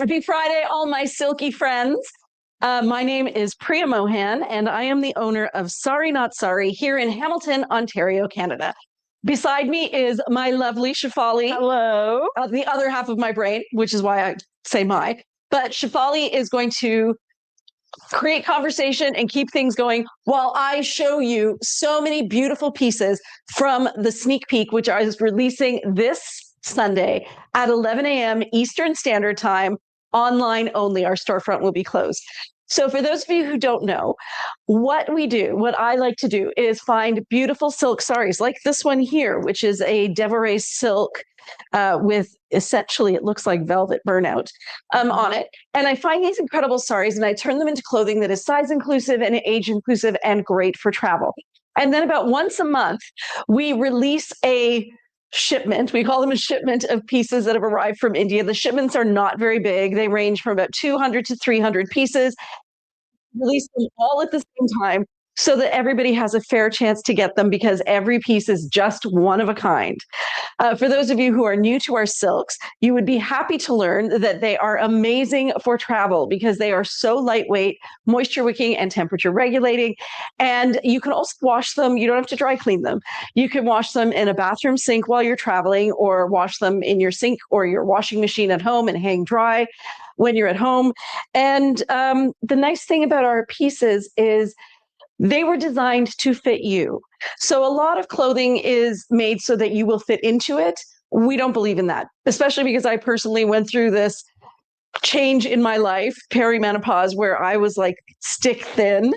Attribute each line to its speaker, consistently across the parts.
Speaker 1: Happy Friday, all my silky friends. My name is Priya Mohan, and I am the owner of Sorry Not Sorry here in Hamilton, Ontario, Canada. Beside me is my lovely Shefali.
Speaker 2: Hello.
Speaker 1: The other half of my brain, which is why I say my. But Shefali is going to create conversation and keep things going while I show you so many beautiful pieces from the sneak peek, which I was releasing this Sunday at 11 a.m. Eastern Standard Time, online only. Our storefront will be closed. So for those of you who don't know, what I like to do is find beautiful silk saris like this one here, which is a Devoré silk with essentially, it looks like velvet burnout on it. And I find these incredible saris and I turn them into clothing that is size inclusive and age inclusive and great for travel. And then about once a month, we release a shipment. We call them a shipment of pieces that have arrived from India. The shipments are not very big. They range from about 200 to 300 pieces. Release them all at the same time so that everybody has a fair chance to get them, because every piece is just one of a kind. For those of you who are new to our silks, you would be happy to learn that they are amazing for travel because they are so lightweight, moisture wicking, and temperature regulating. And you can also wash them. You don't have to dry clean them. You can wash them in a bathroom sink while you're traveling, or wash them in your sink or your washing machine at home and hang dry when you're at home. And the nice thing about our pieces is they were designed to fit you. So a lot of clothing is made so that you will fit into it. We don't believe in that, especially because I personally went through this change in my life, perimenopause, where I was like stick thin.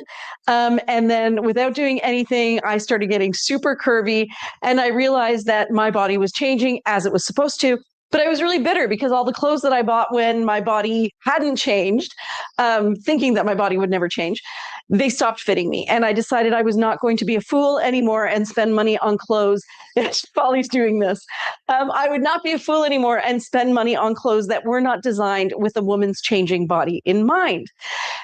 Speaker 1: And then without doing anything, I started getting super curvy. And I realized that my body was changing as it was supposed to. But I was really bitter because all the clothes that I bought when my body hadn't changed, thinking that my body would never change, they stopped fitting me. And I decided I was not going to be a fool anymore and spend money on clothes. Folly's doing this. I would not be a fool anymore and spend money on clothes that were not designed with a woman's changing body in mind.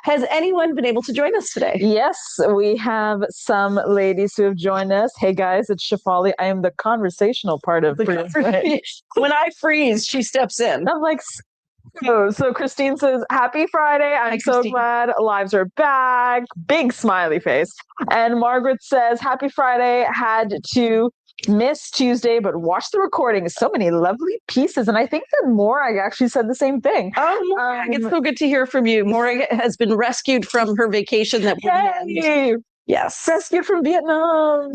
Speaker 1: Has anyone been able to join us today?
Speaker 2: Yes, we have some ladies who have joined us. Hey guys, it's Shefali. I am the conversational part of
Speaker 1: When I freeze, she steps in.
Speaker 2: I'm like, so Christine says, happy Friday. I'm so glad lives are back. Big smiley face. And Margaret says, happy Friday. Had to miss Tuesday, but watch the recording. So many lovely pieces. And I think that Morag actually said the same thing.
Speaker 1: Oh, Morag, it's so good to hear from you. Morag has been rescued from her vacation that
Speaker 2: Yay!
Speaker 1: Yes.
Speaker 2: Rescued from Vietnam.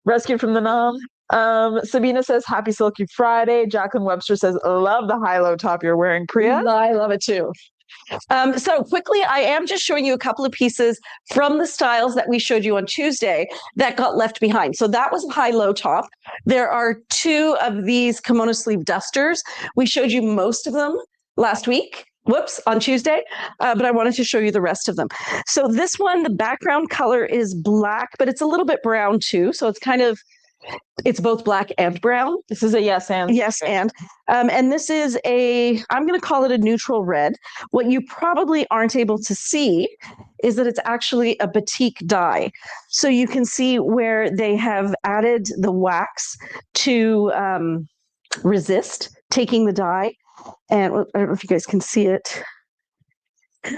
Speaker 2: Rescued from the Nam. Sabina says, happy Silky Friday. Jacqueline Webster says, love the high-low top you're wearing, Priya.
Speaker 1: I love it too. So quickly, I am just showing you a couple of pieces from the styles that we showed you on Tuesday that got left behind. So that was a high-low top. There are two of these kimono sleeve dusters. We showed you most of them last week. On Tuesday, but I wanted to show you the rest of them. So this one, the background color is black, but it's a little bit brown too. So it's both black and brown.
Speaker 2: This is a yes and.
Speaker 1: Yes and. And this is I'm going to call it a neutral red. What you probably aren't able to see is that it's actually a batik dye. So you can see where they have added the wax to resist taking the dye. And I don't know if you guys can see it on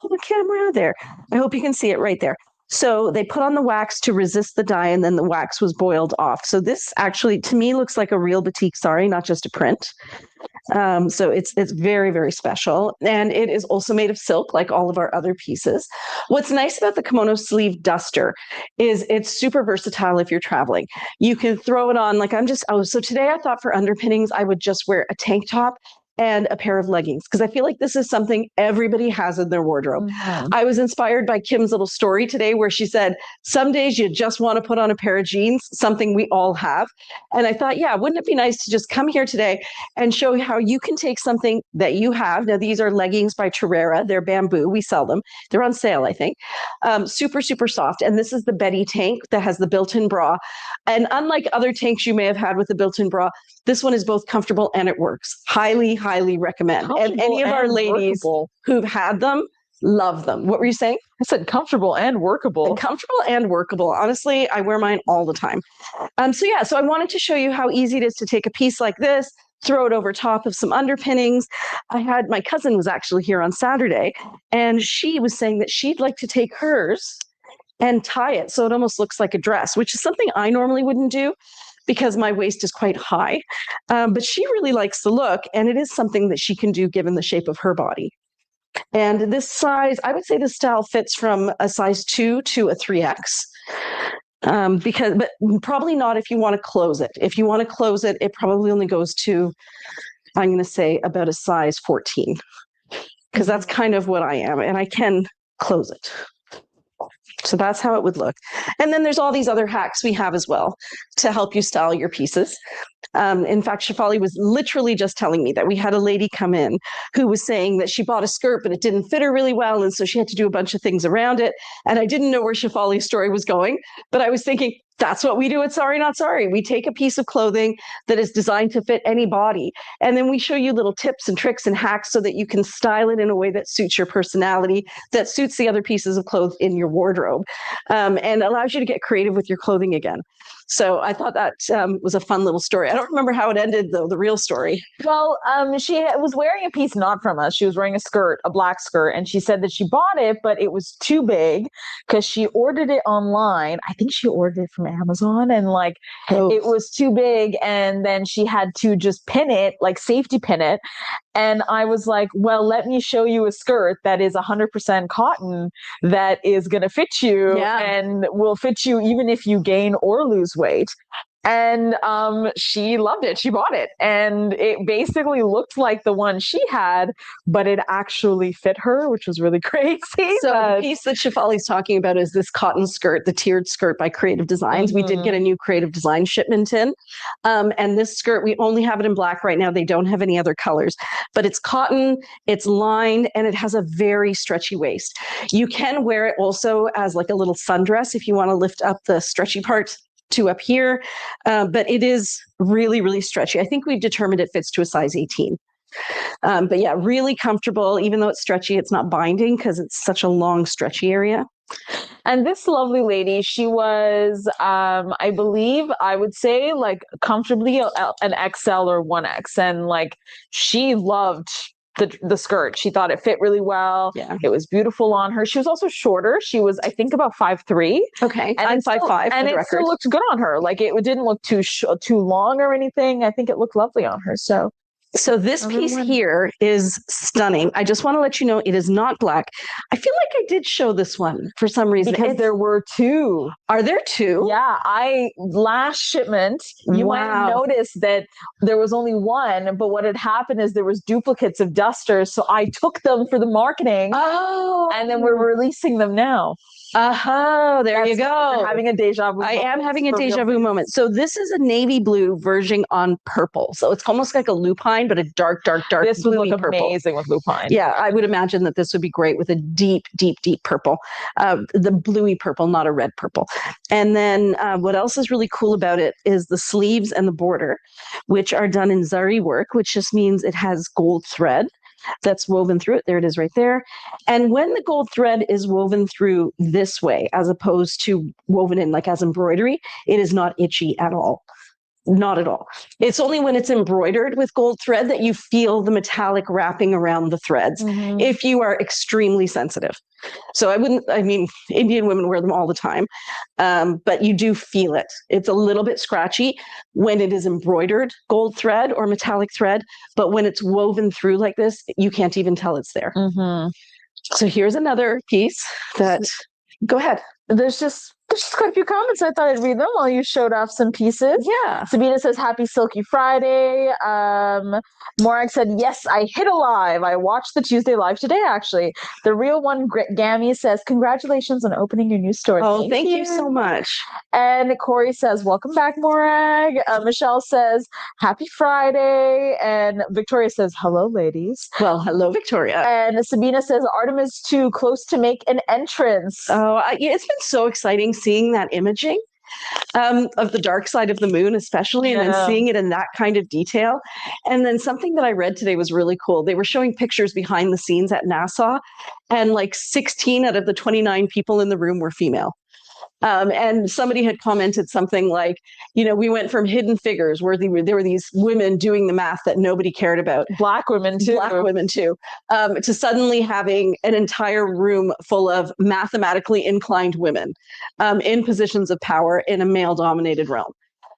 Speaker 1: the camera there. I hope you can see it right there. So they put on the wax to resist the dye, and then the wax was boiled off. So this actually, to me, looks like a real batik sari, not just a print. So it's very, very special. And it is also made of silk, like all of our other pieces. What's nice about the kimono sleeve duster is it's super versatile if you're traveling. You can throw it on, so today I thought for underpinnings, I would just wear a tank top and a pair of leggings, because I feel like this is something everybody has in their wardrobe. Mm-hmm. I was inspired by Kim's little story today where she said, some days you just want to put on a pair of jeans, something we all have. And I thought, yeah, wouldn't it be nice to just come here today and show how you can take something that you have. Now, these are leggings by Terrera. They're bamboo. We sell them. They're on sale, I think. Super, super soft. And this is the Betty tank that has the built-in bra. And unlike other tanks you may have had with the built-in bra, this one is both comfortable and it works. Highly, highly recommend. And any of our ladies who've had them love them. What were you saying?
Speaker 2: I said comfortable and workable.
Speaker 1: And comfortable and workable. Honestly, I wear mine all the time. So I wanted to show you how easy it is to take a piece like this, throw it over top of some underpinnings. My cousin was actually here on Saturday, and she was saying that she'd like to take hers and tie it so it almost looks like a dress, which is something I normally wouldn't do because my waist is quite high. But she really likes the look, and it is something that she can do given the shape of her body. And this size, I would say this style fits from a size 2 to a 3X. But probably not if you want to close it. If you want to close it, it probably only goes to, I'm going to say, about a size 14, because that's kind of what I am, and I can close it. So that's how it would look. And then there's all these other hacks we have as well to help you style your pieces. In fact, Shefali was literally just telling me that we had a lady come in who was saying that she bought a skirt, but it didn't fit her really well. And so she had to do a bunch of things around it. And I didn't know where Shefali's story was going, but I was thinking, that's what we do at Sorry Not Sorry. We take a piece of clothing that is designed to fit any body, and then we show you little tips and tricks and hacks so that you can style it in a way that suits your personality, that suits the other pieces of clothes in your wardrobe, and allows you to get creative with your clothing again. So I thought that was a fun little story. I don't remember how it ended, though, the real story.
Speaker 2: Well, she was wearing a piece not from us. She was wearing a skirt, a black skirt, and she said that she bought it, but it was too big because she ordered it online. I think she ordered it from Amazon, and it was too big, and then she had to just pin it, like safety pin it. And I was like, well, let me show you a skirt that is 100% cotton that is going to fit you and will fit you even if you gain or lose weight. And she loved it. She bought it. And it basically looked like the one she had, but it actually fit her, which was really crazy.
Speaker 1: So the piece that Shefali's talking about is this cotton skirt, the tiered skirt by Creative Designs. Mm-hmm. We did get a new Creative Design shipment in. And this skirt, we only have it in black right now. They don't have any other colors. But it's cotton, it's lined, and it has a very stretchy waist. You can wear it also as like a little sundress if you want to lift up the stretchy part to up here, but it is really, really stretchy. I think we've determined it fits to a size 18. But yeah, really comfortable. Even though it's stretchy, it's not binding because it's such a long, stretchy area.
Speaker 2: And this lovely lady, she was, I believe, I would say comfortably an XL or 1X. And she loved the skirt. She thought it fit really well.
Speaker 1: Yeah.
Speaker 2: It was beautiful on her. She was also shorter. She was, I think, about 5'3".
Speaker 1: Okay.
Speaker 2: And
Speaker 1: I'm 5'5".
Speaker 2: And it still looked good on her. It didn't look too long or anything. I think it looked lovely on her.
Speaker 1: So this piece here is stunning. I just want to let you know it is not black. I feel like I did show this one for some reason.
Speaker 2: Because there were two.
Speaker 1: Are there two?
Speaker 2: Yeah. Last shipment, you might have noticed that there was only one, but what had happened is there was duplicates of dusters. So I took them for the marketing.
Speaker 1: Oh.
Speaker 2: And then we're releasing them now.
Speaker 1: There you go.
Speaker 2: You're having a deja vu.
Speaker 1: I am having a deja vu moment. So this is a navy blue verging on purple. So it's almost like a lupine, but a dark
Speaker 2: this would look
Speaker 1: purple.
Speaker 2: Amazing with lupine.
Speaker 1: Yeah, I would imagine that this would be great with a deep purple. The bluey purple, not a red purple. And then what else is really cool about it is the sleeves and the border, which are done in zari work, which just means it has gold thread that's woven through it. There it is right there. And when the gold thread is woven through this way, as opposed to woven in as embroidery, it is not itchy at all. Not at all. It's only when it's embroidered with gold thread that you feel the metallic wrapping around the threads, if you are extremely sensitive. So Indian women wear them all the time, but you do feel it. It's a little bit scratchy when it is embroidered gold thread or metallic thread, but when it's woven through like this, you can't even tell it's there.
Speaker 2: Mm-hmm.
Speaker 1: So here's another piece that, go ahead.
Speaker 2: There's just quite a few comments. I thought I'd read them while you showed off some pieces.
Speaker 1: Yeah.
Speaker 2: Sabina says, happy Silky Friday. Morag said, yes, I hit a live. I watched the Tuesday live today, actually. The real one, Gammy, says, congratulations on opening your new store.
Speaker 1: Oh, thank you so much.
Speaker 2: And Corey says, welcome back, Morag. Michelle says, happy Friday. And Victoria says, hello, ladies.
Speaker 1: Well, hello, Victoria.
Speaker 2: And Sabina says, Artemis too close to make an entrance.
Speaker 1: Oh, it's been so exciting seeing that imaging of the dark side of the moon, especially, and then seeing it in that kind of detail. And then something that I read today was really cool. They were showing pictures behind the scenes at NASA, and 16 out of the 29 people in the room were female. And somebody had commented something like, we went from Hidden Figures, where there were these women doing the math that nobody cared about.
Speaker 2: Black women too.
Speaker 1: To suddenly having an entire room full of mathematically inclined women in positions of power in a male-dominated realm.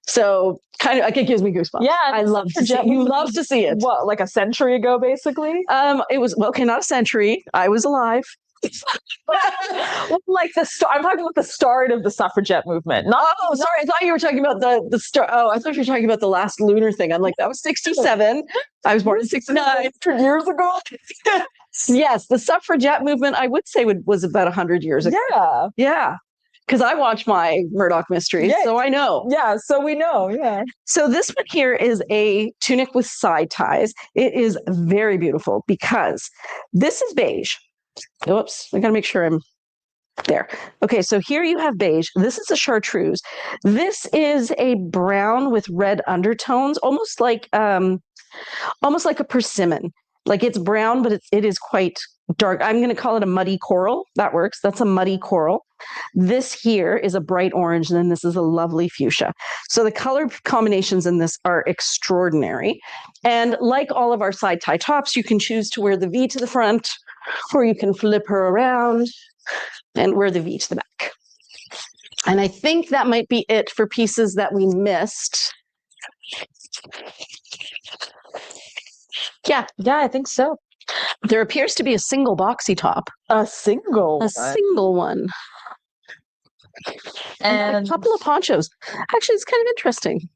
Speaker 1: So kind of like, it gives me goosebumps.
Speaker 2: Yeah,
Speaker 1: I love to see it. You love to see it.
Speaker 2: What, like a century ago, basically?
Speaker 1: It was, well, okay, not a century. I was alive.
Speaker 2: Like I'm talking about the start of the suffragette movement.
Speaker 1: Sorry, I thought you were talking about the start. Oh, I thought you were talking about the last lunar thing. I'm like, that was 67. I was born in 69.
Speaker 2: Years ago.
Speaker 1: Yes, the suffragette movement, I would say, was about 100 years ago. Yeah. Because I watch my Murdoch mysteries, so I know.
Speaker 2: Yeah, so we know, yeah.
Speaker 1: So this one here is a tunic with side ties. It is very beautiful because this is beige. Oops, I got to make sure I'm there. Okay, so here you have beige. This is a chartreuse. This is a brown with red undertones, almost like a persimmon. Like, it's brown, but it is quite dark. I'm going to call it a muddy coral. That works. That's a muddy coral. This here is a bright orange, and then this is a lovely fuchsia. So the color combinations in this are extraordinary. And like all of our side tie tops, you can choose to wear the V to the front, or you can flip her around and wear the V to the back. And I think that might be it for pieces that we missed. Yeah,
Speaker 2: I think so.
Speaker 1: There appears to be a single boxy top.
Speaker 2: A single
Speaker 1: one. And a couple of ponchos. Actually, it's kind of interesting.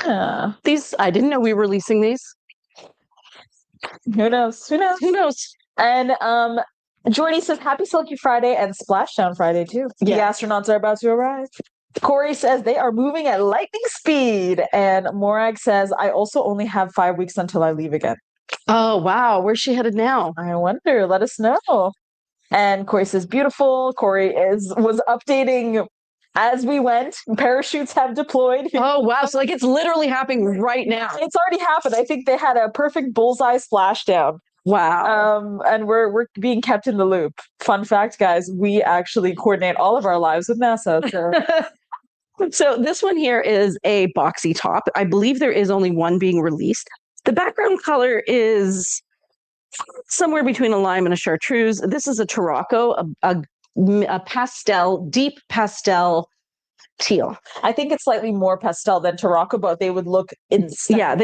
Speaker 2: Yeah.
Speaker 1: I didn't know we were releasing these.
Speaker 2: Who knows? And Jordy says, happy Silky Friday and Splashdown Friday too. Yeah. The astronauts are about to arrive. Corey says they are moving at lightning speed. And Morag says, I also only have 5 weeks until I leave again.
Speaker 1: Oh, wow. Where's she headed now?
Speaker 2: I wonder. Let us know. And Corey says, beautiful. Corey was updating as we went. Parachutes have deployed.
Speaker 1: Oh, wow. So like, it's literally happening right now.
Speaker 2: It's already happened. I think they had a perfect bullseye splashdown.
Speaker 1: Wow.
Speaker 2: And we're being kept in the loop. Fun fact, guys, we actually coordinate all of our lives with NASA. So.
Speaker 1: So this one here is a boxy top. I believe there is only one being released. The background color is somewhere between a lime and a chartreuse. This is a Tarocco, a pastel, deep pastel teal.
Speaker 2: I think it's slightly more pastel than Tarocco, but they would look
Speaker 1: would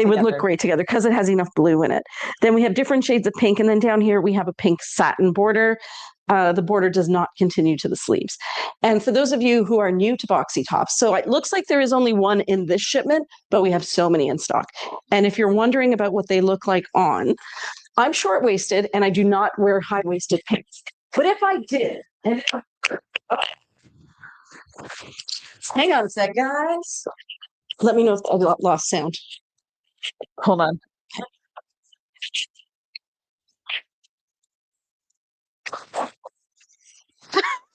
Speaker 1: look great together because it has enough blue in it. Then we have different shades of pink, and then down here we have a pink satin border. The border does not continue to the sleeves. And for those of you who are new to boxy tops, so it looks like there is only one in this shipment, but we have so many in stock. And if you're wondering about what they look like on, I'm short-waisted and I do not wear high-waisted pants. But if I did, hang on a sec, guys. Let me know if I lost sound.
Speaker 2: Hold on.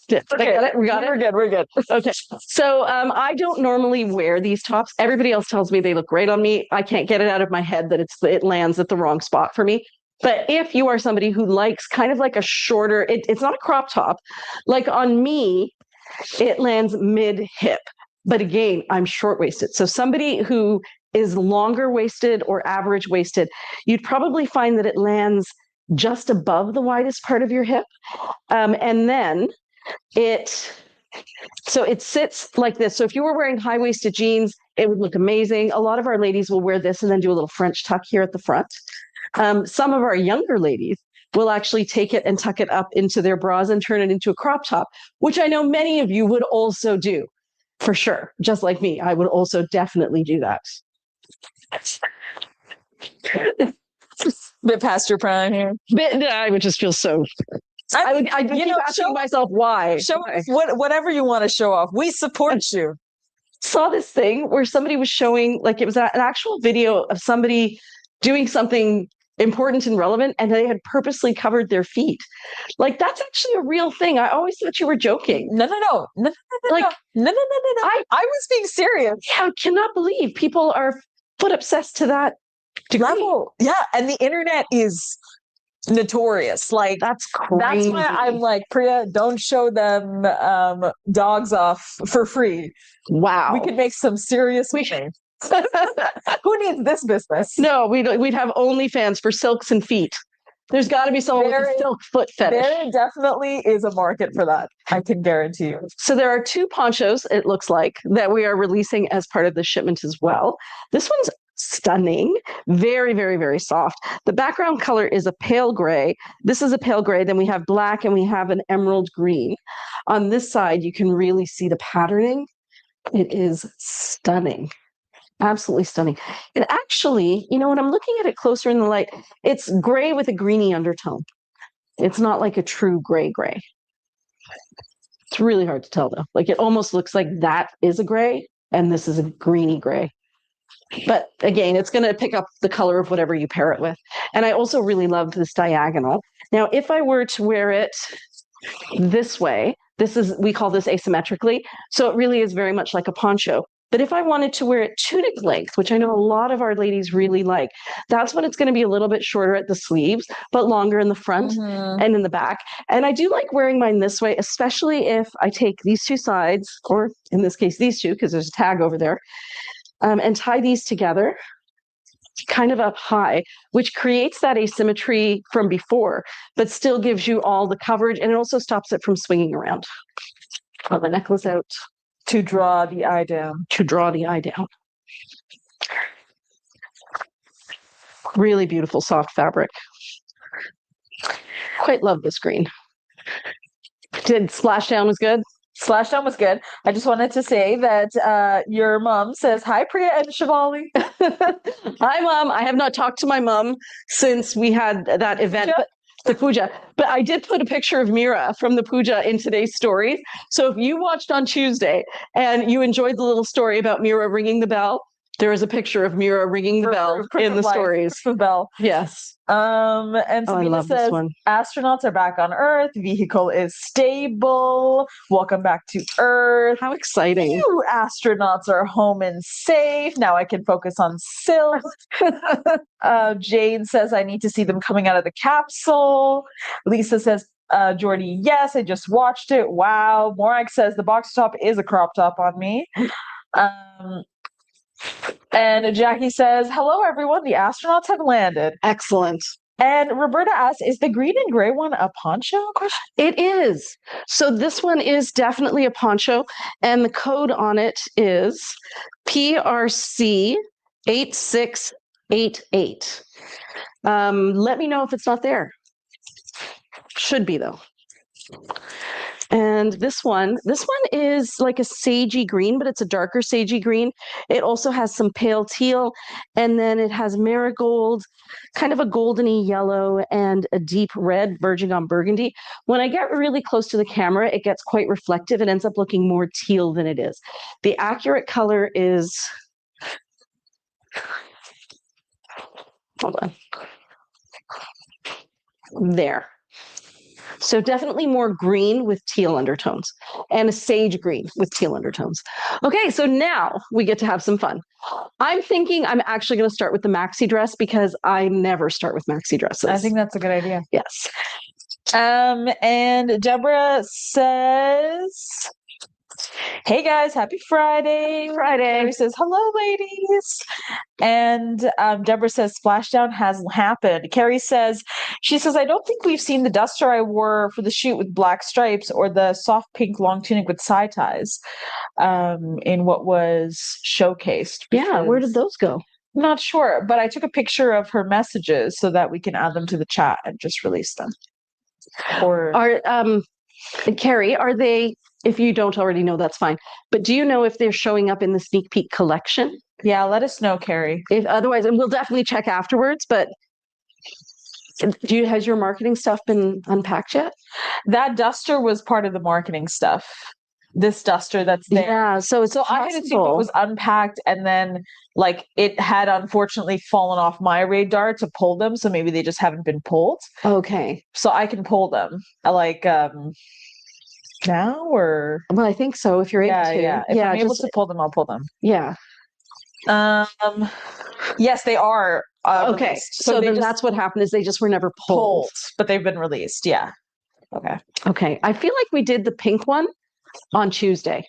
Speaker 1: Okay, we got it.
Speaker 2: We're good.
Speaker 1: Okay. So I don't normally wear these tops. Everybody else tells me they look great on me. I can't get it out of my head that it lands at the wrong spot for me. But if you are somebody who likes kind of like a shorter, it's not a crop top. Like on me, it lands mid-hip. But again, I'm short-waisted. So somebody who is longer waisted or average waisted, you'd probably find that it lands just above the widest part of your hip. And then it sits like this. So if you were wearing high-waisted jeans, it would look amazing. A lot of our ladies will wear this and then do a little French tuck here at the front. Some of our younger ladies will actually take it and tuck it up into their bras and turn it into a crop top, which I know many of you would also do, for sure. Just like me, I would also definitely do that.
Speaker 2: Bit past your prime here.
Speaker 1: I would just feel so. I'd keep asking myself why.
Speaker 2: Show off whatever you want to show off. We support you.
Speaker 1: Saw this thing where somebody was showing, like, it was an actual video of somebody doing something important and relevant, and they had purposely covered their feet. Like, that's actually a real thing. I always thought you were joking.
Speaker 2: No. I was being serious.
Speaker 1: Yeah, I cannot believe people are foot obsessed to that degree.
Speaker 2: Level. Yeah, and the internet is notorious. Like
Speaker 1: That's
Speaker 2: that's
Speaker 1: crazy.
Speaker 2: why I'm like, Priya, don't show them dogs off for free.
Speaker 1: Wow.
Speaker 2: We could make some serious money. Who needs this business?
Speaker 1: No, we'd have OnlyFans for silks and feet. There's got to be someone with a silk foot fetish.
Speaker 2: There definitely is a market for that. I can guarantee you.
Speaker 1: So there are 2 ponchos, it looks like, that we are releasing as part of the shipment as well. This one's stunning, very, very, very soft. The background color is a pale gray. This is a pale gray. Then we have black and we have an emerald green. On this side, you can really see the patterning. It is stunning. Absolutely stunning. It actually, when I'm looking at it closer in the light, it's gray with a greeny undertone. It's not like a true gray. It's really hard to tell though. Like it almost looks like that is a gray and this is a greeny gray. But again, it's going to pick up the color of whatever you pair it with. And I also really love this diagonal. Now, if I were to wear it this way, we call this asymmetrically. So it really is very much like a poncho. But if I wanted to wear it tunic length, which I know a lot of our ladies really like, that's when it's going to be a little bit shorter at the sleeves, but longer in the front and in the back. And I do like wearing mine this way, especially if I take these 2 sides, or in this case, these 2, because there's a tag over there, and tie these together kind of up high, which creates that asymmetry from before, but still gives you all the coverage. And it also stops it from swinging around. Pull the necklace out.
Speaker 2: To draw the eye down.
Speaker 1: Really beautiful soft fabric. Quite love this green. Did Splashdown was good?
Speaker 2: Splashdown was good. I just wanted to say that your mom says, hi, Priya and Shivali.
Speaker 1: Hi, Mom. I have not talked to my mom since we had that event. But the puja. But I did put a picture of Mira from the puja in today's story. So if you watched on Tuesday and you enjoyed the little story about Mira ringing the bell, there is a picture of Mira ringing the bell in the stories.
Speaker 2: The bell.
Speaker 1: Yes.
Speaker 2: And Sabina says, astronauts are back on Earth. Vehicle is stable. Welcome back to Earth.
Speaker 1: How exciting.
Speaker 2: You astronauts are home and safe. Now I can focus on silk. Jane says, I need to see them coming out of the capsule. Lisa says, Jordy, yes, I just watched it. Wow. Morak says, the box top is a crop top on me. And Jackie says, hello, everyone. The astronauts have landed.
Speaker 1: Excellent.
Speaker 2: And Roberta asks, is the green and gray one a poncho?
Speaker 1: It is. So this one is definitely a poncho. And the code on it is PRC 8688. Let me know if it's not there. Should be, though. And this one is like a sagey green, but it's a darker sagey green. It also has some pale teal, and then it has marigold, kind of a goldeny yellow, and a deep red verging on burgundy. When I get really close to the camera, it gets quite reflective. It ends up looking more teal than it is. The accurate color is, hold on, there. So definitely more green with teal undertones, and a sage green with teal undertones. Okay, so now we get to have some fun. I'm thinking I'm actually going to start with the maxi dress because I never start with maxi dresses.
Speaker 2: I think that's a good idea.
Speaker 1: Yes.
Speaker 2: And Deborah says, hey guys, happy Friday. Carrie says, hello, ladies. And Deborah says, splashdown has happened. Carrie says, I don't think we've seen the duster I wore for the shoot with black stripes or the soft pink long tunic with side ties in what was showcased.
Speaker 1: Yeah, where did those go?
Speaker 2: Not sure, but I took a picture of her messages so that we can add them to the chat and just release them.
Speaker 1: Carrie, are they, if you don't already know, that's fine. But do you know if they're showing up in the sneak peek collection?
Speaker 2: Yeah, let us know, Carrie.
Speaker 1: If otherwise, and we'll definitely check afterwards, but has your marketing stuff been unpacked yet?
Speaker 2: That duster was part of the marketing stuff. This duster that's there.
Speaker 1: Yeah, so I had to see what
Speaker 2: was unpacked, and then it had unfortunately fallen off my radar to pull them, so maybe they just haven't been pulled.
Speaker 1: Okay.
Speaker 2: So I can pull them now, or
Speaker 1: well, I think so. If you're able to,
Speaker 2: if I'm able to pull them, I'll pull them.
Speaker 1: Yeah.
Speaker 2: Yes, they are
Speaker 1: Okay,
Speaker 2: released.
Speaker 1: so
Speaker 2: they
Speaker 1: then
Speaker 2: just
Speaker 1: that's what happened is they just were never pulled.
Speaker 2: pulled, but they've been released. Yeah. Okay.
Speaker 1: Okay, I feel like we did the pink one on Tuesday,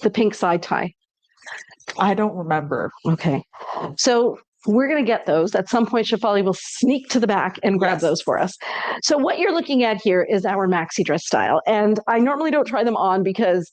Speaker 1: the pink side tie.
Speaker 2: I don't remember.
Speaker 1: Okay, so we're going to get those. At some point, Shefali will sneak to the back and grab those for us. So what you're looking at here is our maxi dress style. And I normally don't try them on because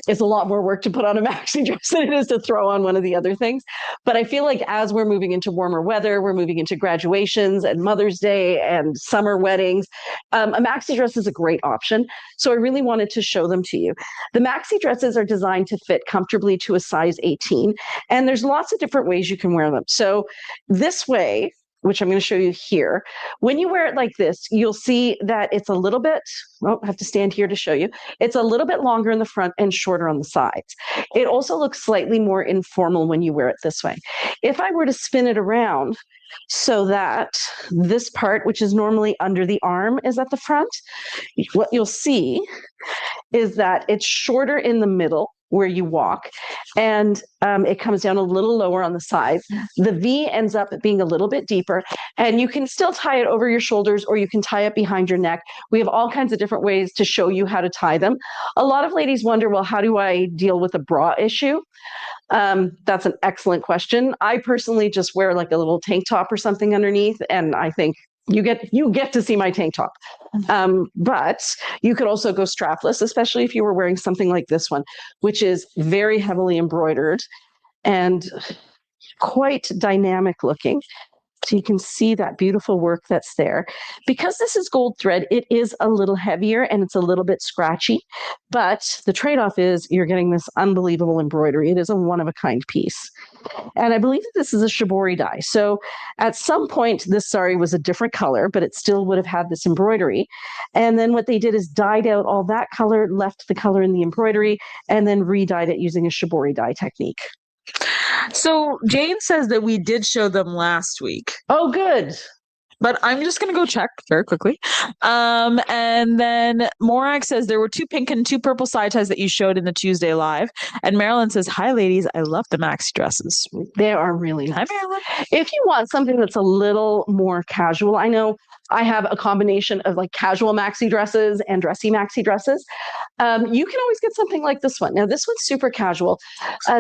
Speaker 1: it's a lot more work to put on a maxi dress than it is to throw on one of the other things. But I feel like as we're moving into warmer weather, we're moving into graduations and Mother's Day and summer weddings, a maxi dress is a great option. So I really wanted to show them to you. The maxi dresses are designed to fit comfortably to a size 18, and there's lots of different ways you can wear them. So this way, which I'm going to show you here. When you wear it like this, you'll see that it's a little bit, I have to stand here to show you. It's a little bit longer in the front and shorter on the sides. It also looks slightly more informal when you wear it this way. If I were to spin it around so that this part, which is normally under the arm, is at the front, what you'll see is that it's shorter in the middle where you walk, and it comes down a little lower on the sides. The V ends up being a little bit deeper, and you can still tie it over your shoulders or you can tie it behind your neck. We have all kinds of different ways to show you how to tie them. A lot of ladies wonder, well, how do I deal with a bra issue? That's an excellent question. I personally just wear like a little tank top or something underneath, and I think you get to see my tank top. But you could also go strapless, especially if you were wearing something like this one, which is very heavily embroidered and quite dynamic looking. So you can see that beautiful work that's there. Because this is gold thread, it is a little heavier and it's a little bit scratchy, but the trade-off is you're getting this unbelievable embroidery. It is a one-of-a-kind piece. And I believe that this is a shibori dye. So at some point, this sari was a different color, but it still would have had this embroidery. And then what they did is dyed out all that color, left the color in the embroidery, and then re-dyed it using a shibori dye technique.
Speaker 2: So Jane says that we did show them last week.
Speaker 1: Oh, good.
Speaker 2: But I'm just going to go check very quickly. And then Morak says there were 2 pink and 2 purple side ties that you showed in the Tuesday live. And Marilyn says, hi, ladies. I love the maxi dresses.
Speaker 1: They are really nice.
Speaker 2: Hi, Marilyn.
Speaker 1: If you want something that's a little more casual, I know I have a combination of like casual maxi dresses and dressy maxi dresses. You can always get something like this one. Now, this one's super casual.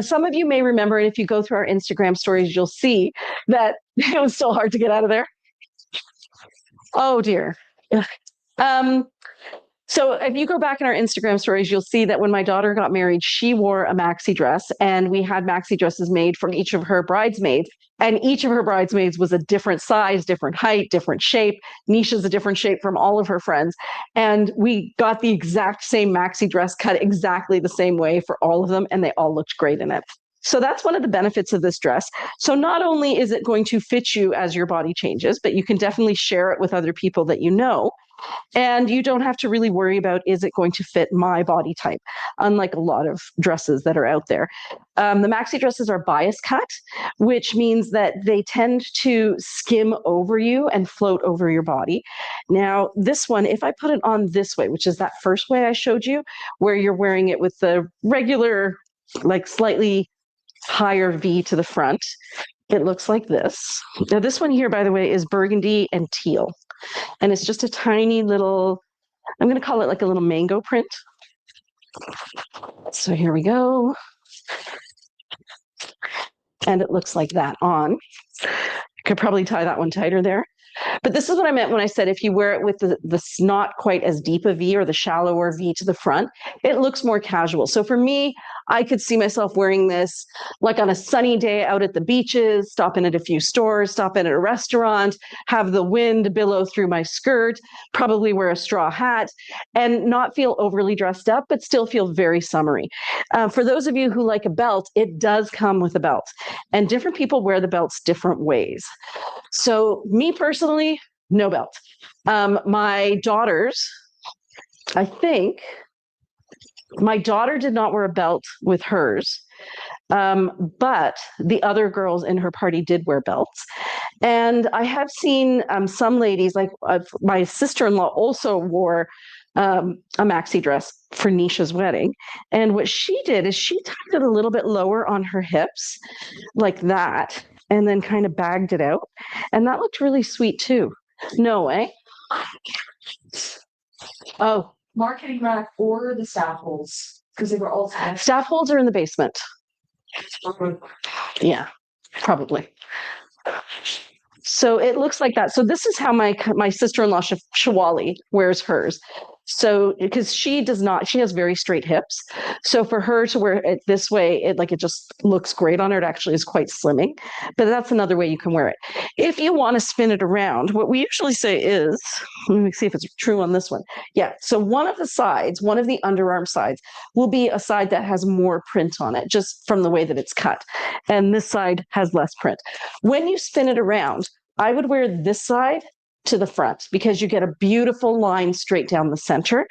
Speaker 1: Some of you may remember, and if you go through our Instagram stories, you'll see that it was so hard to get out of there. Oh dear. So if you go back in our Instagram stories, you'll see that when my daughter got married, she wore a maxi dress, and we had maxi dresses made for each of her bridesmaids. And each of her bridesmaids was a different size, different height, different shape. Nisha's a different shape from all of her friends. And we got the exact same maxi dress cut exactly the same way for all of them, and they all looked great in it. So that's one of the benefits of this dress. So not only is it going to fit you as your body changes, but you can definitely share it with other people that you know. And you don't have to really worry about, is it going to fit my body type? Unlike a lot of dresses that are out there. The maxi dresses are bias cut, which means that they tend to skim over you and float over your body. Now, this one, if I put it on this way, which is that first way I showed you, where you're wearing it with the regular, like slightly higher V to the front, it looks like this. Now, this one here, by the way, is burgundy and teal. And it's just a tiny little, I'm going to call it like a little mango print. So here we go. And it looks like that on. I could probably tie that one tighter there. But this is what I meant when I said if you wear it with the not quite as deep a V or the shallower V to the front, it looks more casual. So for me, I could see myself wearing this like on a sunny day out at the beaches, stop in at a few stores, stop in at a restaurant, have the wind billow through my skirt, probably wear a straw hat, and not feel overly dressed up, but still feel very summery. For those of you who like a belt, it does come with a belt, and different people wear the belts different ways. So me personally, no belt. My daughters, I think my daughter did not wear a belt with hers, but the other girls in her party did wear belts. And I have seen some ladies, like my sister-in-law also wore a maxi dress for Nisha's wedding. And what she did is she tied it a little bit lower on her hips, like that. and then kind of bagged it out. And that looked really sweet too. No way. Oh,
Speaker 3: Marketing rack or the staff holes, because they were all
Speaker 1: staff holds are in the basement. Yeah, probably. So it looks like that. So this is how my sister-in-law Shawali wears hers. So because she has very straight hips. So for her to wear it this way, it just looks great on her. It actually is quite slimming, but that's another way you can wear it. If you want to spin it around, what we usually say is, let me see if it's true on this one. Yeah. So one of the sides, one of the underarm sides will be a side that has more print on it, just from the way that it's cut. And this side has less print. When you spin it around, I would wear this side to the front because you get a beautiful line straight down the center.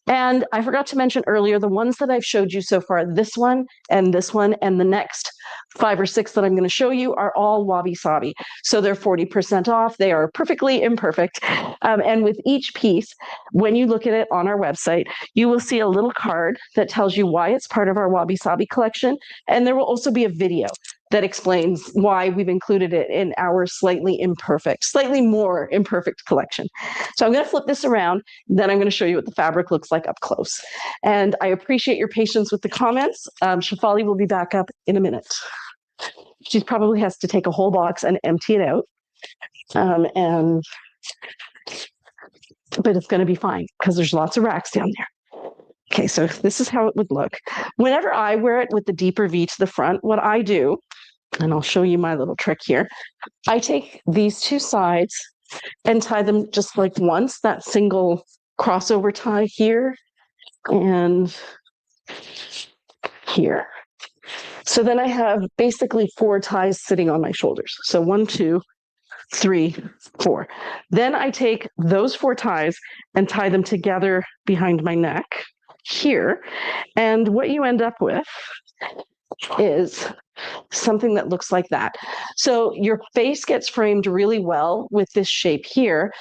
Speaker 1: And I forgot to mention earlier, the ones that I've showed you so far, this one and the next 5 or 6 that I'm going to show you are all wabi sabi. So they're 40% off. They are perfectly imperfect. And with each piece, when you look at it on our website, you will see a little card that tells you why it's part of our wabi sabi collection. And there will also be a video that explains why we've included it in our slightly more imperfect collection. So I'm going to flip this around, then I'm going to show you what the fabric looks like up close. And I appreciate your patience with the comments. Shafali will be back up in a minute. She probably has to take a whole box and empty it out. But it's going to be fine because there's lots of racks down there. Okay, so this is how it would look. Whenever I wear it with the deeper V to the front, what I do, and I'll show you my little trick here, I take these 2 sides and tie them just like once, that single crossover tie here and here. So then I have basically 4 ties sitting on my shoulders. So 1, 2, 3, 4. Then I take those 4 ties and tie them together behind my neck here. And what you end up with is something that looks like that. So your face gets framed really well with this shape here.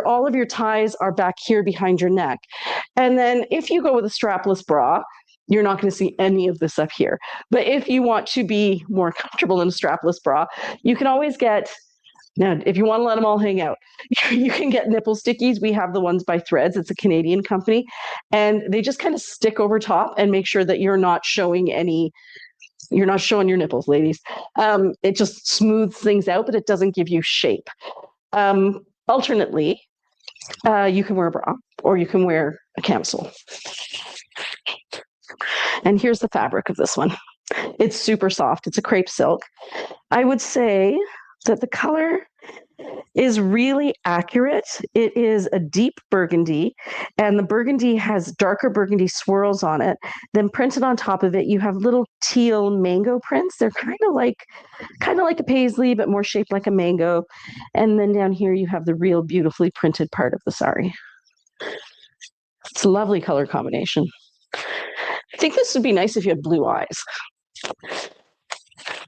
Speaker 1: All of your ties are back here behind your neck. And then if you go with a strapless bra, you're not going to see any of this up here. But if you want to be more comfortable in a strapless bra, you can always get, now, if you want to let them all hang out, you can get nipple stickies. We have the ones by Threads. It's a Canadian company. And they just kind of stick over top and make sure that you're not showing your nipples, ladies. It just smooths things out, but it doesn't give you shape. Alternately, you can wear a bra or you can wear a camisole. And here's the fabric of this one. It's super soft. It's a crepe silk. I would say that the color is really accurate. It is a deep burgundy, and the burgundy has darker burgundy swirls on it. Then printed on top of it, you have little teal mango prints. They're kind of like a paisley, but more shaped like a mango. And then down here, you have the real beautifully printed part of the sari. It's a lovely color combination. I think this would be nice if you had blue eyes.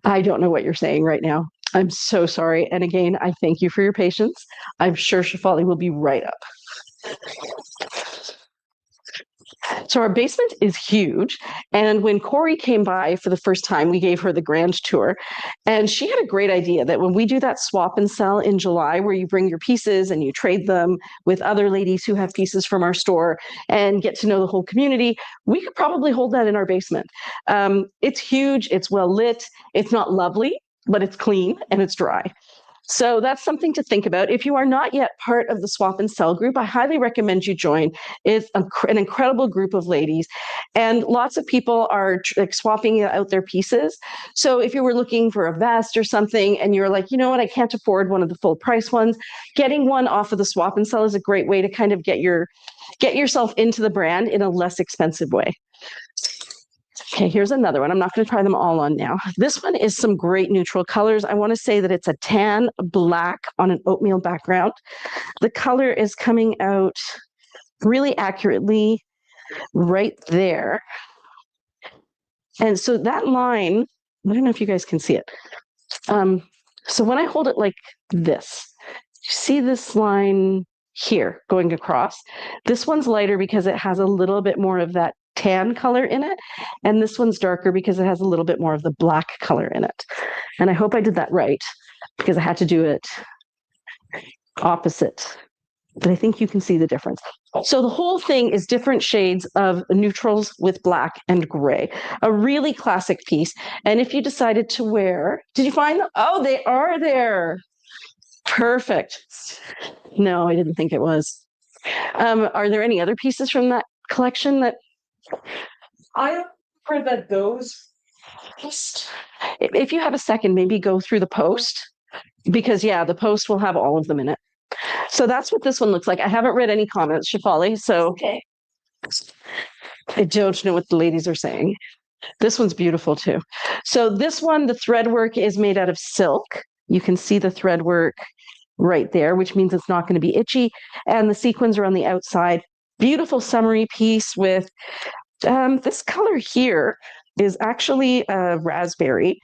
Speaker 1: I don't know what you're saying right now. I'm so sorry. And again, I thank you for your patience. I'm sure Shafali will be right up. So our basement is huge. And when Corey came by for the first time, we gave her the grand tour. And she had a great idea that when we do that swap and sell in July, where you bring your pieces and you trade them with other ladies who have pieces from our store and get to know the whole community, we could probably hold that in our basement. It's huge. It's well lit. It's not lovely, but it's clean and it's dry. So that's something to think about. If you are not yet part of the Swap and Sell group, I highly recommend you join. It's an incredible group of ladies, and lots of people are swapping out their pieces. So if you were looking for a vest or something and you're like, you know what, I can't afford one of the full price ones, getting one off of the Swap and Sell is a great way to kind of get yourself into the brand in a less expensive way. Okay, here's another one. I'm not going to try them all on now. This one is some great neutral colors. I want to say that it's a tan black on an oatmeal background. The color is coming out really accurately right there. And so that line, I don't know if you guys can see it. So when I hold it like this, you see this line here going across. This one's lighter because it has a little bit more of that tan color in it. And this one's darker because it has a little bit more of the black color in it. And I hope I did that right because I had to do it opposite. But I think you can see the difference. So the whole thing is different shades of neutrals with black and gray. A really classic piece. And if you decided to wear, did you find them? Oh, they are there. Perfect. No, I didn't think it was. Are there any other pieces from that collection that
Speaker 3: I don't remember that those just
Speaker 1: if you have a second, maybe go through the post because yeah, the post will have all of them in it. So that's what this one looks like. I haven't read any comments, Shefali, so
Speaker 3: okay.
Speaker 1: I don't know what the ladies are saying. This one's beautiful too. So this one, the thread work is made out of silk. You can see the thread work right there, which means it's not going to be itchy. And the sequins are on the outside. Beautiful summery piece with this color here is actually a raspberry.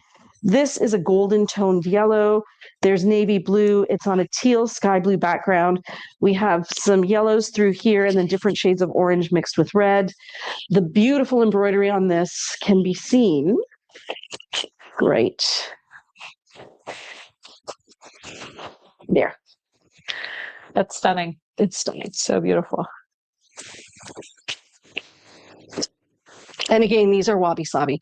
Speaker 1: This is a golden toned yellow. There's navy blue. It's on a teal sky blue background. We have some yellows through here and then different shades of orange mixed with red. The beautiful embroidery on this can be seen. Right there.
Speaker 2: That's stunning.
Speaker 1: It's stunning.
Speaker 2: It's so beautiful.
Speaker 1: And again, these are wabi-sabi.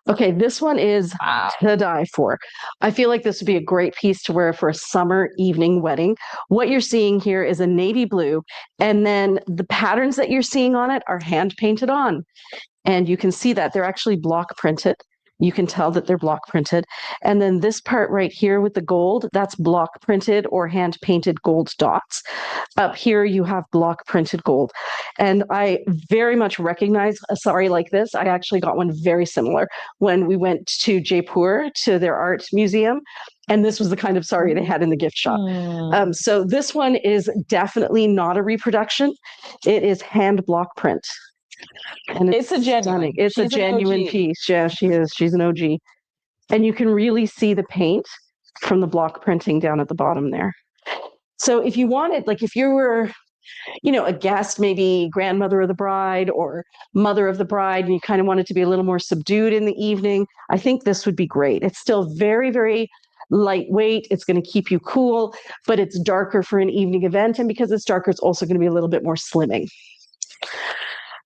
Speaker 1: Okay, this one is to die for. I feel like this would be a great piece to wear for a summer evening wedding. What you're seeing here is a navy blue, and then the patterns that you're seeing on it are hand painted on. And you can see that they're actually block printed. You can tell that they're block printed. And then this part right here with the gold, that's block printed or hand painted gold dots. Up here, you have block printed gold. And I very much recognize a sari like this. I actually got one very similar when we went to Jaipur to their art museum. And this was the kind of sari they had in the gift shop. So this one is definitely not a reproduction. It is hand block print. And
Speaker 2: it's a genuine.
Speaker 1: Stunning. It's a genuine piece. Yeah, she is. She's an OG. And you can really see the paint from the block printing down at the bottom there. So if you wanted, like if you were, a guest, maybe grandmother of the bride or mother of the bride, and you kind of wanted to be a little more subdued in the evening, I think this would be great. It's still very, very lightweight. It's going to keep you cool, but it's darker for an evening event. And because it's darker, it's also going to be a little bit more slimming.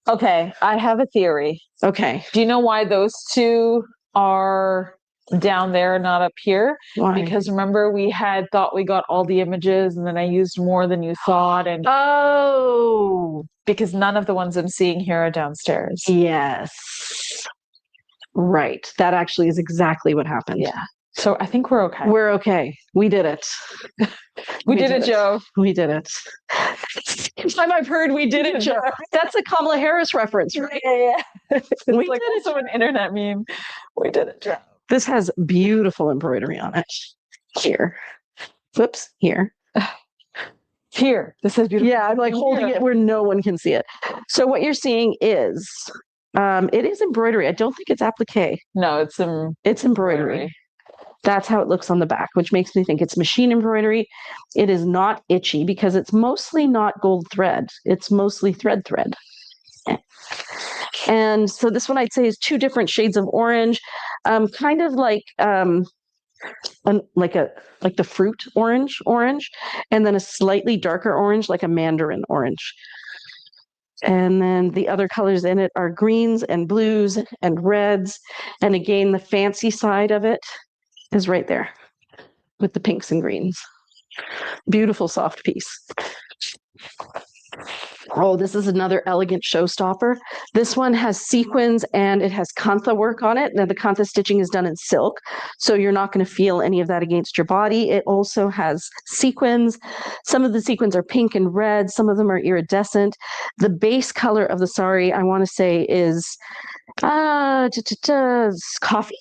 Speaker 2: Okay, I have a theory.
Speaker 1: Okay.
Speaker 2: Do you know why those two are down there, not up here?
Speaker 1: Why?
Speaker 2: Because remember, we had thought we got all the images and then I used more than you thought. And because none of the ones I'm seeing here are downstairs.
Speaker 1: Yes. Right. That actually is exactly what happened.
Speaker 2: Yeah. So I think we're okay.
Speaker 1: We're okay. We did it.
Speaker 2: We did it, Joe.
Speaker 1: We did it. First time I've heard we did it, Joe. That's a Kamala Harris reference, right?
Speaker 2: Yeah. It's
Speaker 1: We
Speaker 2: like
Speaker 1: did it.
Speaker 2: also an internet meme. We did it, Joe.
Speaker 1: This has beautiful embroidery on it. Here. Whoops. Here.
Speaker 2: Here. This is beautiful.
Speaker 1: Yeah, I'm like holding it where no one can see it. So what you're seeing is, it is embroidery. I don't think it's applique.
Speaker 2: No,
Speaker 1: It's embroidery. That's how it looks on the back, which makes me think it's machine embroidery. It is not itchy because it's mostly not gold thread. It's mostly thread. And so this one I'd say is two different shades of orange, kind of like the fruit orange, and then a slightly darker orange, like a mandarin orange. And then the other colors in it are greens and blues and reds. And again, the fancy side of it is right there with the pinks and greens. Beautiful soft piece. Oh, this is another elegant showstopper. This one has sequins and it has kantha work on it. Now the kantha stitching is done in silk, so you're not going to feel any of that against your body. It also has sequins. Some of the sequins are pink and red. Some of them are iridescent. The base color of the sari, I want to say, is coffee,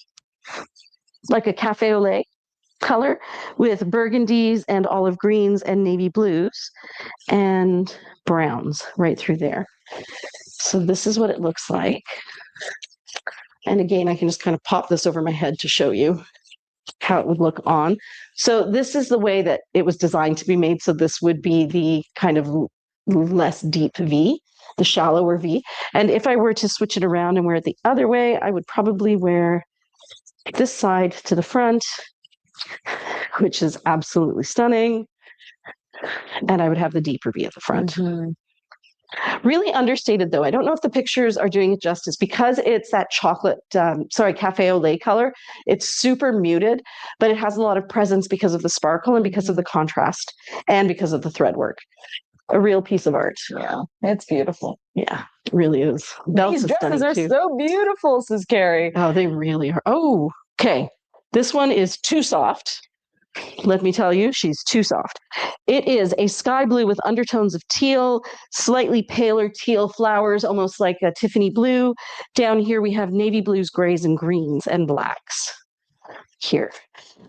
Speaker 1: like a cafe au lait color with burgundies and olive greens and navy blues and browns right through there. So this is what it looks like. And again, I can just kind of pop this over my head to show you how it would look on. So this is the way that it was designed to be made. So this would be the kind of less deep V, the shallower V. And if I were to switch it around and wear it the other way, I would probably wear this side to the front, which is absolutely stunning. And I would have the deeper V at the front. Really understated, though. I don't know if the pictures are doing it justice because it's that chocolate, cafe au lait color. It's super muted, but it has a lot of presence because of the sparkle and because of the contrast and because of the thread work. A real piece of art.
Speaker 2: Yeah, it's beautiful.
Speaker 1: Yeah, it really is.
Speaker 2: These dresses are so beautiful, says Carrie.
Speaker 1: Oh, they really are. Oh, okay. This one is too soft. Let me tell you, she's too soft. It is a sky blue with undertones of teal, slightly paler teal flowers, almost like a Tiffany blue. Down here, we have navy blues, grays, and greens, and blacks here.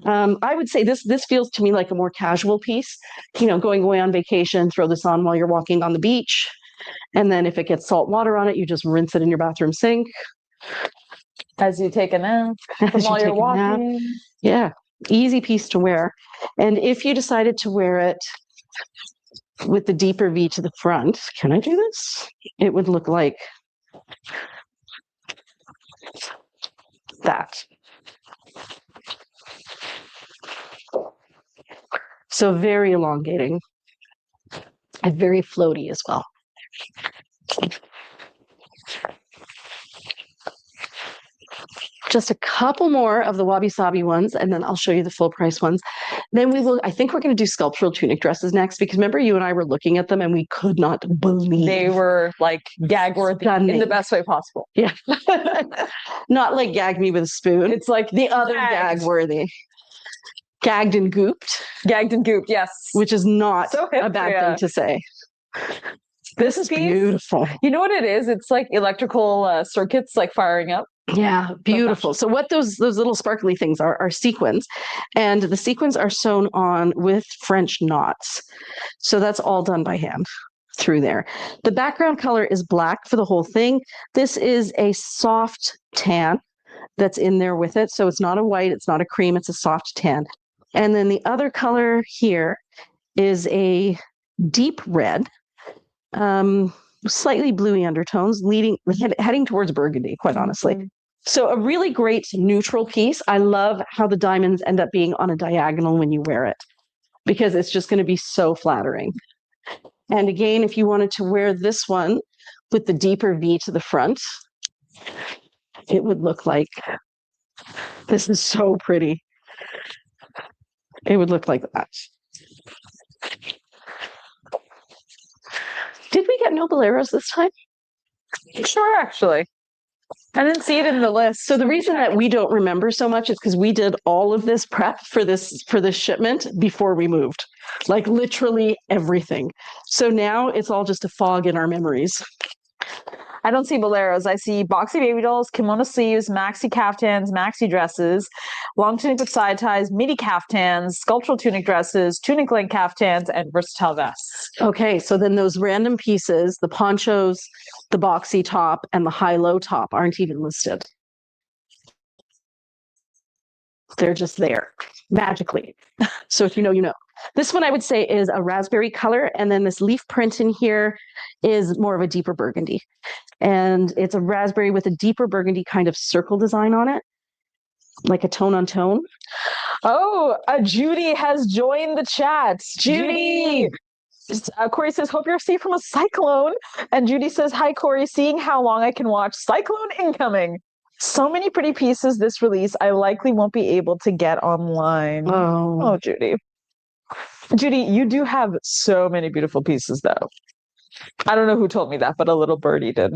Speaker 1: I would say this feels to me like a more casual piece, going away on vacation, throw this on while you're walking on the beach. And then if it gets salt water on it, you just rinse it in your bathroom sink.
Speaker 2: As you take a nap, while you're walking.
Speaker 1: Yeah. Easy piece to wear. And if you decided to wear it with the deeper V to the front, can I do this? It would look like that. So very elongating and very floaty as well. Just a couple more of the wabi-sabi ones, and then I'll show you the full price ones. Then I think we're going to do sculptural tunic dresses next, because remember you and I were looking at them and we could not believe.
Speaker 2: They were like gag worthy in the best way possible.
Speaker 1: Yeah. Not like gag me with a spoon.
Speaker 2: It's like
Speaker 1: the other gag worthy. Gagged and gooped.
Speaker 2: Gagged and gooped, yes.
Speaker 1: Which is not
Speaker 2: so
Speaker 1: a bad thing to say. This is beautiful.
Speaker 2: You know what it is? It's like electrical circuits like firing up.
Speaker 1: Yeah, beautiful. So what those little sparkly things are sequins, and the sequins are sewn on with French knots. So that's all done by hand through there. The background color is black for the whole thing. This is a soft tan that's in there with it. So it's not a white, it's not a cream, it's a soft tan. And then the other color here is a deep red, slightly bluey undertones, heading towards burgundy, quite honestly. So a really great neutral piece. I love how the diamonds end up being on a diagonal when you wear it, because it's just going to be so flattering. And again, if you wanted to wear this one with the deeper V to the front, it would look like, this is so pretty. It would look like that. Did we get no boleros this time?
Speaker 2: Sure, actually. I didn't see it in the list.
Speaker 1: So the reason that we don't remember so much is because we did all of this prep for this shipment before we moved, like literally everything. So now it's all just a fog in our memories.
Speaker 2: I don't see boleros. I see boxy baby dolls, kimono sleeves, maxi kaftans, maxi dresses, long tunic with side ties, midi kaftans, sculptural tunic dresses, tunic length kaftans, and versatile vests.
Speaker 1: Okay, so then those random pieces, the ponchos, the boxy top, and the high-low top aren't even listed. They're just there, magically. So if you know, you know. This one I would say is a raspberry color, and then this leaf print in here is more of a deeper burgundy. And it's a raspberry with a deeper burgundy kind of circle design on it, like a tone on tone.
Speaker 2: Oh, Judy has joined the chat. Judy! Corey says, hope you're safe from a cyclone. And Judy says, hi, Corey, seeing how long I can watch. Cyclone incoming. So many pretty pieces this release I likely won't be able to get online. Oh, Judy. Judy, you do have so many beautiful pieces, though. I don't know who told me that, but a little birdie did.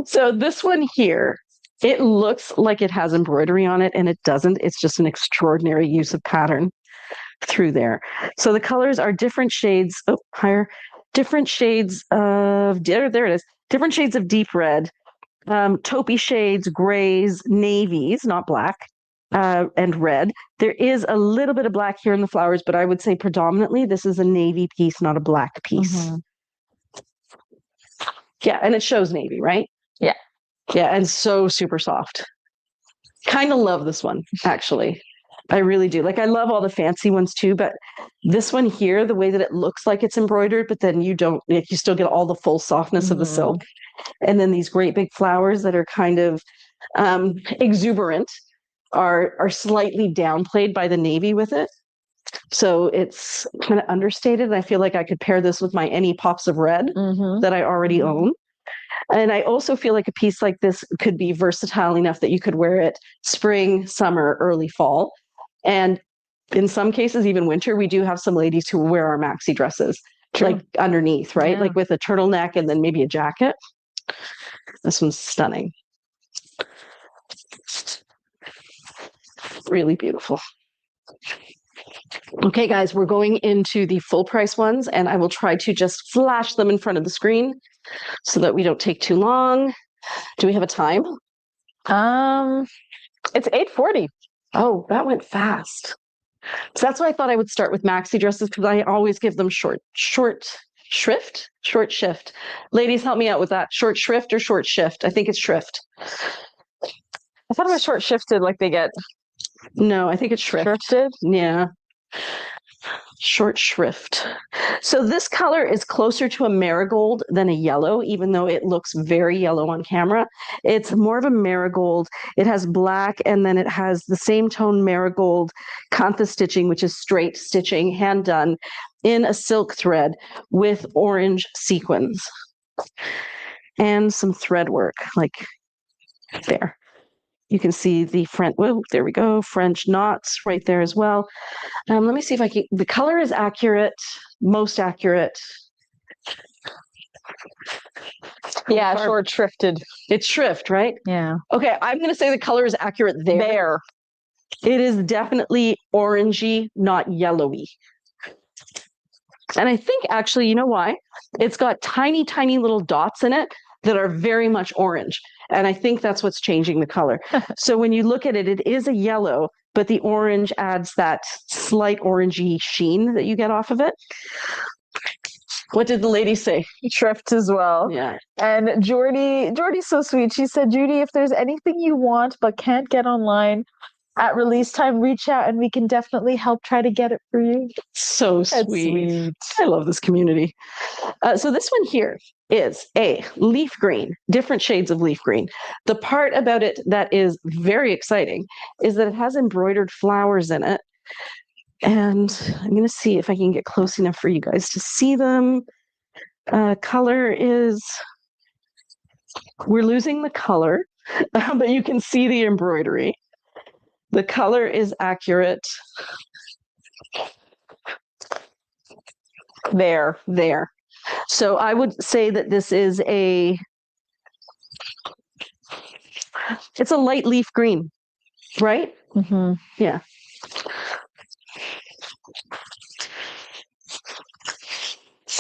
Speaker 1: So this one here, it looks like it has embroidery on it, and it doesn't. It's just an extraordinary use of pattern through there. So the colors are different shades, different shades of, there it is, different shades of deep red, taupey shades, grays, navies, not black, and red. There is a little bit of black here in the flowers, but I would say predominantly this is a navy piece, not a black piece. Yeah, and it shows navy, right?
Speaker 2: Yeah.
Speaker 1: Yeah, and so super soft. Kind of love this one, actually. I really do. Like, I love all the fancy ones too, but this one here, the way that it looks like it's embroidered, but then you don't, like, you still get all the full softness of the silk. And then these great big flowers that are kind of exuberant are slightly downplayed by the navy with it. So it's kind of understated. And I feel like I could pair this with my Any Pops of Red that I already own. And I also feel like a piece like this could be versatile enough that you could wear it spring, summer, early fall. And in some cases, even winter. We do have some ladies who wear our maxi dresses, like underneath, right? Like with a turtleneck and then maybe a jacket. This one's stunning. Really beautiful. Okay, guys, we're going into the full price ones, and I will try to just flash them in front of the screen so that we don't take too long. Do we have a time?
Speaker 2: It's 8:40.
Speaker 1: Oh, that went fast. So that's why I thought I would start with maxi dresses, because I always give them short shift. Ladies, help me out with that. Short shrift or short shift? I think it's shrift.
Speaker 2: I thought it was short shifted, like they get.
Speaker 1: No, I think it's shrift.
Speaker 2: Shrifted?
Speaker 1: Yeah. Short shrift. So this color is closer to a marigold than a yellow, even though it looks very yellow on camera. It's more of a marigold. It has black, and then it has the same tone marigold kantha stitching, which is straight stitching, hand done in a silk thread with orange sequins and some thread work, like there. You can see the French, well, there we go, French knots right there as well. Let me see if I can, the color is accurate, most accurate.
Speaker 2: Yeah, short shrifted.
Speaker 1: It's shrift, right?
Speaker 2: Yeah.
Speaker 1: Okay, I'm going to say the color is accurate there. It is definitely orangey, not yellowy. And I think actually, you know why? It's got tiny, tiny little dots in it that are very much orange. And I think that's what's changing the color. So when you look at it, it is a yellow, but the orange adds that slight orangey sheen that you get off of it. What did the lady say?
Speaker 2: Shrift as well.
Speaker 1: Yeah.
Speaker 2: And Jordy's so sweet. She said, Judy, if there's anything you want but can't get online at release time, reach out and we can definitely help try to get it for you.
Speaker 1: So sweet. I love this community. So this one here is a leaf green, different shades of leaf green. The part about it that is very exciting is that it has embroidered flowers in it. And I'm going to see if I can get close enough for you guys to see them. Color is, we're losing the color, but you can see the embroidery. The color is accurate. There. So I would say that this is it's a light leaf green, right?
Speaker 2: Mm-hmm.
Speaker 1: Yeah.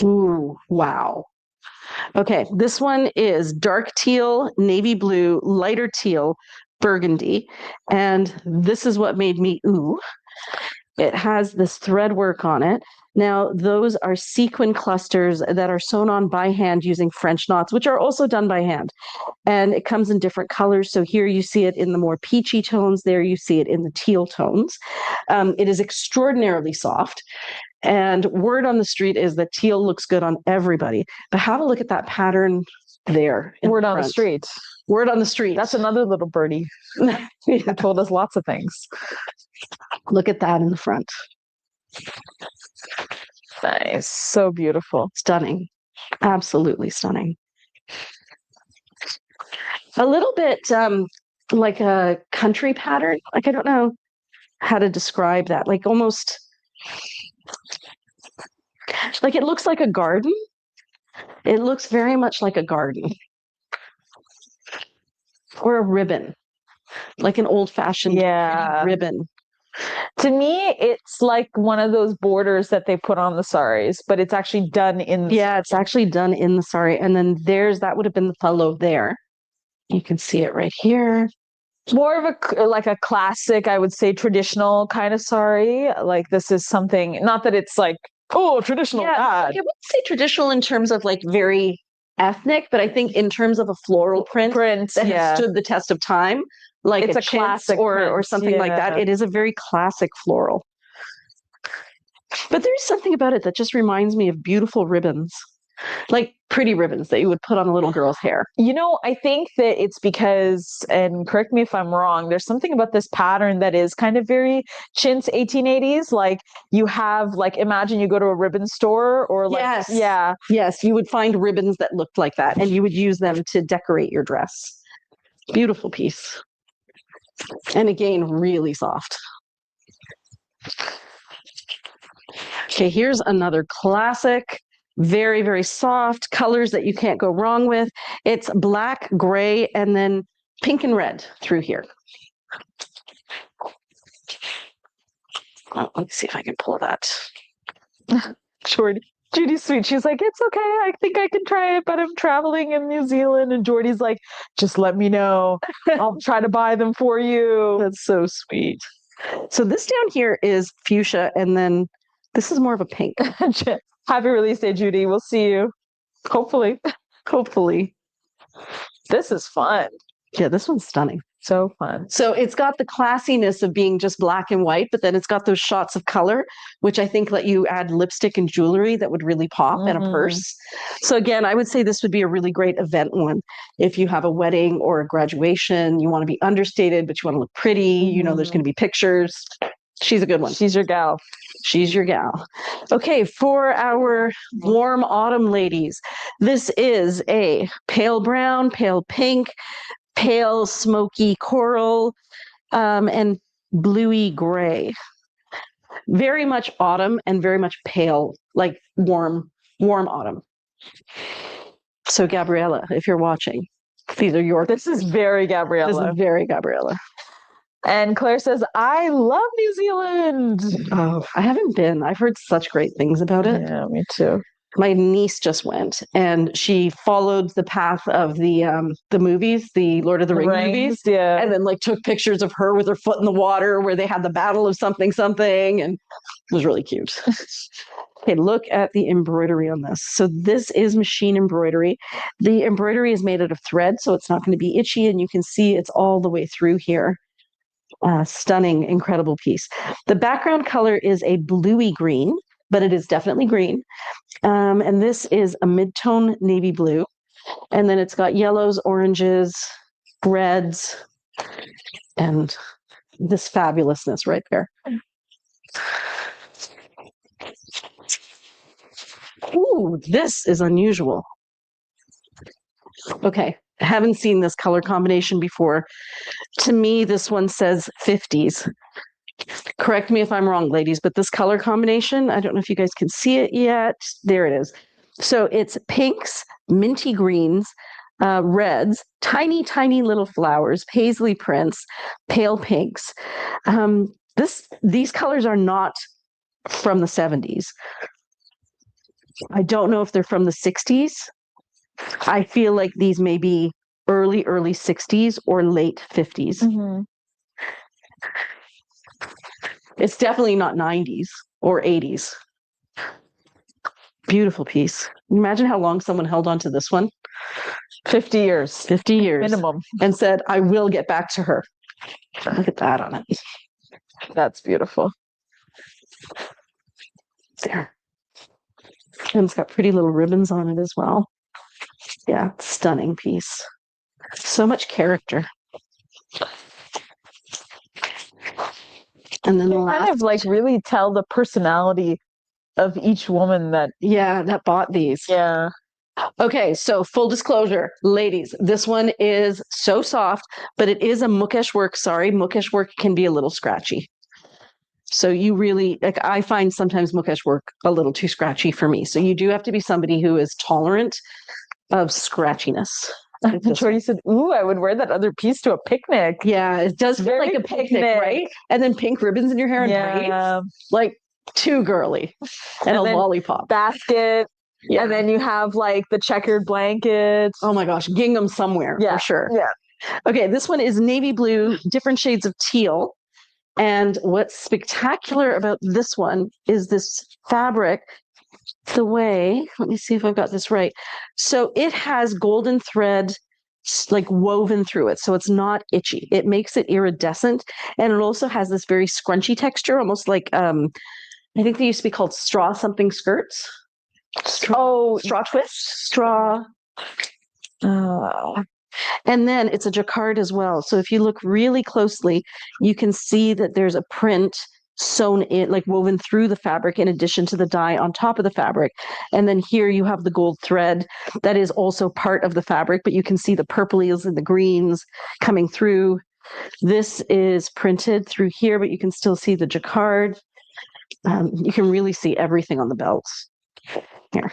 Speaker 1: Ooh, wow. Okay, this one is dark teal, navy blue, lighter teal, burgundy. And this is what made me ooh. It has this thread work on it. Now, those are sequin clusters that are sewn on by hand using French knots, which are also done by hand. And it comes in different colors. So here you see it in the more peachy tones. There you see it in the teal tones. It is extraordinarily soft. And word on the street is that teal looks good on everybody. But have a look at that pattern there.
Speaker 2: Word on the street.
Speaker 1: Word on the street.
Speaker 2: That's another little birdie who told us lots of things.
Speaker 1: Look at that in the front.
Speaker 2: Nice. So beautiful.
Speaker 1: Stunning. Absolutely stunning. A little bit like a country pattern. Like, I don't know how to describe that. Like almost like it looks like a garden. It looks very much like a garden. Or a ribbon. Like an old-fashioned ribbon.
Speaker 2: To me, it's like one of those borders that they put on the saris, but it's actually done in the
Speaker 1: it's actually done in the sari. And then that would have been the fellow there. You can see it right here.
Speaker 2: More of a classic, I would say, traditional kind of sari. Like this is something, not that it's like, oh, traditional.
Speaker 1: I wouldn't say traditional in terms of like very ethnic, but I think in terms of a floral print that has stood the test of time, like
Speaker 2: It's
Speaker 1: a
Speaker 2: a
Speaker 1: chintz
Speaker 2: classic
Speaker 1: or
Speaker 2: print,
Speaker 1: something like that.
Speaker 2: yeah.
Speaker 1: It is a very classic floral. But there's something about it that just reminds me of beautiful ribbons, like pretty ribbons that you would put on a little girl's hair.
Speaker 2: You know, I think that it's because, and correct me if I'm wrong, there's something about this pattern that is kind of very chintz 1880s. Like you have, like, imagine you go to a ribbon store or like,
Speaker 1: Yes.
Speaker 2: yeah.
Speaker 1: Yes, you would find ribbons that looked like that and you would use them to decorate your dress. Beautiful piece. And again, really soft. Okay, here's another classic, very, very soft colors that you can't go wrong with. It's black, gray, and then pink and red through here. Oh, let's see if I can pull that.
Speaker 2: Judy's sweet. She's like, it's okay. I think I can try it, but I'm traveling in New Zealand. And Jordy's like, just let me know. I'll try to buy them for you.
Speaker 1: That's so sweet. So this down here is fuchsia, and then this is more of a pink.
Speaker 2: Happy release day, Judy. We'll see you. Hopefully.
Speaker 1: Hopefully.
Speaker 2: This is fun.
Speaker 1: Yeah, this one's stunning.
Speaker 2: So fun.
Speaker 1: So it's got the classiness of being just black and white, but then it's got those shots of color, which I think let you add lipstick and jewelry that would really pop in a purse. So again, I would say this would be a really great event one. If you have a wedding or a graduation, you want to be understated, but you want to look pretty, you know, there's going to be pictures. She's a good one.
Speaker 2: She's your gal.
Speaker 1: She's your gal. Okay, for our warm autumn ladies, this is a pale brown, pale pink, pale smoky coral, and bluey gray. Very much autumn and very much pale, like warm autumn. So Gabriella, if you're watching, these are your.
Speaker 2: This is very Gabriella.
Speaker 1: This is very Gabriella.
Speaker 2: And Claire says, I love New Zealand.
Speaker 1: Oh, I haven't been. I've heard such great things about it.
Speaker 2: Yeah, me too.
Speaker 1: My niece just went, and she followed the path of the movies, the Lord of the Rings movies,
Speaker 2: yeah,
Speaker 1: and then like took pictures of her with her foot in the water where they had the battle of something, and it was really cute. Okay, look at the embroidery on this. So this is machine embroidery. The embroidery is made out of thread, so it's not going to be itchy, and you can see it's all the way through here. Stunning, incredible piece. The background color is a bluey green, but it is definitely green. And this is a mid-tone navy blue. And then it's got yellows, oranges, reds, and this fabulousness right there. Ooh, this is unusual. Okay, I haven't seen this color combination before. To me, this one says 50s. Correct me if I'm wrong, ladies, but this color combination, I don't know if you guys can see it yet. There it is. So it's pinks, minty greens, reds, tiny, tiny little flowers, paisley prints, pale pinks. These colors are not from the 70s. I don't know if they're from the 60s. I feel like these may be early 60s or late 50s. Mm-hmm. It's definitely not 90s or 80s. Beautiful piece. Imagine how long someone held on to this one.
Speaker 2: 50 years.
Speaker 1: 50 years.
Speaker 2: Minimum. And
Speaker 1: said, I will get back to her. Look at that on it.
Speaker 2: That's beautiful.
Speaker 1: There. And it's got pretty little ribbons on it as well. Yeah, stunning piece. So much character. And then the last,
Speaker 2: kind of like really tell the personality of each woman that
Speaker 1: bought these.
Speaker 2: Yeah.
Speaker 1: Okay, so full disclosure, ladies, this one is so soft, but it is a Mukesh work. Sorry, Mukesh work can be a little scratchy. So you really, like, I find sometimes Mukesh work a little too scratchy for me. So you do have to be somebody who is tolerant of scratchiness.
Speaker 2: Jordy said, ooh, I would wear that other piece to a picnic.
Speaker 1: Yeah, it does feel like a picnic, right? And then pink ribbons in your hair and braids. Like, too girly. And a lollipop.
Speaker 2: Basket. Yeah. And then you have like the checkered blankets.
Speaker 1: Oh my gosh, gingham somewhere for sure.
Speaker 2: Yeah.
Speaker 1: Okay, this one is navy blue, different shades of teal. And what's spectacular about this one is this fabric. Let me see if I've got this right. So it has golden thread like woven through it. So it's not itchy. It makes it iridescent. And it also has this very scrunchy texture, almost like, I think they used to be called straw something skirts. Straw twist. Straw. And then it's a jacquard as well. So if you look really closely, you can see that there's a print sewn in, like woven through the fabric in addition to the dye on top of the fabric. And then here you have the gold thread that is also part of the fabric, but you can see the purples and the greens coming through. This is printed through here, but you can still see the jacquard. You can really see everything on the belts. Here.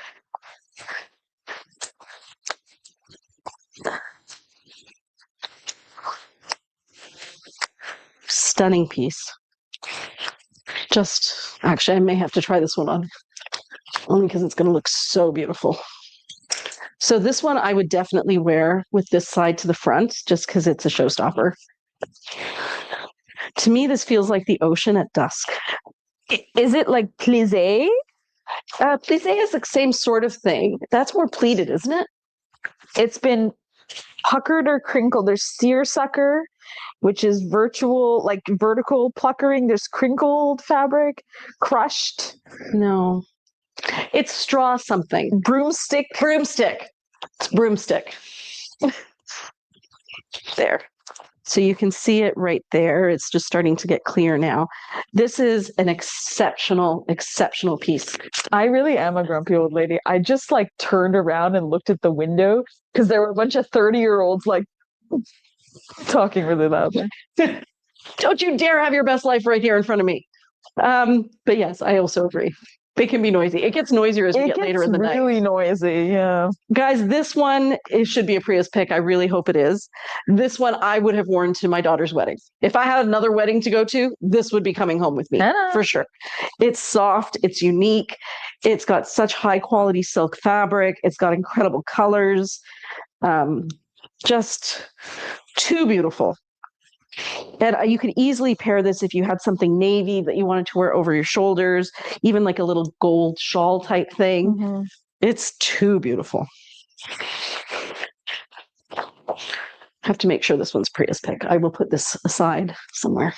Speaker 1: Stunning piece. Just, actually, I may have to try this one on, only because it's going to look so beautiful. So this one I would definitely wear with this side to the front, just because it's a showstopper. To me, this feels like the ocean at dusk.
Speaker 2: Is it like plissé?
Speaker 1: Plissé is the same sort of thing. That's more pleated, isn't it?
Speaker 2: It's been puckered or crinkled. There's seersucker, which is vertical puckering. There's crinkled fabric, crushed.
Speaker 1: No. It's straw something.
Speaker 2: Broomstick.
Speaker 1: It's broomstick. There. So you can see it right there. It's just starting to get clear now. This is an exceptional piece.
Speaker 2: I really am a grumpy old lady. I just like turned around and looked at the window because there were a bunch of 30-year-olds like talking really loudly.
Speaker 1: Don't you dare have your best life right here in front of me. But yes, I also agree. They can be noisy. It gets noisier as we get later in the night.
Speaker 2: It's really noisy, yeah.
Speaker 1: Guys, this one, it should be a Prius pick. I really hope it is. This one I would have worn to my daughter's wedding. If I had another wedding to go to, this would be coming home with me, for sure. It's soft. It's unique. It's got such high quality silk fabric. It's got incredible colors. Just too beautiful. And you could easily pair this if you had something navy that you wanted to wear over your shoulders, even like a little gold shawl type thing. Mm-hmm. It's too beautiful. I have to make sure this one's Prius pick. I will put this aside somewhere.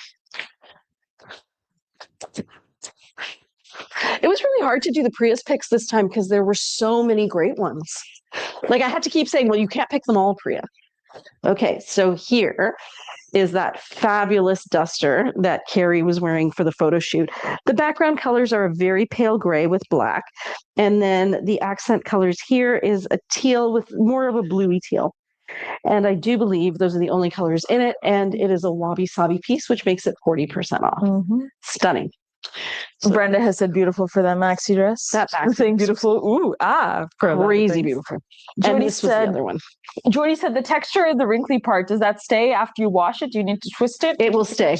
Speaker 1: It was really hard to do the Prius picks this time because there were so many great ones. Like I had to keep saying, well, you can't pick them all, Priya. Okay, so here is that fabulous duster that Carrie was wearing for the photo shoot. The background colors are a very pale gray with black. And then the accent colors here is a teal with more of a bluey teal. And I do believe those are the only colors in it. And it is a wabi-sabi piece, which makes it 40% off. Mm-hmm. Stunning.
Speaker 2: So, Brenda has said beautiful for that maxi dress.
Speaker 1: That maxi
Speaker 2: saying beautiful. Ooh,
Speaker 1: crazy beautiful. And this was the other one.
Speaker 2: Jordy said the texture of the wrinkly part, does that stay after you wash it? Do you need to twist it?
Speaker 1: It will stay.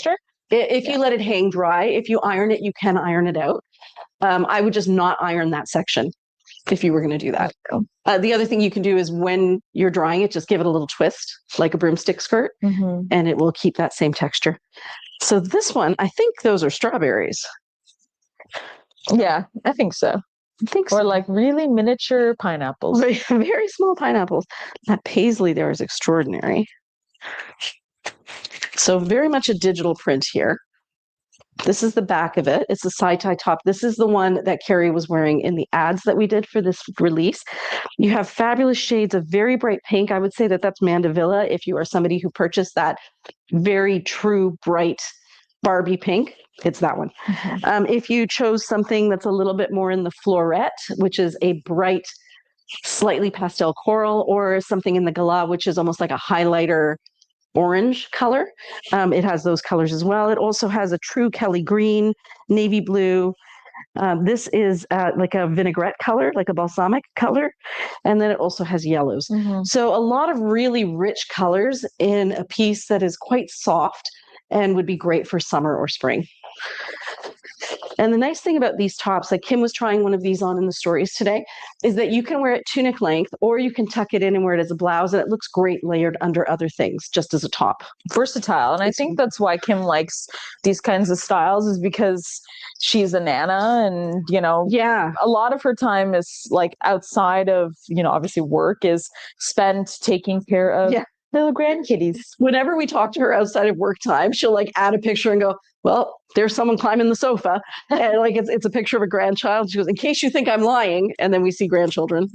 Speaker 1: If you let it hang dry, if you iron it, you can iron it out. I would just not iron that section if you were going to do that. The other thing you can do is when you're drying it, just give it a little twist like a broomstick skirt, and it will keep that same texture. So this one, I think those are strawberries.
Speaker 2: Yeah, I think so. Or like really miniature pineapples.
Speaker 1: Very, very small pineapples. That paisley there is extraordinary. So very much a digital print here. This is the back of it. It's a side tie top. This is the one that Carrie was wearing in the ads that we did for this release. You have fabulous shades of very bright pink. I would say that that's Mandevilla if you are somebody who purchased that very true, bright Barbie pink. It's that one. Mm-hmm. If you chose something that's a little bit more in the floret, which is a bright, slightly pastel coral, or something in the gala, which is almost like a highlighter orange color. It has those colors as well. It also has a true Kelly green, navy blue. This is like a vinaigrette color, like a balsamic color. And then it also has yellows. Mm-hmm. So a lot of really rich colors in a piece that is quite soft and would be great for summer or spring. And the nice thing about these tops, like Kim was trying one of these on in the stories today, is that you can wear it tunic length, or you can tuck it in and wear it as a blouse, and it looks great layered under other things, just as a top.
Speaker 2: Versatile. And I think that's why Kim likes these kinds of styles, is because she's a nana, and
Speaker 1: Yeah.
Speaker 2: a lot of her time is like outside of obviously work is spent taking care of little grandkitties.
Speaker 1: Whenever we talk to her outside of work time, she'll like add a picture and go, well, there's someone climbing the sofa. And like it's a picture of a grandchild. She goes, in case you think I'm lying. And then we see grandchildren.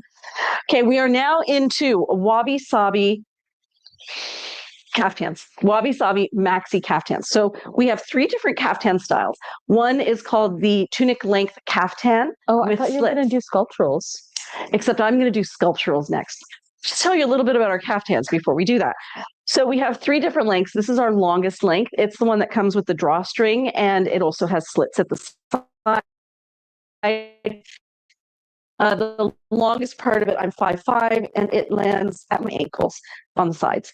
Speaker 1: Okay, we are now into Wabi Sabi kaftans, Wabi Sabi Maxi Kaftans. So we have 3 different kaftan styles. One is called the tunic length kaftan.
Speaker 2: Oh, I thought you were going to do sculpturals.
Speaker 1: Except I'm going to do sculpturals next. Just tell you a little bit about our kaftans before we do that. So we have 3 different lengths. This is our longest length. It's the one that comes with the drawstring, and it also has slits at the side. The longest part of it, I'm 5'5", and it lands at my ankles on the sides.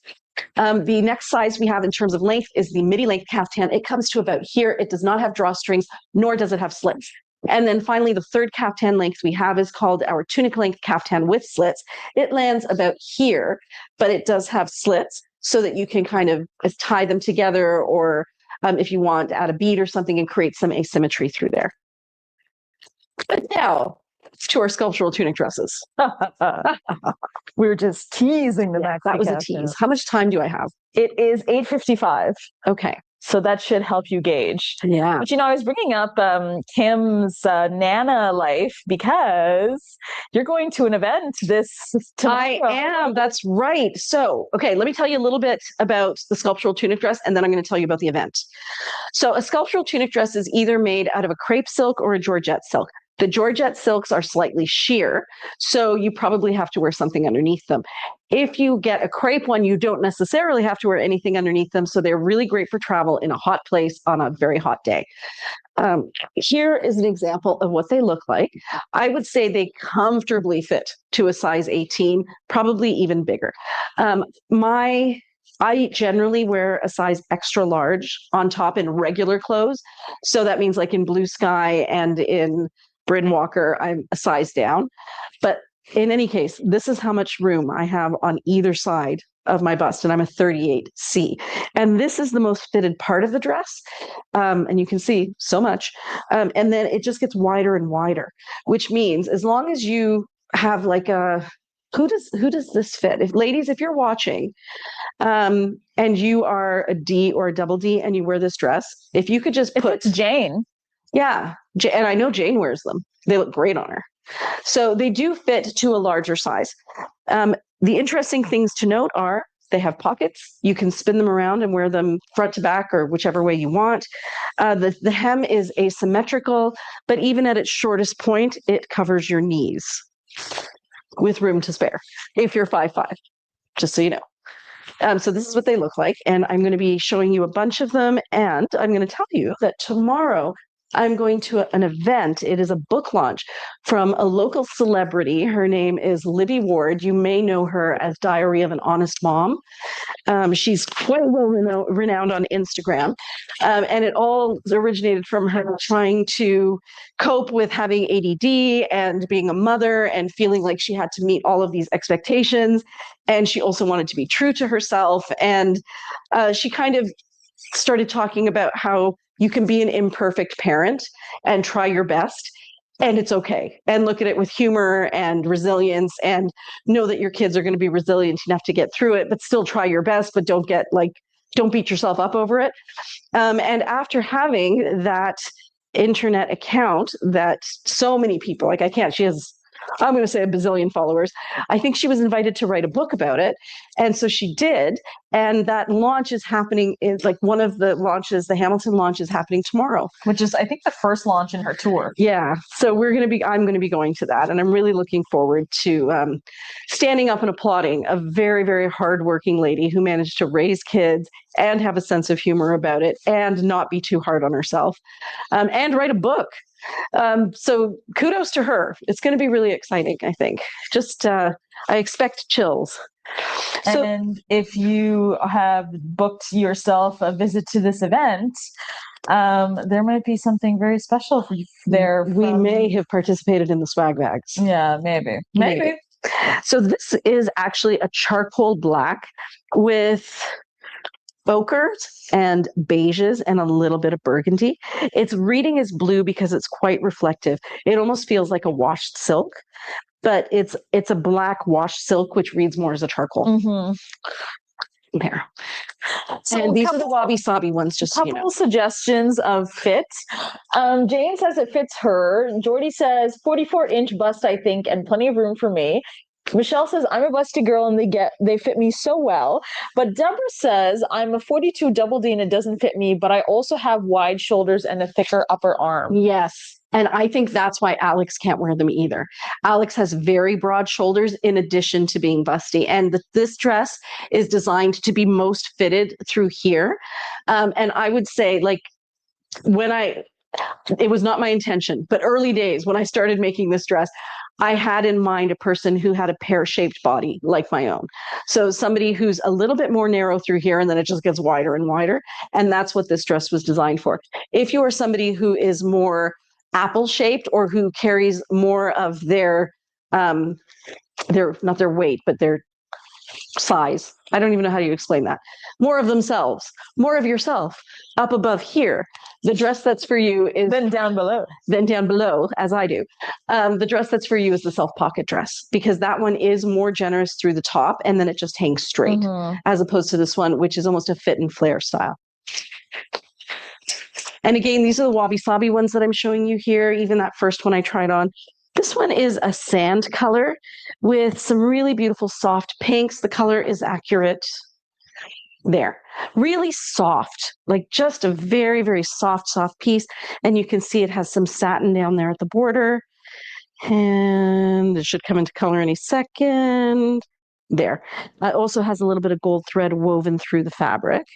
Speaker 1: The next size we have in terms of length is the midi length kaftan. It comes to about here. It does not have drawstrings, nor does it have slits. And then finally, the third kaftan length we have is called our tunic length kaftan with slits. It lands about here, but it does have slits so that you can kind of tie them together, or if you want, add a bead or something and create some asymmetry through there. But now, to our sculptural tunic dresses.
Speaker 2: We were just teasing the
Speaker 1: Yeah,
Speaker 2: Maxi
Speaker 1: that was a
Speaker 2: Kaftans.
Speaker 1: tease. How much time do I have?
Speaker 2: It is 8:55.
Speaker 1: Okay.
Speaker 2: So that should help you gauge.
Speaker 1: Yeah.
Speaker 2: But I was bringing up Kim's Nana life because you're going to an event this tomorrow.
Speaker 1: I am. That's right. So, okay, let me tell you a little bit about the sculptural tunic dress, and then I'm going to tell you about the event. So a sculptural tunic dress is either made out of a crepe silk or a georgette silk. The georgette silks are slightly sheer, so you probably have to wear something underneath them. If you get a crepe one, you don't necessarily have to wear anything underneath them, so they're really great for travel in a hot place on a very hot day. Here is an example of what they look like. I would say they comfortably fit to a size 18, probably even bigger. I generally wear a size extra large on top in regular clothes. So that means like in Blue Sky and in Bryn Walker, I'm a size down. But in any case, this is how much room I have on either side of my bust, and I'm a 38C. And this is the most fitted part of the dress. And you can see so much. And then it just gets wider and wider, which means as long as you have like a, who does this fit? Ladies, if you're watching, and you are a D or a double D and you wear this dress, if you could just put
Speaker 2: Jane.
Speaker 1: Yeah. And I know Jane wears them. They look great on her. So they do fit to a larger size. The interesting things to note are they have pockets. You can spin them around and wear them front to back or whichever way you want. The hem is asymmetrical, but even at its shortest point, it covers your knees with room to spare if you're 5'5", just so you know. So this is what they look like, and I'm going to be showing you a bunch of them, and I'm going to tell you that tomorrow I'm going to an event. It is a book launch from a local celebrity. Her name is Libby Ward. You may know her as Diary of an Honest Mom. She's quite well renowned on Instagram. And it all originated from her trying to cope with having ADD and being a mother and feeling like she had to meet all of these expectations. And she also wanted to be true to herself. And she kind of started talking about how you can be an imperfect parent and try your best, and it's okay. And look at it with humor and resilience, and know that your kids are going to be resilient enough to get through it, but still try your best, but don't beat yourself up over it. And after having that internet account that so many people, she has, I'm going to say a bazillion followers. I think she was invited to write a book about it. And so she did. And that launch is happening, is like one of the launches, the Hamilton launch is happening tomorrow.
Speaker 2: Which is, I think, the first launch in her tour.
Speaker 1: Yeah. So I'm going to be going to that. And I'm really looking forward to standing up and applauding a very, very hardworking lady who managed to raise kids and have a sense of humor about it and not be too hard on herself, and write a book. So kudos to her. It's going to be really exciting, I think. Just, I expect chills. So
Speaker 2: And if you have booked yourself a visit to this event, there might be something very special for you there.
Speaker 1: we may have participated in the swag bags.
Speaker 2: Yeah, maybe. Maybe.
Speaker 1: So this is actually a charcoal black with ochres and beiges and a little bit of burgundy. It's reading as blue because it's quite reflective. It almost feels like a washed silk, but it's a black washed silk, which reads more as a charcoal.
Speaker 2: Mm-hmm.
Speaker 1: There.
Speaker 2: So
Speaker 1: And these are the wabi-sabi ones, just
Speaker 2: couple
Speaker 1: you know.
Speaker 2: suggestions of fit. Jane says it fits her. Jordy says 44-inch bust, I think, and plenty of room for me. Michelle says I'm a busty girl and they fit me so well. But Deborah says I'm a 42 double D and it doesn't fit me, but I also have wide shoulders and a thicker upper arm.
Speaker 1: Yes. And I think that's why Alex can't wear them either. Alex has very broad shoulders in addition to being busty. And this dress is designed to be most fitted through here. And I would say, like, it was not my intention, but early days when I started making this dress, I had in mind a person who had a pear-shaped body like my own. So somebody who's a little bit more narrow through here and then it just gets wider and wider. And that's what this dress was designed for. If you are somebody who is more apple-shaped or who carries more of their not their weight, but their size. I don't even know how you explain that. More of themselves, more of yourself up above here. The dress that's for you is
Speaker 2: then down below,
Speaker 1: as I do. The dress that's for you is the self-pocket dress because that one is more generous through the top and then it just hangs straight as opposed to this one, which is almost a fit and flare style. And again, these are the wabi-sabi ones that I'm showing you here. Even that first one I tried on. This one is a sand color with some really beautiful soft pinks. The color is accurate there. Really soft, like just a very, very soft piece. And you can see it has some satin down there at the border. And it should come into color any second. There. It also has a little bit of gold thread woven through the fabric.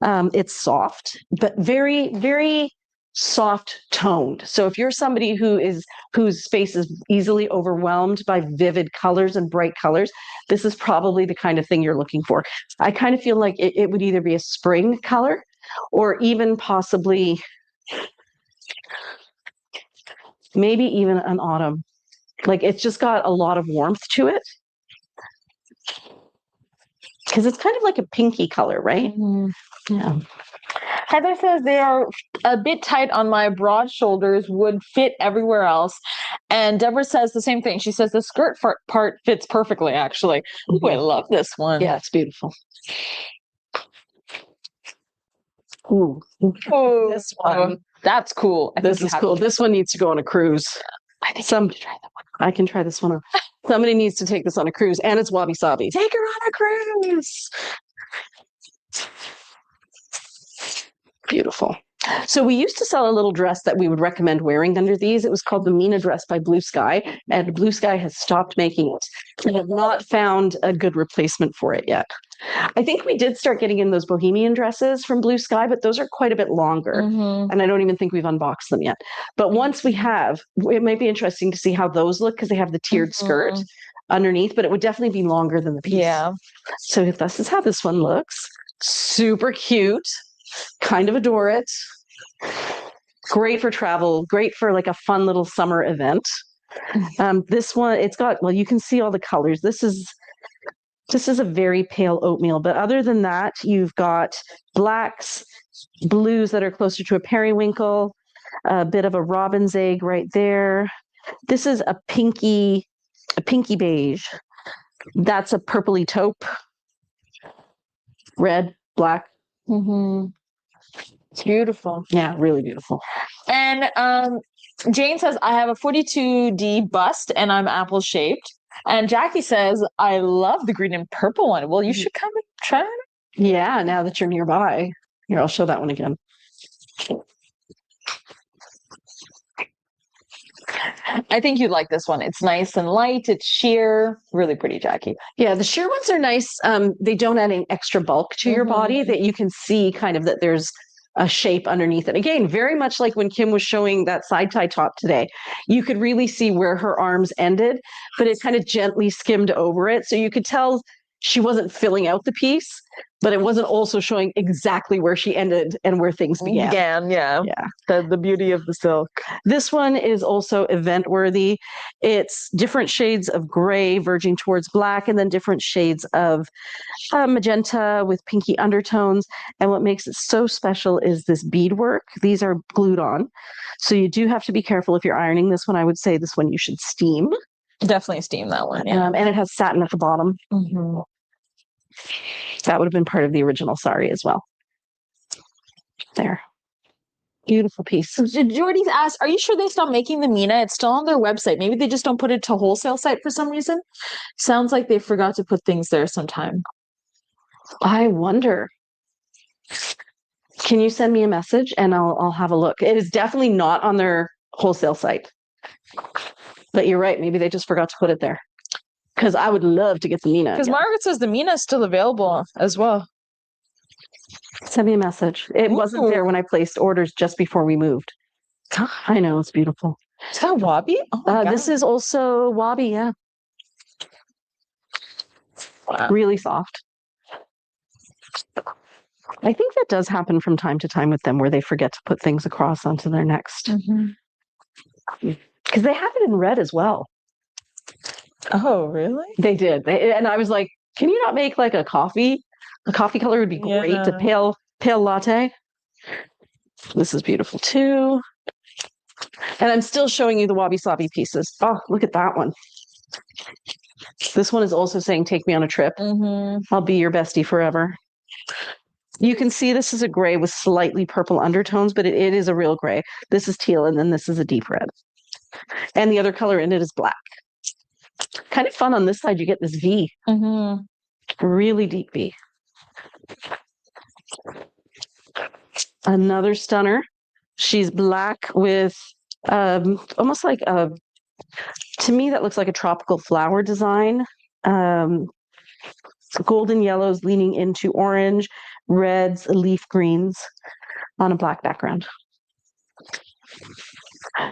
Speaker 1: It's soft, but very, very soft toned. So if you're somebody whose face is easily overwhelmed by vivid colors and bright colors, this is probably the kind of thing you're looking for. I kind of feel like it would either be a spring color or even possibly maybe even an autumn. Like it's just got a lot of warmth to it. Because it's kind of like a pinky color, right? Yeah.
Speaker 2: Heather says they are a bit tight on my broad shoulders, would fit everywhere else. And Deborah says the same thing. She says the skirt part fits perfectly, actually. Ooh, I love this one.
Speaker 1: Yeah, it's beautiful. Ooh.
Speaker 2: Oh,
Speaker 1: This one.
Speaker 2: That's cool.
Speaker 1: This is cool. This one needs to go on a cruise.
Speaker 2: I think somebody try that one.
Speaker 1: I can try this one on. Somebody needs to take this on a cruise, and it's wabi-sabi. Take her on a cruise. Beautiful. So we used to sell a little dress that we would recommend wearing under these. It was called the Mina dress by Blue Sky, and Blue Sky has stopped making it. We have not found a good replacement for it yet. I think we did start getting in those bohemian dresses from Blue Sky, but those are quite a bit longer. And I don't even think we've unboxed them yet. But once we have, it might be interesting to see how those look because they have the tiered skirt underneath, but it would definitely be longer than the piece.
Speaker 2: Yeah.
Speaker 1: So this is how this one looks. Super cute. Kind of adore it. Great for travel. Great for like a fun little summer event. This one, it's got, well, you can see all the colors. This is a very pale oatmeal, but other than that, you've got blacks, blues that are closer to a periwinkle, a bit of a robin's egg right there. This is a pinky beige. That's a purpley taupe. Red, black.
Speaker 2: It's beautiful.
Speaker 1: Yeah, really beautiful.
Speaker 2: And Jane says, I have a 42D bust and I'm apple shaped. And Jackie says, I love the green and purple one. Well, you should come and try it.
Speaker 1: Yeah, now that you're nearby. Here, I'll show that one again.
Speaker 2: I think you'd like this one. It's nice and light. It's sheer. Really pretty, Jackie.
Speaker 1: Yeah, the sheer ones are nice. They don't add any extra bulk to your body that you can see kind of that there's a shape underneath it. Again, very much like when Kim was showing that side tie top today, you could really see where her arms ended, but it kind of gently skimmed over it. So you could tell she wasn't filling out the piece, but it wasn't also showing exactly where she ended and where things began.
Speaker 2: Yeah. The beauty of the silk.
Speaker 1: This one is also event worthy. It's different shades of gray verging towards black, and then different shades of magenta with pinky undertones. And what makes it so special is this beadwork. These are glued on. So you do have to be careful if you're ironing this one. I would say this one you should steam.
Speaker 2: Definitely steam that one. Yeah.
Speaker 1: And it has satin at the bottom.
Speaker 2: Mm-hmm.
Speaker 1: That would have been part of the original sari as well. There. Beautiful piece.
Speaker 2: So Jordy's asked, are you sure they stopped making the Mina? It's still on their website. Maybe they just don't put it to wholesale site for some reason. Sounds like they forgot to put things there sometime.
Speaker 1: I wonder. Can you send me a message and I'll have a look? It is definitely not on their wholesale site. But you're right. Maybe they just forgot to put it there. Because I would love to get the Mina.
Speaker 2: Because Margaret says the Mina is still available as well.
Speaker 1: Send me a message. It wasn't there when I placed orders just before we moved. I know, it's beautiful.
Speaker 2: Is that Wabi? Oh
Speaker 1: this is also Wabi, yeah.
Speaker 2: Wow.
Speaker 1: Really soft. I think that does happen from time to time with them where they forget to put things across onto their next. Because they have it in red as well.
Speaker 2: Oh, really?
Speaker 1: They did. And I was like, can you not make like a coffee? A coffee color would be great. A pale latte. This is beautiful too. And I'm still showing you the wabi-sabi pieces. Oh, look at that one. This one is also saying, take me on a trip. I'll be your bestie forever. You can see this is a gray with slightly purple undertones, but it is a real gray. This is teal, and then this is a deep red. And the other color in it is black. Kind of fun on this side, you get this V. Really deep V. Another stunner. She's black with almost like a, to me that looks like a tropical flower design. Golden yellows leaning into orange, reds, leaf greens on a black background.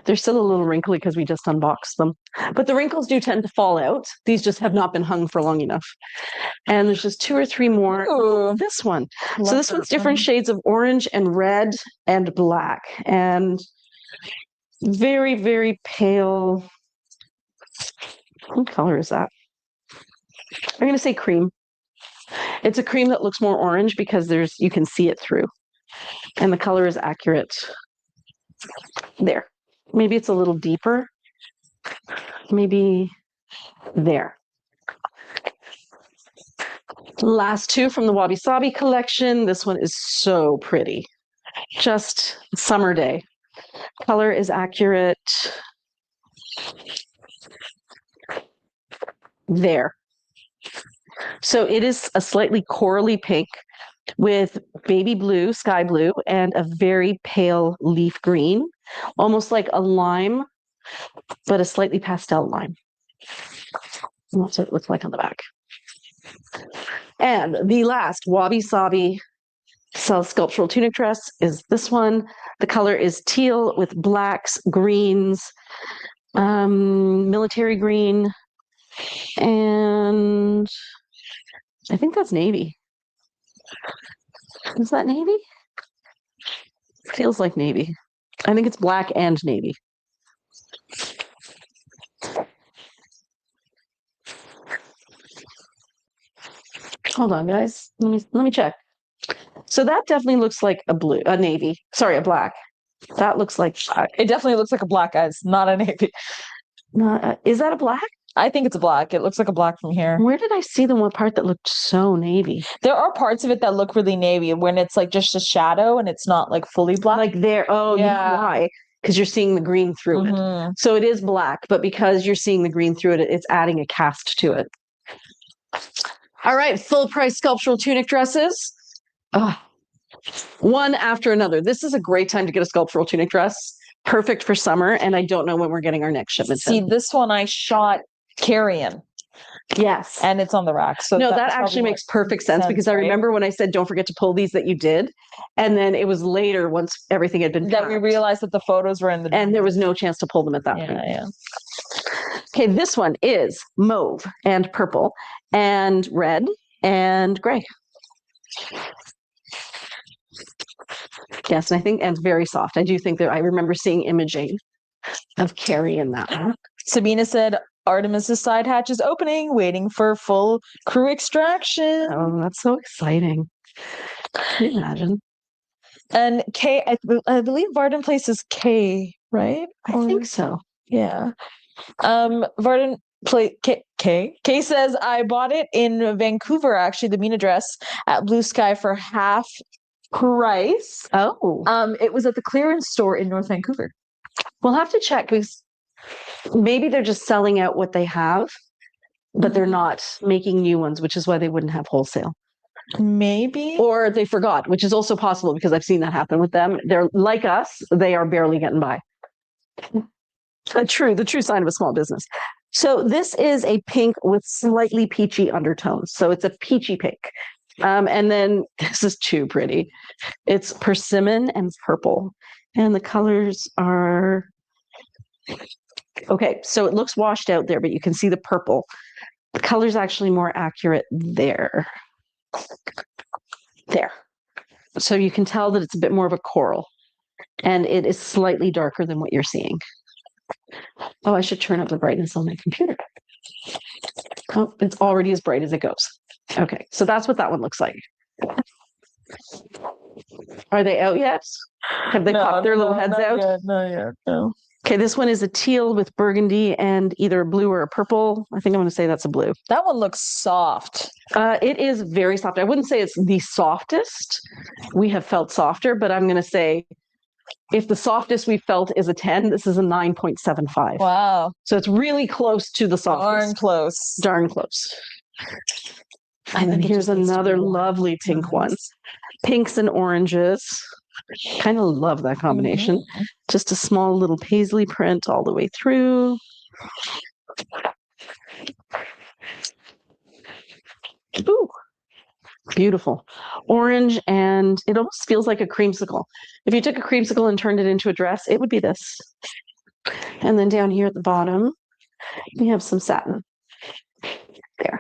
Speaker 1: They're still a little wrinkly because we just unboxed them. But the wrinkles do tend to fall out. These just have not been hung for long enough. And there's just 2 or 3 more. Ooh, this one. So this one's different shades of orange and red and black. And very, very pale. What color is that? I'm going to say cream. It's a cream that looks more orange because you can see it through. And the color is accurate. There. Maybe it's a little deeper. Maybe there. Last 2 from the Wabi Sabi collection. This one is so pretty. Just summer day. Color is accurate. There. So it is a slightly corally pink with baby blue, sky blue, and a very pale leaf green, almost like a lime, but a slightly pastel lime. And that's what it looks like on the back. And the last Wabi Sabi sculptural tunic dress is this one. The color is teal with blacks, greens, military green, and I think that's navy. Is that navy? Feels like navy. I think it's black and navy. Hold on, guys. Let me check. So that definitely looks like a navy. Sorry, a black. That looks like black.
Speaker 2: It definitely looks like a black, guys, not a navy.
Speaker 1: Is that a black?
Speaker 2: I think it's a black. It looks like a black from here.
Speaker 1: Where did I see the one part that looked so navy?
Speaker 2: There are parts of it that look really navy when it's like just a shadow and it's not like fully black.
Speaker 1: Like there. Oh, yeah. You know why? Because you're seeing the green through it. So it is black, but because you're seeing the green through it, it's adding a cast to it. All right, full price sculptural tunic dresses. One after another. This is a great time to get a sculptural tunic dress. Perfect for summer, and I don't know when we're getting our next shipment.
Speaker 2: See, this one I shot carrying.
Speaker 1: Yes.
Speaker 2: And it's on the rack. So
Speaker 1: no, that actually makes perfect sense because I remember when I said, don't forget to pull these, that you did. And then it was later, once everything had been packed,
Speaker 2: that we realized that the photos were in the...
Speaker 1: And there was no chance to pull them at that point.
Speaker 2: Yeah.
Speaker 1: Okay, this one is mauve and purple and red and gray. Yes, and I think, and very soft. I do think that I remember seeing imaging of Carrie in that one.
Speaker 2: Sabina said Artemis's side hatch is opening, waiting for full crew extraction.
Speaker 1: Oh, that's so exciting. Can you imagine?
Speaker 2: And K, I believe Varden Place is K, right?
Speaker 1: I think so.
Speaker 2: Yeah. Varden Place K says I bought it in Vancouver, actually, the Mina dress at Blue Sky for half price.
Speaker 1: Oh.
Speaker 2: It was at the clearance store in North Vancouver.
Speaker 1: We'll have to check because maybe they're just selling out what they have, but they're not making new ones, which is why they wouldn't have wholesale.
Speaker 2: Maybe.
Speaker 1: Or they forgot, which is also possible because I've seen that happen with them. They're like us, they are barely getting by. The true sign of a small business. So this is a pink with slightly peachy undertones. So it's a peachy pink. And then this is too pretty. It's persimmon and purple. And the colors are okay. So it looks washed out there, but you can see the purple. The color's actually more accurate there. There. So you can tell that it's a bit more of a coral. And it is slightly darker than what you're seeing. Oh, I should turn up the brightness on my computer. Oh, it's already as bright as it goes. Okay, so that's what that one looks like. Are they out yet? Have they popped their little heads out?
Speaker 2: Not yet, no.
Speaker 1: Okay, this one is a teal with burgundy and either a blue or a purple. I think I'm going to say that's a blue.
Speaker 2: That one looks soft.
Speaker 1: It is very soft. I wouldn't say it's the softest. We have felt softer, but I'm going to say if the softest we felt is a 10, this is a 9.75.
Speaker 2: Wow.
Speaker 1: So it's really close to the softest.
Speaker 2: Darn close.
Speaker 1: Darn close. And then here's another lovely pink one. Pinks and oranges. Kind of love that combination.
Speaker 2: Mm-hmm.
Speaker 1: Just a small little paisley print all the way through. Ooh, beautiful. Orange, and it almost feels like a creamsicle. If you took a creamsicle and turned it into a dress, it would be this. And then down here at the bottom, we have some satin. There.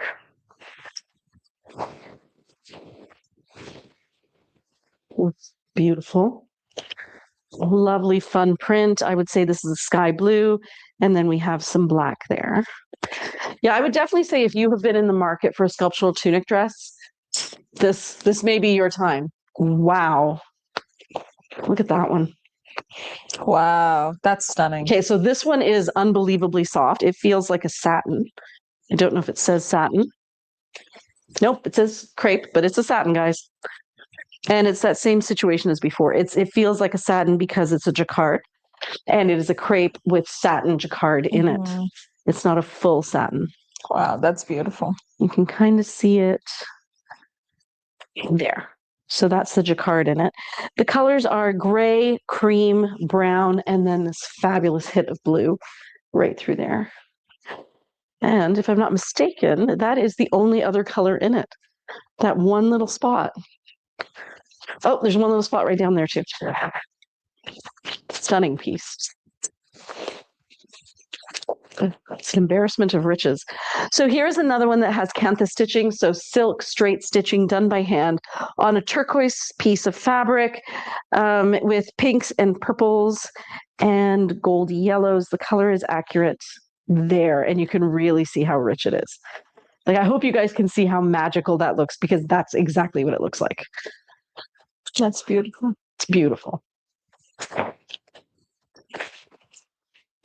Speaker 1: It's beautiful. Lovely fun print. I would say this is a sky blue, and then we have some black there. Yeah, I would definitely say if you have been in the market for a sculptural tunic dress, this may be your time. Wow. Look at that one.
Speaker 2: Wow, that's stunning.
Speaker 1: Okay, so this one is unbelievably soft. It feels like a satin. I don't know if it says satin. Nope, it says crepe, but it's a satin, guys. And it's that same situation as before. It feels like a satin because it's a jacquard, and it is a crepe with satin jacquard in it. It's not a full satin.
Speaker 2: Wow, that's beautiful.
Speaker 1: You can kind of see it there. So that's the jacquard in it. The colors are gray, cream, brown, and then this fabulous hit of blue right through there. And if I'm not mistaken, that is the only other color in it. That one little spot. Oh, there's one little spot right down there too. Stunning piece. It's an embarrassment of riches. So here's another one that has kantha stitching. So silk straight stitching done by hand on a turquoise piece of fabric with pinks and purples and goldy yellows. The color is accurate there, and you can really see how rich it is. Like, I hope you guys can see how magical that looks, because that's exactly what it looks like.
Speaker 2: That's beautiful.
Speaker 1: It's beautiful.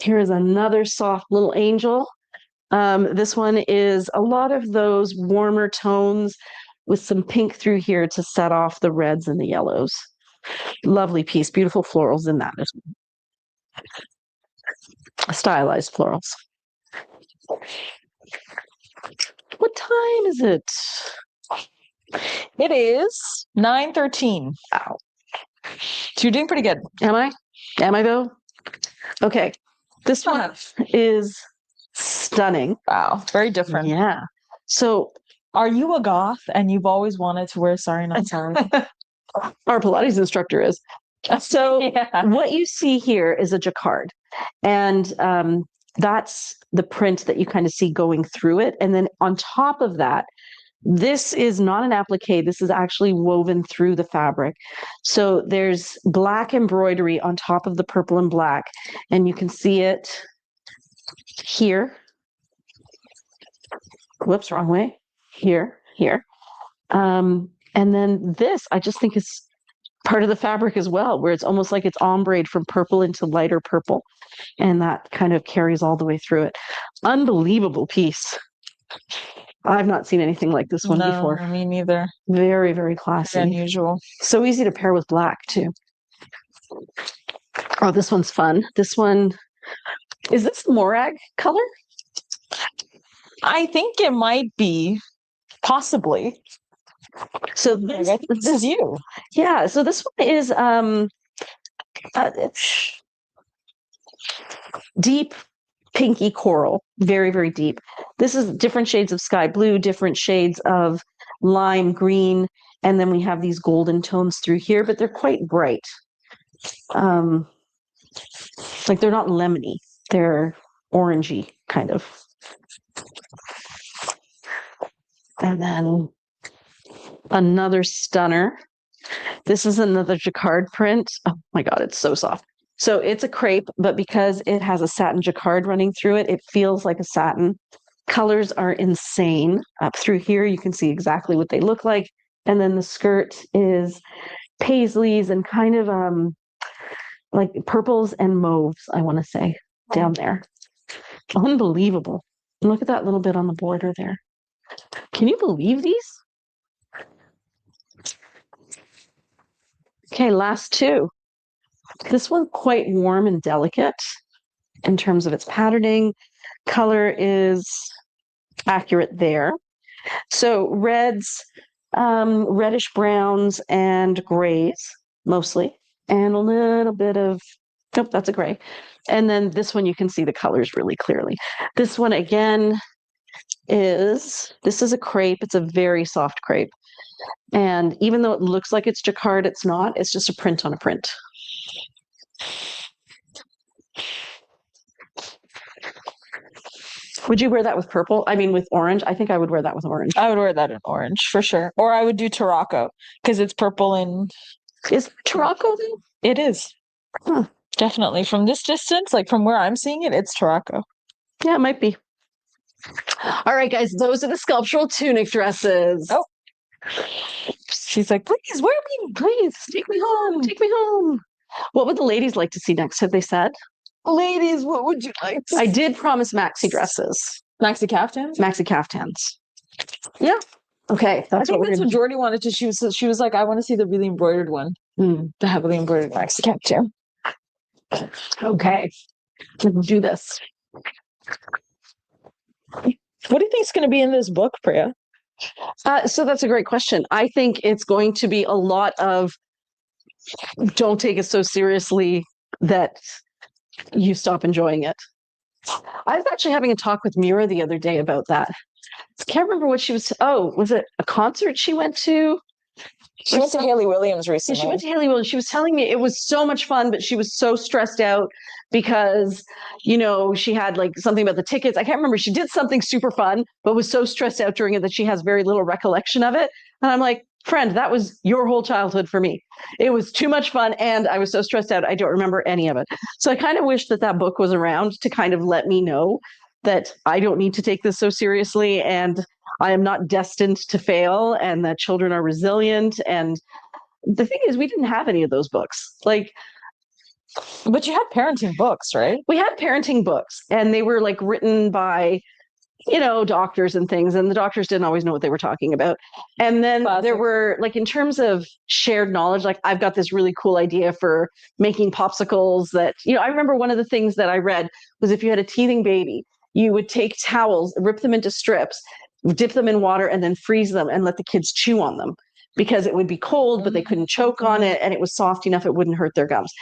Speaker 1: Here is another soft little angel. This one is a lot of those warmer tones with some pink through here to set off the reds and the yellows. Lovely piece, beautiful florals in that as well. Stylized florals. What time is it?
Speaker 2: It is 9:13.
Speaker 1: Wow.
Speaker 2: So you're doing pretty good.
Speaker 1: Am I? Am I though? Okay. This one is stunning.
Speaker 2: Wow. Very different.
Speaker 1: Yeah. So
Speaker 2: are you a goth and you've always wanted to wear sari not sari?
Speaker 1: Our Pilates instructor is. So
Speaker 2: Yeah.
Speaker 1: what you see here is a jacquard. And that's the print that you kind of see going through it. And then on top of that, this is not an applique. This is actually woven through the fabric. So there's black embroidery on top of the purple and black, and you can see it here. Whoops, wrong way. Here. And then this, I just think is part of the fabric as well, where it's almost like it's ombre from purple into lighter purple. And that kind of carries all the way through it. Unbelievable piece. I've not seen anything like this one before.
Speaker 2: Me neither.
Speaker 1: Very, very classy.
Speaker 2: Very unusual.
Speaker 1: So easy to pair with black too. Oh, this one's fun. This one, is this Morag color?
Speaker 2: I think it might be, possibly.
Speaker 1: So
Speaker 2: I think this is you.
Speaker 1: Yeah, so this one is deep pinky coral, very, very deep. This is different shades of sky blue, different shades of lime green, and then we have these golden tones through here, but they're quite bright. Like they're not lemony, they're orangey kind of. And then another stunner. This is another jacquard print. Oh my God, it's so soft. So it's a crepe, but because it has a satin jacquard running through it, it feels like a satin. Colors are insane. Up through here, you can see exactly what they look like. And then the skirt is paisleys and kind of like purples and mauves, I want to say, down there. Unbelievable. Look at that little bit on the border there. Can you believe these? Okay, last two. This one's quite warm and delicate in terms of its patterning. Color is accurate there. So reds, reddish browns and grays mostly, and a little bit of, nope, that's a gray. And then this one, you can see the colors really clearly. This one again this is a crepe. It's a very soft crepe. And even though it looks like it's jacquard, it's not. It's just a print on a print. Would you wear that with purple? I mean, with orange? I think I would wear that with orange.
Speaker 2: I would wear that in orange for sure. Or I would do Tarocco because it's purple and.
Speaker 1: Is Tarocco then?
Speaker 2: It is.
Speaker 1: Huh.
Speaker 2: Definitely. From this distance, like from where I'm seeing it, it's Tarocco.
Speaker 1: Yeah, it might be. All right, guys, those are the sculptural tunic dresses.
Speaker 2: Oh. She's like, please, where are we?
Speaker 1: Please, take me home. Take me home. What would the ladies like to see next? Have they said?
Speaker 2: Ladies, what would you like?
Speaker 1: I did promise maxi dresses.
Speaker 2: Maxi Kaftans?
Speaker 1: Maxi Kaftans. Yeah. Okay.
Speaker 2: That's what Jordy wanted to. She was like, I want to see the really embroidered one. The heavily embroidered Maxi Kaftan.
Speaker 1: Okay. Let's do this.
Speaker 2: What do you think is going to be in this book, Priya?
Speaker 1: So that's a great question. I think it's going to be a lot of don't take it so seriously that you stop enjoying it. I was actually having a talk with Mira the other day about that. I can't remember what she was. Oh, was it a concert she went to?
Speaker 2: She went to Hayley Williams recently.
Speaker 1: She went to Hayley Williams. She was telling me it was so much fun, but she was so stressed out because, you know, she had like something about the tickets. I can't remember. She did something super fun, but was so stressed out during it that she has very little recollection of it. And I'm like, friend, that was your whole childhood for me. It was too much fun. And I was so stressed out. I don't remember any of it. So I kind of wish that that book was around to kind of let me know that I don't need to take this so seriously and I am not destined to fail and that children are resilient. And the thing is, we didn't have any of those books. Like,
Speaker 2: but you had parenting books, right?
Speaker 1: We had parenting books and they were like written by, you know, doctors and things. And the doctors didn't always know what they were talking about. And then there were like, in terms of shared knowledge, like I've got this really cool idea for making popsicles that, you know, I remember one of the things that I read was if you had a teething baby, you would take towels, rip them into strips, dip them in water and then freeze them and let the kids chew on them because it would be cold, but they couldn't choke on it. And it was soft enough. It wouldn't hurt their gums.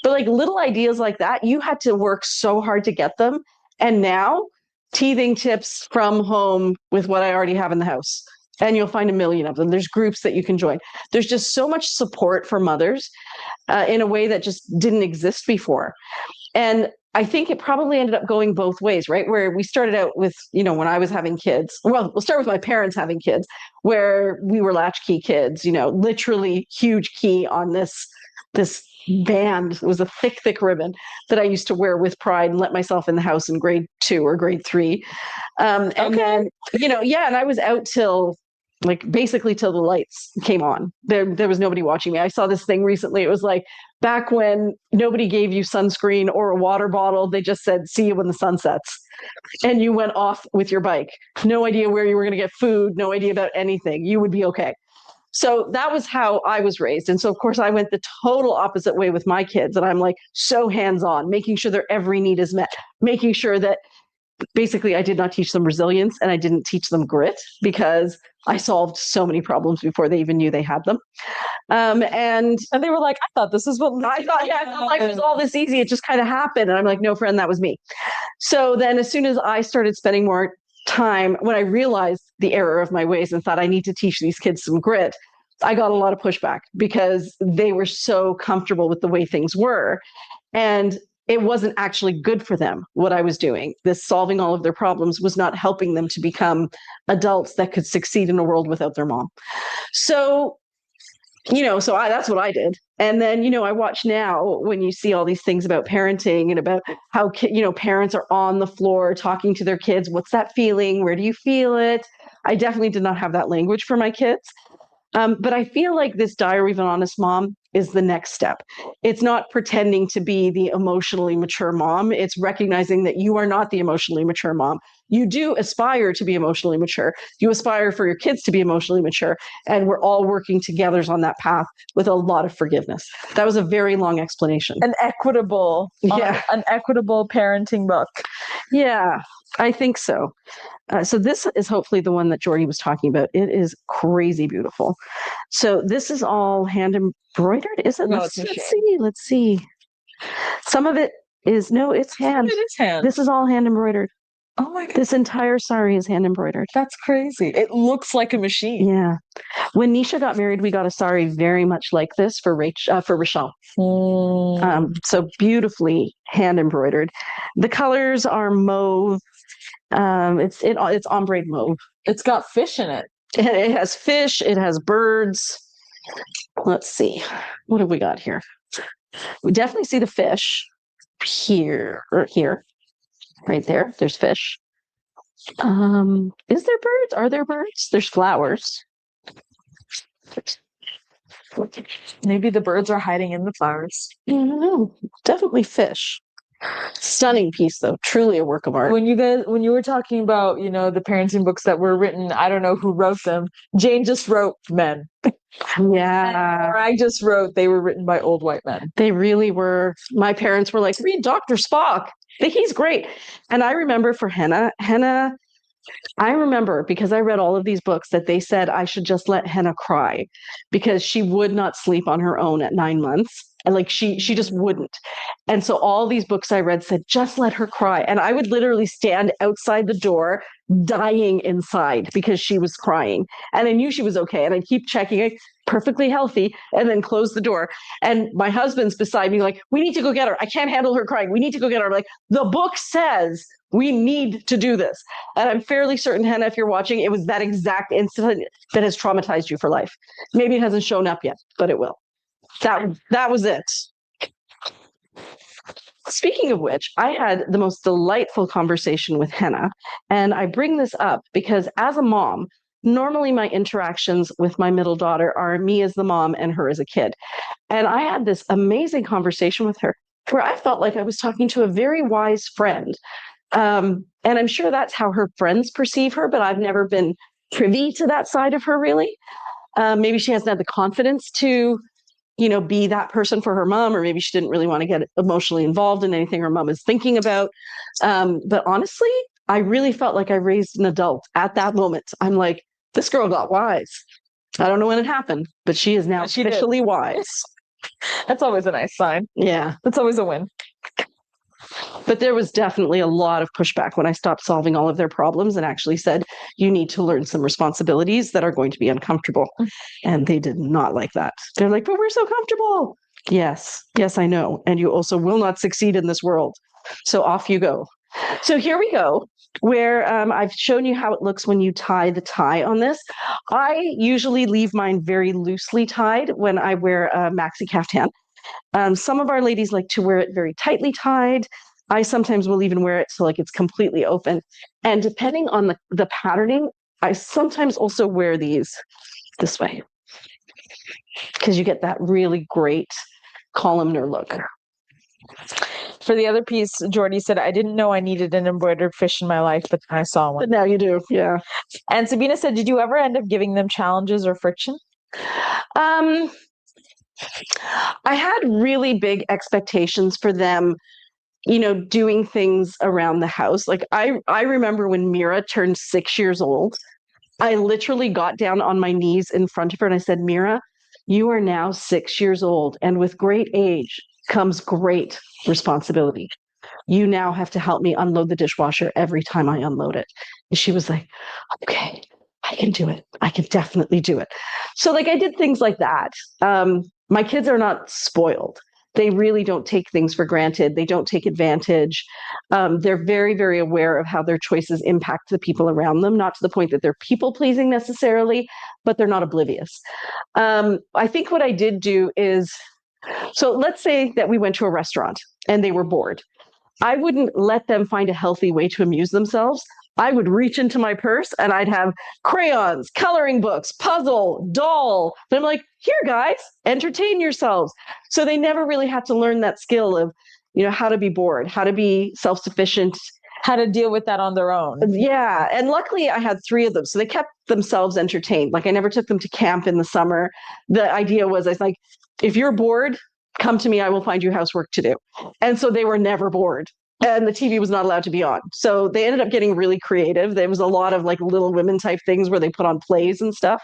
Speaker 1: But like little ideas like that, you had to work so hard to get them. And now teething tips from home with what I already have in the house. And you'll find a million of them. There's groups that you can join. There's just so much support for mothers in a way that just didn't exist before. And I think it probably ended up going both ways, right? Where we started out with, when I was having kids, well, we'll start with my parents having kids, where we were latchkey kids, literally huge key on this band. It was a thick ribbon that I used to wear with pride and let myself in the house in grade 2 or grade 3. And then, and I was out till basically till the lights came on. There was nobody watching me. I saw this thing recently. It was like back when nobody gave you sunscreen or a water bottle. They just said, see you when the sun sets. And you went off with your bike. No idea where you were going to get food. No idea about anything. You would be okay. So that was how I was raised. And so, of course, I went the total opposite way with my kids. And I'm like so hands-on, making sure their every need is met, making sure that basically I did not teach them resilience and I didn't teach them grit because I solved so many problems before they even knew they had them. And
Speaker 2: they were like, I thought this is what
Speaker 1: I thought life was all this easy. It just kind of happened. And I'm like, no, friend, that was me. So then as soon as I started spending more time, when I realized the error of my ways and thought I need to teach these kids some grit, I got a lot of pushback because they were so comfortable with the way things were. And it wasn't actually good for them, what I was doing. This solving all of their problems was not helping them to become adults that could succeed in a world without their mom. So, that's what I did. And then, I watch now when you see all these things about parenting and about how, parents are on the floor talking to their kids. What's that feeling? Where do you feel it? I definitely did not have that language for my kids. But I feel like this Diary of an Honest Mom is the next step. It's not pretending to be the emotionally mature mom. It's recognizing that you are not the emotionally mature mom. You do aspire to be emotionally mature. You aspire for your kids to be emotionally mature. And we're all working together on that path with a lot of forgiveness. That was a very long explanation.
Speaker 2: An equitable parenting book.
Speaker 1: Yeah, I think so. So this is hopefully the one that Jordy was talking about. It is crazy beautiful. So this is all hand embroidered, is it?
Speaker 2: No,
Speaker 1: Let's see. Some of it is, no, it's hand.
Speaker 2: It is hand.
Speaker 1: This is all hand embroidered.
Speaker 2: Oh my God.
Speaker 1: This entire sari is hand embroidered.
Speaker 2: That's crazy. It looks like a machine.
Speaker 1: Yeah. When Nisha got married, we got a sari very much like this for Rochelle. So beautifully hand embroidered. The colors are mauve. It's ombre mauve.
Speaker 2: It's got fish in it.
Speaker 1: It has fish. It has birds. Let's see. What have we got here? We definitely see the fish here or here. Right there. There's fish. Is there birds? Are there birds? There's flowers.
Speaker 2: Maybe the birds are hiding in the flowers.
Speaker 1: I don't know. Definitely fish. Stunning piece, though. Truly a work of art.
Speaker 2: When you were talking about, the parenting books that were written, I don't know who wrote them. Jane just wrote men.
Speaker 1: Yeah.
Speaker 2: Or I just wrote they were written by old white men.
Speaker 1: They really were. My parents were like, read Dr. Spock. He's great. And I remember for Henna, I remember because I read all of these books that they said I should just let Henna cry because she would not sleep on her own at 9 months. And she just wouldn't. And so all these books I read said, just let her cry. And I would literally stand outside the door dying inside because she was crying. And I knew she was okay. And I'd keep checking it, perfectly healthy, and then close the door. And my husband's beside me like, we need to go get her. I can't handle her crying. We need to go get her. I'm like, the book says we need to do this. And I'm fairly certain, Henna, if you're watching, it was that exact incident that has traumatized you for life. Maybe it hasn't shown up yet, but it will. That was it. Speaking of which, I had the most delightful conversation with Henna. And I bring this up because as a mom, normally my interactions with my middle daughter are me as the mom and her as a kid. And I had this amazing conversation with her where I felt like I was talking to a very wise friend. And I'm sure that's how her friends perceive her, but I've never been privy to that side of her, really. Maybe she hasn't had the confidence to be that person for her mom, or maybe she didn't really want to get emotionally involved in anything her mom is thinking about. But honestly, I really felt like I raised an adult at that moment. I'm like, this girl got wise. I don't know when it happened, but she is now officially wise.
Speaker 2: That's always a nice sign.
Speaker 1: Yeah.
Speaker 2: That's always a win.
Speaker 1: But there was definitely a lot of pushback when I stopped solving all of their problems and actually said, you need to learn some responsibilities that are going to be uncomfortable. And they did not like that. They're like, but we're so comfortable. Yes, I know. And you also will not succeed in this world. So off you go. So here we go, where I've shown you how it looks when you tie the tie on this. I usually leave mine very loosely tied when I wear a maxi kaftan. Some of our ladies like to wear it very tightly tied. I sometimes will even wear it so like it's completely open. And depending on the patterning, I sometimes also wear these this way because you get that really great columnar look.
Speaker 2: For the other piece, Jordy said, I didn't know I needed an embroidered fish in my life, but I saw one.
Speaker 1: But now you do, yeah.
Speaker 2: And Sabina said, did you ever end up giving them challenges or friction?
Speaker 1: I had really big expectations for them, doing things around the house. Like I remember when Mira turned 6 years old, I literally got down on my knees in front of her and I said, Mira, you are now 6 years old, and with great age comes great responsibility. You now have to help me unload the dishwasher every time I unload it. And she was like, okay, I can do it. I can definitely do it. So like I did things like that. My kids are not spoiled. They really don't take things for granted. They don't take advantage. They're very, very aware of how their choices impact the people around them, not to the point that they're people pleasing necessarily, but they're not oblivious. I think what I did do is, so let's say that we went to a restaurant and they were bored. I wouldn't let them find a healthy way to amuse themselves. I would reach into my purse and I'd have crayons, coloring books, puzzle, doll. And I'm like, here, guys, entertain yourselves. So they never really had to learn that skill of, how to be bored, how to be self-sufficient,
Speaker 2: how to deal with that on their own.
Speaker 1: Yeah. And luckily I had 3 of them. So they kept themselves entertained. Like I never took them to camp in the summer. The idea was, I was like, if you're bored, come to me, I will find you housework to do. And so they were never bored. And the TV was not allowed to be on. So they ended up getting really creative. There was a lot of like Little Women type things where they put on plays and stuff.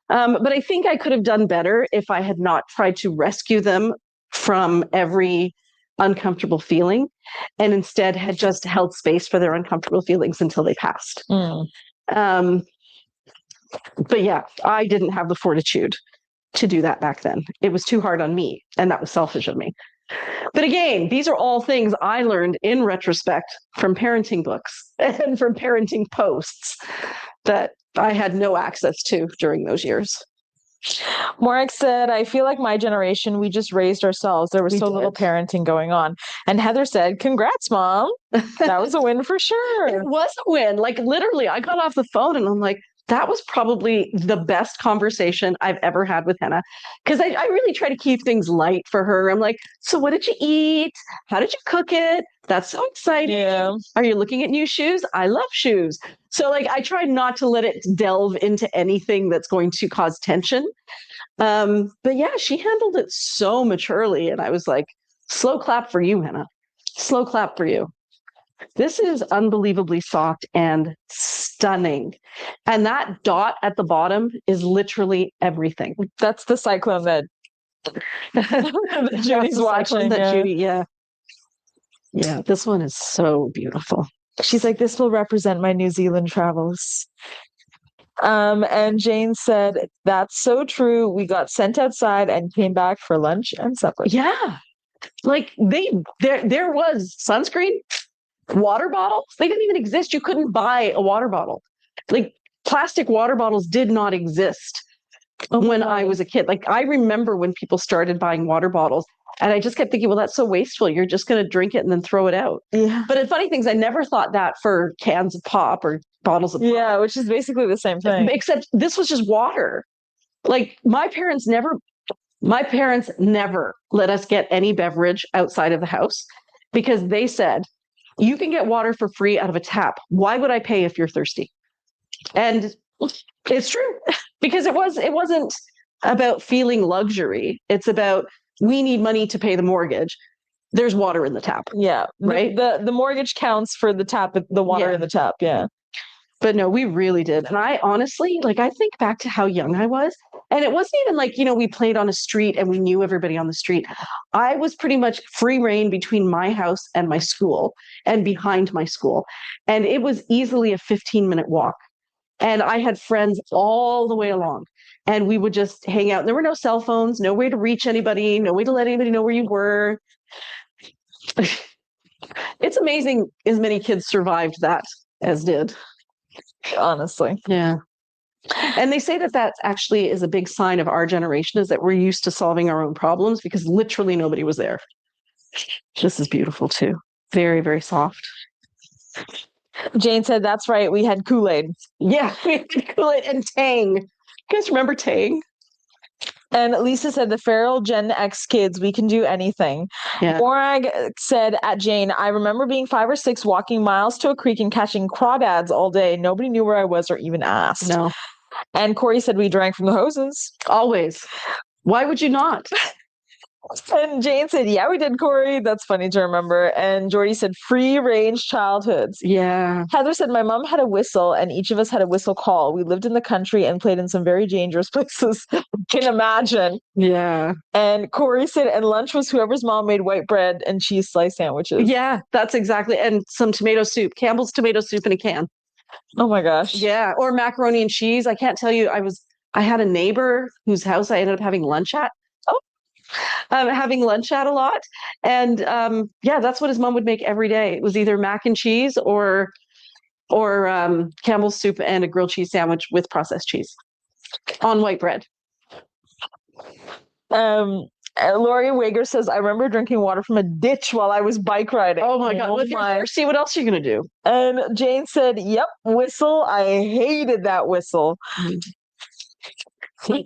Speaker 1: But I think I could have done better if I had not tried to rescue them from every uncomfortable feeling and instead had just held space for their uncomfortable feelings until they passed. But yeah, I didn't have the fortitude to do that back then. It was too hard on me, and that was selfish of me. But again, these are all things I learned in retrospect from parenting books and from parenting posts that I had no access to during those years.
Speaker 2: Morik said, I feel like my generation, we just raised ourselves. There was little parenting going on. And Heather said, congrats, Mom. That was a win for sure.
Speaker 1: It was a win. Like literally, I got off the phone and I'm like, that was probably the best conversation I've ever had with Henna. Because I really try to keep things light for her. I'm like, so what did you eat? How did you cook it? That's so exciting.
Speaker 2: Yeah.
Speaker 1: Are you looking at new shoes? I love shoes. So like, I try not to let it delve into anything that's going to cause tension. But yeah, she handled it so maturely. And I was like, slow clap for you, Henna. Slow clap for you. This is unbelievably soft and stunning. And that dot at the bottom is literally everything.
Speaker 2: That's the cyclone that Judy's watching.
Speaker 1: Judy, yeah. Yeah, this one is so beautiful.
Speaker 2: She's like, this will represent my New Zealand travels. And Jane said, that's so true. We got sent outside and came back for lunch and supper.
Speaker 1: Yeah. Like there was sunscreen, water bottles. They didn't even exist. You couldn't buy a water bottle. Like plastic water bottles did not exist when I was a kid. Like I remember when people started buying water bottles and I just kept thinking, well, that's so wasteful. You're just going to drink it and then throw it out.
Speaker 2: Yeah.
Speaker 1: But funny things, I never thought that for cans of pop or bottles of pop.
Speaker 2: Yeah, which is basically the same thing.
Speaker 1: Except this was just water. Like my parents never let us get any beverage outside of the house because they said, you can get water for free out of a tap. Why would I pay if you're thirsty? And it's true because it wasn't about feeling luxury. It's about, we need money to pay the mortgage. There's water in the tap.
Speaker 2: Yeah.
Speaker 1: Right.
Speaker 2: The mortgage counts for the tap, the water in the tap. Yeah.
Speaker 1: But no, we really did. And I honestly, like, I think back to how young I was. And it wasn't even like, we played on a street and we knew everybody on the street. I was pretty much free reign between my house and my school and behind my school. And it was easily a 15-minute walk. And I had friends all the way along. And we would just hang out. There were no cell phones, no way to reach anybody, no way to let anybody know where you were. It's amazing as many kids survived that as did.
Speaker 2: Honestly.
Speaker 1: Yeah. And they say that that actually is a big sign of our generation, is that we're used to solving our own problems because literally nobody was there. This is beautiful too. Very, very soft.
Speaker 2: Jane said, that's right. We had Kool-Aid.
Speaker 1: Yeah, we had Kool-Aid and Tang. You guys remember Tang?
Speaker 2: And Lisa said, the feral Gen X kids, we can do anything.
Speaker 1: Yeah.
Speaker 2: Morag said at Jane, I remember being 5 or 6, walking miles to a creek and catching crawdads all day. Nobody knew where I was or even asked.
Speaker 1: No.
Speaker 2: And Corey said, we drank from the hoses.
Speaker 1: Always. Why would you not?
Speaker 2: And Jane said, yeah, we did, Corey. That's funny to remember. And Jordy said, free range childhoods.
Speaker 1: Yeah.
Speaker 2: Heather said, my mom had a whistle and each of us had a whistle call. We lived in the country and played in some very dangerous places. Can imagine.
Speaker 1: Yeah.
Speaker 2: And Corey said, and lunch was whoever's mom made white bread and cheese slice sandwiches.
Speaker 1: Yeah, that's exactly. And some tomato soup, Campbell's tomato soup in a can.
Speaker 2: Oh my gosh.
Speaker 1: Yeah. Or macaroni and cheese. I can't tell you, I had a neighbor whose house I ended up having lunch at. Having lunch at a lot. And yeah, that's what his mom would make every day. It was either mac and cheese or Campbell's soup and a grilled cheese sandwich with processed cheese on white bread.
Speaker 2: Lori Wager says, I remember drinking water from a ditch while I was bike riding.
Speaker 1: Oh my God.
Speaker 2: Oh
Speaker 1: Well, if you're thirsty, what else are you going to do?
Speaker 2: And Jane said, yep, whistle. I hated that whistle.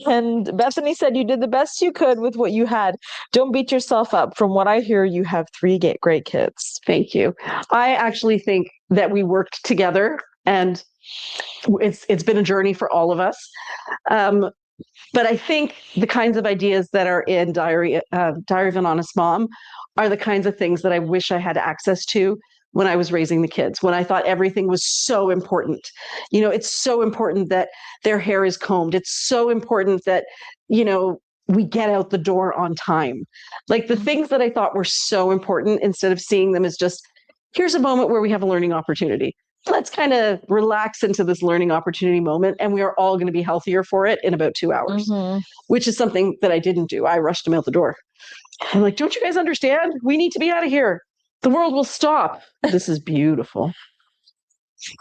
Speaker 2: And Bethany said, you did the best you could with what you had. Don't beat yourself up. From what I hear, you have 3 great kids.
Speaker 1: Thank you. I actually think that we worked together, and it's been a journey for all of us. But I think the kinds of ideas that are in Diary of an Honest Mom are the kinds of things that I wish I had access to when I was raising the kids, when I thought everything was so important. You know, it's so important that their hair is combed. It's so important that, you know, we get out the door on time. Like the things that I thought were so important, instead of seeing them as just, here's a moment where we have a learning opportunity. Let's kind of relax into this learning opportunity moment, and we are all going to be healthier for it in about 2 hours, which is something that I didn't do. I rushed them out the door. I'm like, don't you guys understand? We need to be out of here. The world will stop. This is beautiful.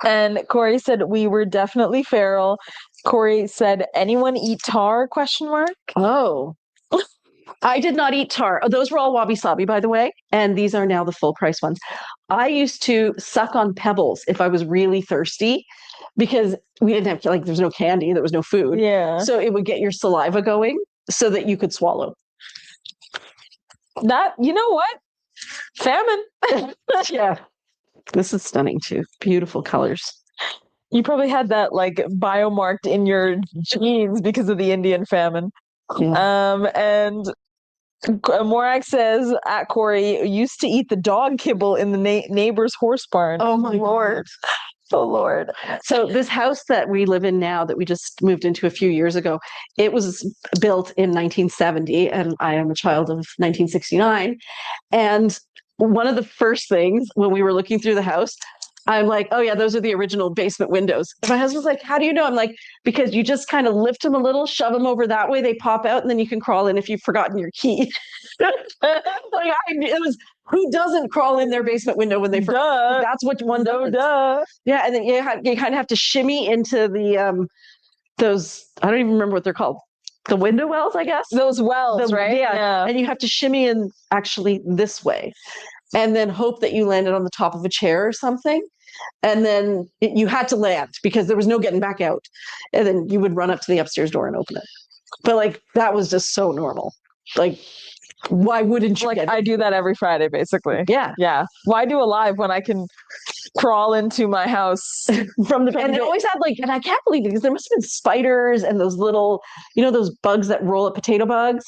Speaker 2: And Corey said, we were definitely feral. Corey said, anyone eat tar? ?
Speaker 1: Oh, I did not eat tar. Oh, those were all wabi-sabi, by the way. And these are now the full price ones. I used to suck on pebbles if I was really thirsty, because we didn't have, like, there's no candy, there was no food.
Speaker 2: Yeah.
Speaker 1: So it would get your saliva going so that you could swallow.
Speaker 2: That, you know what? Famine.
Speaker 1: Yeah. This is stunning too. Beautiful colors.
Speaker 2: You probably had that like biomarked in your genes because of the Indian famine.
Speaker 1: Yeah.
Speaker 2: And Morag says at Corey, used to eat the dog kibble in the neighbor's horse barn.
Speaker 1: Oh my Lord.
Speaker 2: Oh Lord.
Speaker 1: So this house that we live in now, that we just moved into a few years ago, it was built in 1970, and I am a child of 1969. And one of the first things when we were looking through the house, I'm like, oh yeah, those are the original basement windows. And my husband's like, how do you know? I'm like, because you just kind of lift them a little, shove them over that way, they pop out, and then you can crawl in if you've forgotten your key. It was, who doesn't crawl in their basement window when they forget? That's what one does. Yeah, and then you kind of have to shimmy into the those, I don't even remember what they're called. The window wells, I guess.
Speaker 2: Those wells, right?
Speaker 1: Yeah. And you have to shimmy in actually this way, and then hope that you landed on the top of a chair or something. And then you had to land because there was no getting back out. And then you would run up to the upstairs door and open it. But like, that was just so normal. Like, why wouldn't you?
Speaker 2: Like, I do that every Friday, basically.
Speaker 1: Yeah.
Speaker 2: Yeah. Why do a live when I can crawl into my house
Speaker 1: from the, and it always had like, and I can't believe it, because there must have been spiders and those little, you know, those bugs that roll up, potato bugs,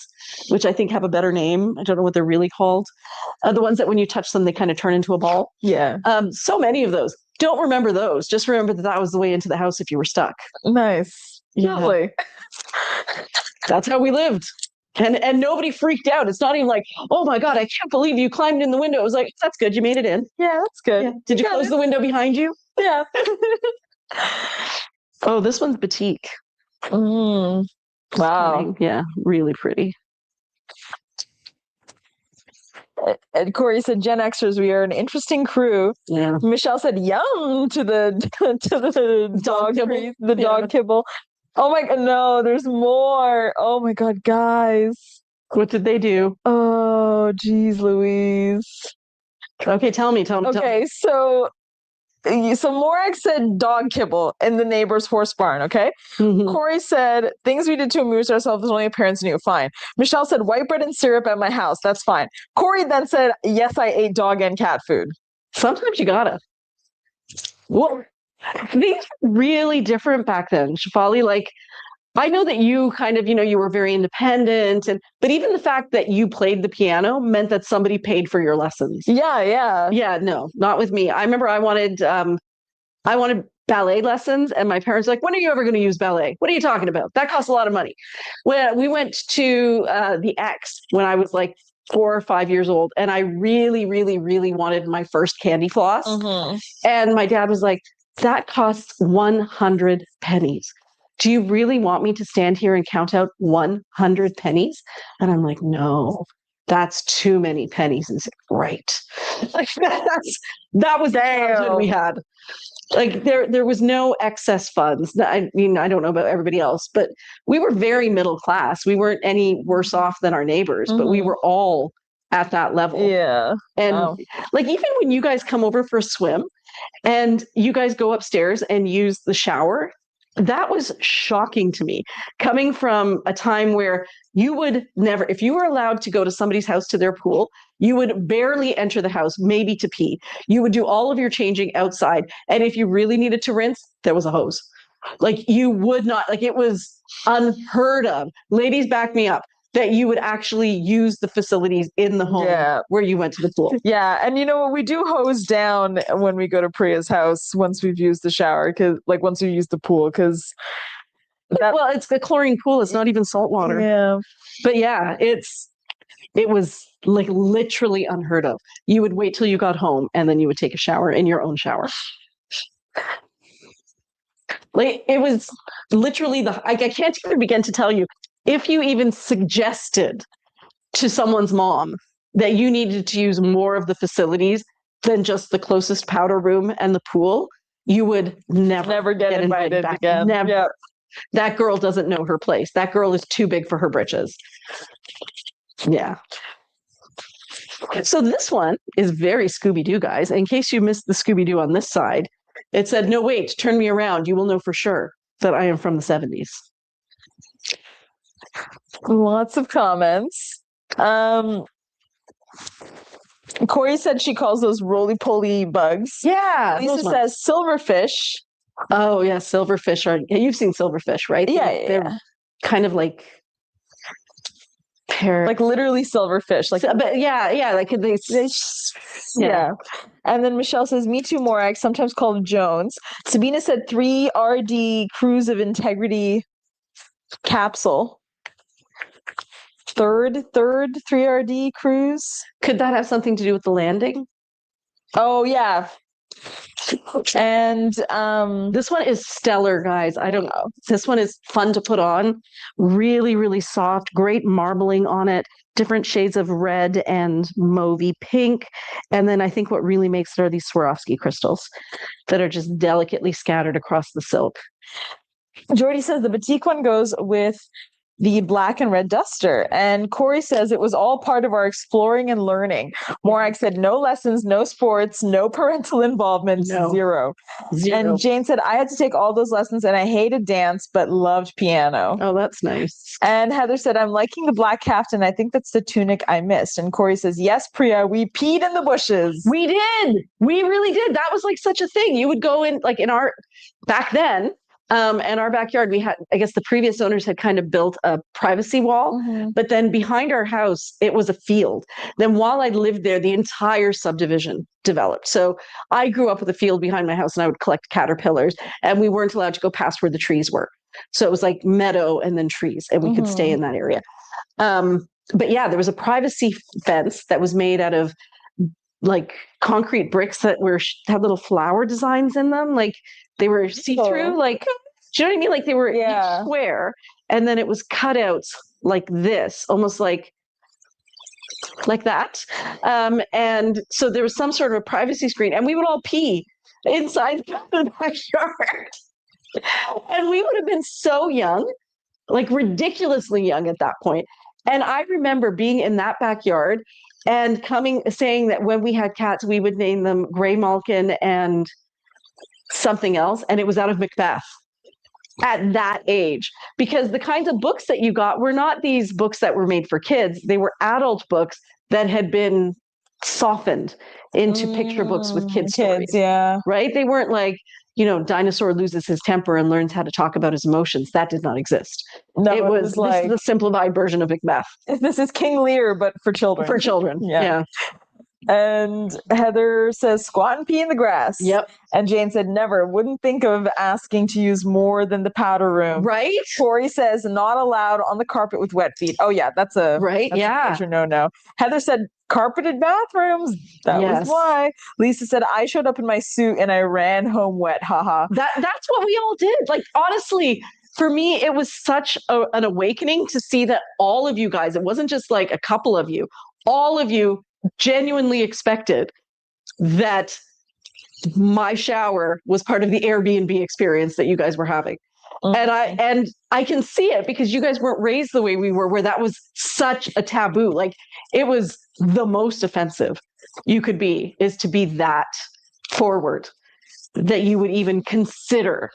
Speaker 1: which I think have a better name. I don't know what they're really called. The ones that when you touch them, they kind of turn into a ball.
Speaker 2: Yeah.
Speaker 1: So many of those. Don't remember those. Just remember that was the way into the house if you were stuck.
Speaker 2: Nice.
Speaker 1: Yeah.
Speaker 2: Lovely.
Speaker 1: That's how we lived. And nobody freaked out. It's not even like, oh my God, I can't believe you climbed in the window. It was like, that's good. You made it in.
Speaker 2: Yeah, that's good.
Speaker 1: Yeah. Did you close the window behind you?
Speaker 2: Yeah.
Speaker 1: Oh, this one's batik.
Speaker 2: Wow.
Speaker 1: Yeah, really pretty.
Speaker 2: And Corey said, Gen Xers, we are an interesting crew.
Speaker 1: Yeah.
Speaker 2: Michelle said, yum to the to the dog
Speaker 1: kibble.
Speaker 2: dog kibble. Oh my god, no, there's more. Oh my god, guys.
Speaker 1: What did they do?
Speaker 2: Oh, geez, Louise.
Speaker 1: Okay, tell me.
Speaker 2: Okay, so Morag said dog kibble in the neighbor's horse barn, okay?
Speaker 1: Mhm.
Speaker 2: Corey said, things we did to amuse ourselves as only parents knew. Fine. Michelle said, white bread and syrup at my house. That's fine. Corey then said, yes, I ate dog and cat food.
Speaker 1: Sometimes you gotta. Well, these were really different back then, Shafali. Like, I know that you kind of, you were very independent, but even the fact that you played the piano meant that somebody paid for your lessons.
Speaker 2: Yeah.
Speaker 1: Yeah, no, not with me. I remember I wanted ballet lessons, and my parents were like, when are you ever going to use ballet? What are you talking about? That costs a lot of money. When we went to the X when I was like 4 or 5 years old, and I really, really, really wanted my first candy floss. And my dad was like, that costs 100 pennies. Do you really want me to stand here and count out 100 pennies? And I'm like, no, that's too many pennies. And he's like, right. Like that was the childhood we had. Like there was no excess funds. I mean, I don't know about everybody else, but we were very middle class. We weren't any worse off than our neighbors, but we were all at that level.
Speaker 2: Yeah.
Speaker 1: And like, even when you guys come over for a swim and you guys go upstairs and use the shower, that was shocking to me, coming from a time where you would never, if you were allowed to go to somebody's house to their pool, you would barely enter the house, maybe to pee. You would do all of your changing outside. And if you really needed to rinse, there was a hose. Like, you would not, like, it was unheard of. Ladies, back me up, that you would actually use the facilities in the home where you went to the pool.
Speaker 2: Yeah. And we do hose down when we go to Priya's house once we've used the shower, because like once we use the pool, because
Speaker 1: well, it's a chlorine pool. It's not even salt water.
Speaker 2: Yeah.
Speaker 1: But yeah, it was like literally unheard of. You would wait till you got home and then you would take a shower in your own shower. Like, it was literally I can't even begin to tell you. If you even suggested to someone's mom that you needed to use more of the facilities than just the closest powder room and the pool, you would never
Speaker 2: get invited
Speaker 1: back.
Speaker 2: Again.
Speaker 1: Never.
Speaker 2: Yep.
Speaker 1: That girl doesn't know her place. That girl is too big for her britches. Yeah. So this one is very Scooby-Doo, guys. In case you missed the Scooby-Doo on this side, it said, no, wait, turn me around. You will know for sure that I am from the 70s.
Speaker 2: Lots of comments. Corey said she calls those roly-poly bugs.
Speaker 1: Yeah.
Speaker 2: Lisa says silverfish.
Speaker 1: Oh, yeah, silverfish you've seen silverfish, right? They're kind of like
Speaker 2: like literally silverfish. Like,
Speaker 1: but yeah, like they
Speaker 2: yeah. And then Michelle says, me too, Morag, sometimes called Jones. Sabina said 3 RD Cruise of Integrity capsule. Third 3RD cruise.
Speaker 1: Could that have something to do with the landing?
Speaker 2: Oh yeah. And
Speaker 1: this one is stellar, guys. I don't know. This one is fun to put on. Really, really soft, great marbling on it, different shades of red and mauvey pink. And then I think what really makes it are these Swarovski crystals that are just delicately scattered across the silk.
Speaker 2: Jordy says the batik one goes with the black and red duster. And Corey says it was all part of our exploring and learning. Morag said no lessons, no sports, no parental involvement, zero. And Jane said, I had to take all those lessons and I hated dance, but loved piano.
Speaker 1: Oh, that's nice.
Speaker 2: And Heather said, I'm liking the black kaftan. I think that's the tunic I missed. And Corey says, yes, Priya, we peed in the bushes.
Speaker 1: We did. We really did. That was like such a thing. You would go in, like in our, back then, and our backyard, we had, I guess the previous owners had kind of built a privacy wall, but then behind our house, it was a field. Then while I lived there, the entire subdivision developed. So I grew up with a field behind my house and I would collect caterpillars, and we weren't allowed to go past where the trees were. So it was like meadow and then trees, and we could stay in that area. But yeah, there was a privacy fence that was made out of like concrete bricks that had little flower designs in them. Like, they were see-through, like, do you know what I mean? Like, they were each square, and then it was cut out like this, almost like like that. And so there was some sort of a privacy screen, and we would all pee inside the backyard. And we would have been so young, like ridiculously young at that point. And I remember being in that backyard and saying that when we had cats, we would name them Gray Malkin and something else. And it was out of Macbeth at that age, because the kinds of books that you got were not these books that were made for kids. They were adult books that had been softened into picture books with kids stories,
Speaker 2: yeah.
Speaker 1: right? They weren't like, dinosaur loses his temper and learns how to talk about his emotions. That did not exist.
Speaker 2: No,
Speaker 1: it was
Speaker 2: like,
Speaker 1: this is the simplified version of Macbeth.
Speaker 2: This is King Lear, but for children.
Speaker 1: For children, yeah.
Speaker 2: And Heather says, squat and pee in the grass.
Speaker 1: Yep.
Speaker 2: And Jane said, never. Wouldn't think of asking to use more than the powder room.
Speaker 1: Right.
Speaker 2: Tori says, not allowed on the carpet with wet feet. Oh, yeah, that's a no. Heather said, carpeted bathrooms. That was why. Lisa said, I showed up in my suit and I ran home wet. Haha.
Speaker 1: That's what we all did. Like, honestly, for me, it was such an awakening to see that all of you guys, it wasn't just like a couple of you, all of you genuinely expected that my shower was part of the Airbnb experience that you guys were having. And I can see it because you guys weren't raised the way we were, where that was such a taboo. Like, it was the most offensive you could be, is to be that forward, that you would even consider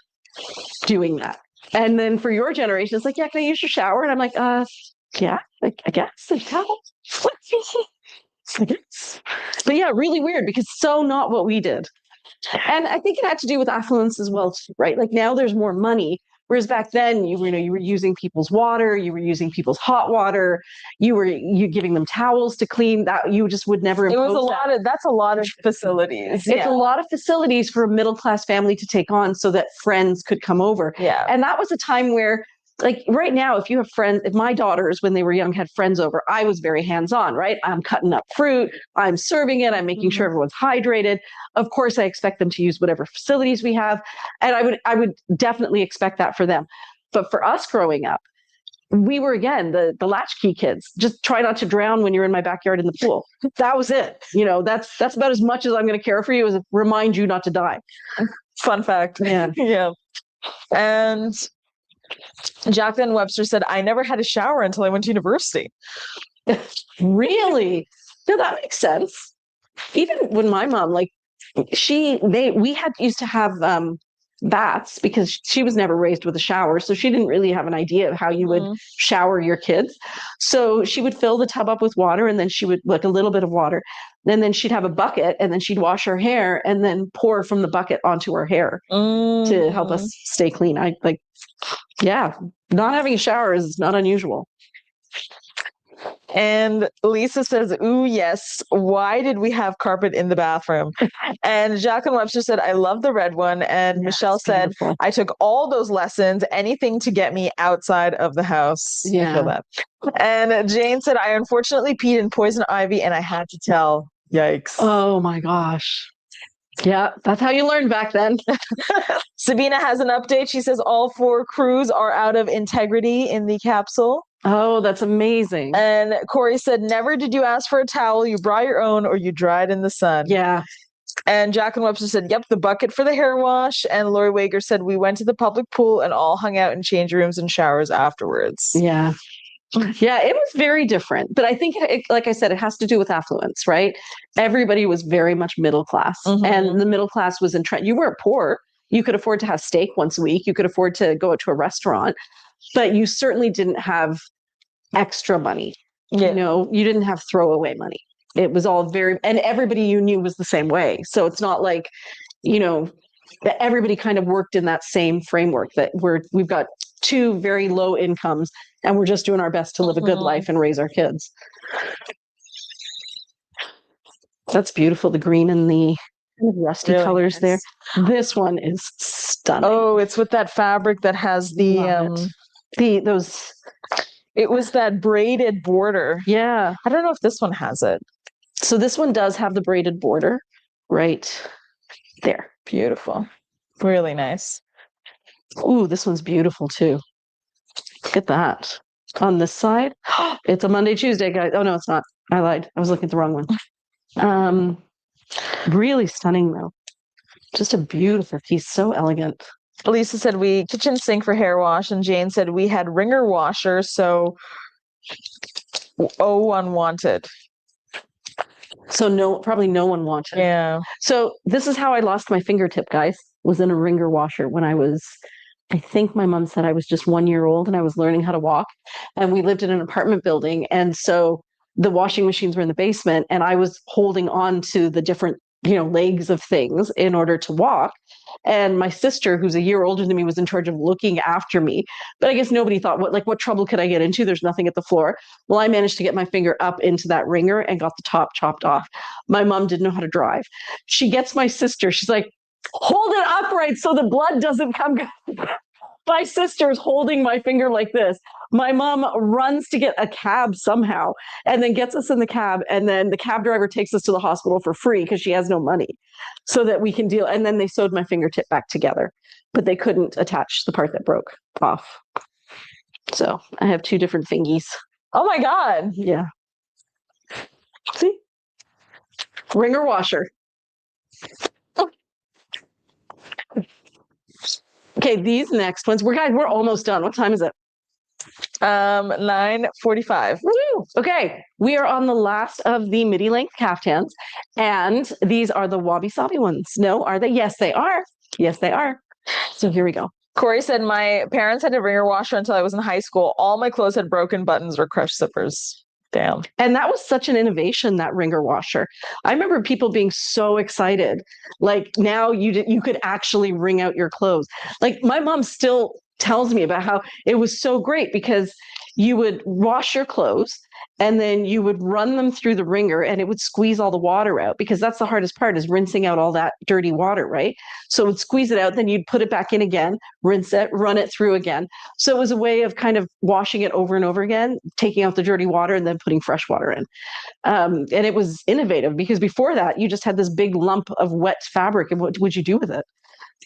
Speaker 1: doing that. And then for your generation, it's like, yeah, can I use your shower? And I'm like, yeah, I guess. A towel. I guess. But yeah, really weird, because so not what we did. And I think it had to do with affluence as well, right? Like, now there's more money, whereas back then you were using people's water, you were using people's hot water, you giving them towels to clean. That you just would never.
Speaker 2: It was that's a lot of facilities.
Speaker 1: It's a lot of facilities for a middle class family to take on, so that friends could come over.
Speaker 2: Yeah,
Speaker 1: and that was a time where, like, right now, if you have friends, if my daughters, when they were young, had friends over, I was very hands-on, right? I'm cutting up fruit, I'm serving it, I'm making sure everyone's hydrated. Of course, I expect them to use whatever facilities we have. And I would definitely expect that for them. But for us growing up, we were, again, the latchkey kids. Just try not to drown when you're in my backyard in the pool. That was it. That's about as much as I'm going to care for you, as remind you not to die.
Speaker 2: Fun fact. Yeah. And Jacqueline Webster said, I never had a shower until I went to university.
Speaker 1: Really? No, that makes sense. Even when my mom, like, we used to have baths, because she was never raised with a shower. So she didn't really have an idea of how you would shower your kids. So she would fill the tub up with water, and then she would, like, a little bit of water. And then she'd have a bucket, and then she'd wash her hair and then pour from the bucket onto her hair to help us stay clean. Not having a shower is not unusual.
Speaker 2: And Lisa says, ooh, yes. Why did we have carpet in the bathroom? And Jacqueline Webster said, I love the red one. And Michelle said, beautiful. I took all those lessons, anything to get me outside of the house.
Speaker 1: Yeah.
Speaker 2: I feel that. And Jane said, I unfortunately peed in poison ivy and I had to tell. Yikes.
Speaker 1: Oh my gosh. Yeah, that's how you learned back then.
Speaker 2: Sabina has an update. She says all 4 crews are out of integrity in the capsule.
Speaker 1: Oh, that's amazing.
Speaker 2: And Corey said, never did you ask for a towel. You brought your own, or you dried in the sun.
Speaker 1: Yeah.
Speaker 2: And Jacqueline Webster said, yep, the bucket for the hair wash. And Lori Wager said, we went to the public pool and all hung out in change rooms and showers afterwards.
Speaker 1: Yeah. Yeah, it was very different. But I think, like I said, it has to do with affluence, right? Everybody was very much middle class. And the middle class was you weren't poor. You could afford to have steak once a week. You could afford to go out to a restaurant. But you certainly didn't have extra money.
Speaker 2: Yeah.
Speaker 1: You didn't have throwaway money. It was all and everybody you knew was the same way. So it's not like, that everybody kind of worked in that same framework, that we've got 2 very low incomes and we're just doing our best to live a good life and raise our kids. That's beautiful. The green and the rusty colors there. This one is stunning.
Speaker 2: Oh, it's with that fabric that has it was that braided border.
Speaker 1: Yeah.
Speaker 2: I don't know if this one has it.
Speaker 1: So this one does have the braided border right there.
Speaker 2: Beautiful. Really nice.
Speaker 1: Ooh, this one's beautiful too. Look at that. on this side. It's a Monday, Tuesday, guys. Oh no, it's not. I lied. I was looking at the wrong one. Really stunning though. Just a beautiful piece. So elegant.
Speaker 2: Lisa said we kitchen sink for hair wash, and Jane said we had wringer washer, so unwanted.
Speaker 1: So probably no one wanted.
Speaker 2: Yeah.
Speaker 1: So this is how I lost my fingertip, guys. Was in a wringer washer when I think my mom said I was just 1 year old and I was learning how to walk. And we lived in an apartment building. And so the washing machines were in the basement and I was holding on to the different, legs of things in order to walk. And my sister, who's a year older than me, was in charge of looking after me. But I guess nobody thought, what trouble could I get into? There's nothing at the floor. Well, I managed to get my finger up into that wringer and got the top chopped off. My mom didn't know how to drive. She gets my sister. She's like, hold it upright so the blood doesn't come. My sister's holding my finger like this. My mom runs to get a cab somehow and then gets us in the cab. And then the cab driver takes us to the hospital for free because she has no money so that we can deal. And then they sewed my fingertip back together, but they couldn't attach the part that broke off. So I have two different fingies.
Speaker 2: Oh my God.
Speaker 1: Yeah. See? Wringer washer. Okay, these next ones. We're almost done. What time is it?
Speaker 2: 9:45.
Speaker 1: Woo! Okay, we are on the last of the midi length kaftans, and these are the wabi sabi ones. No, are they? Yes, they are. Yes, they are. So here we go.
Speaker 2: Corey said my parents had a wringer washer until I was in high school. All my clothes had broken buttons or crushed zippers. Damn.
Speaker 1: And that was such an innovation, that wringer washer. I remember people being so excited. Like now you could actually wring out your clothes. Like my mom still tells me about how it was so great because you would wash your clothes and then you would run them through the wringer and it would squeeze all the water out, because that's the hardest part, is rinsing out all that dirty water, right? So it would squeeze it out, then you'd put it back in again, rinse it, run it through again. So it was a way of kind of washing it over and over again, taking out the dirty water and then putting fresh water in. And it was innovative because before that, you just had this big lump of wet fabric, and what would you do with it?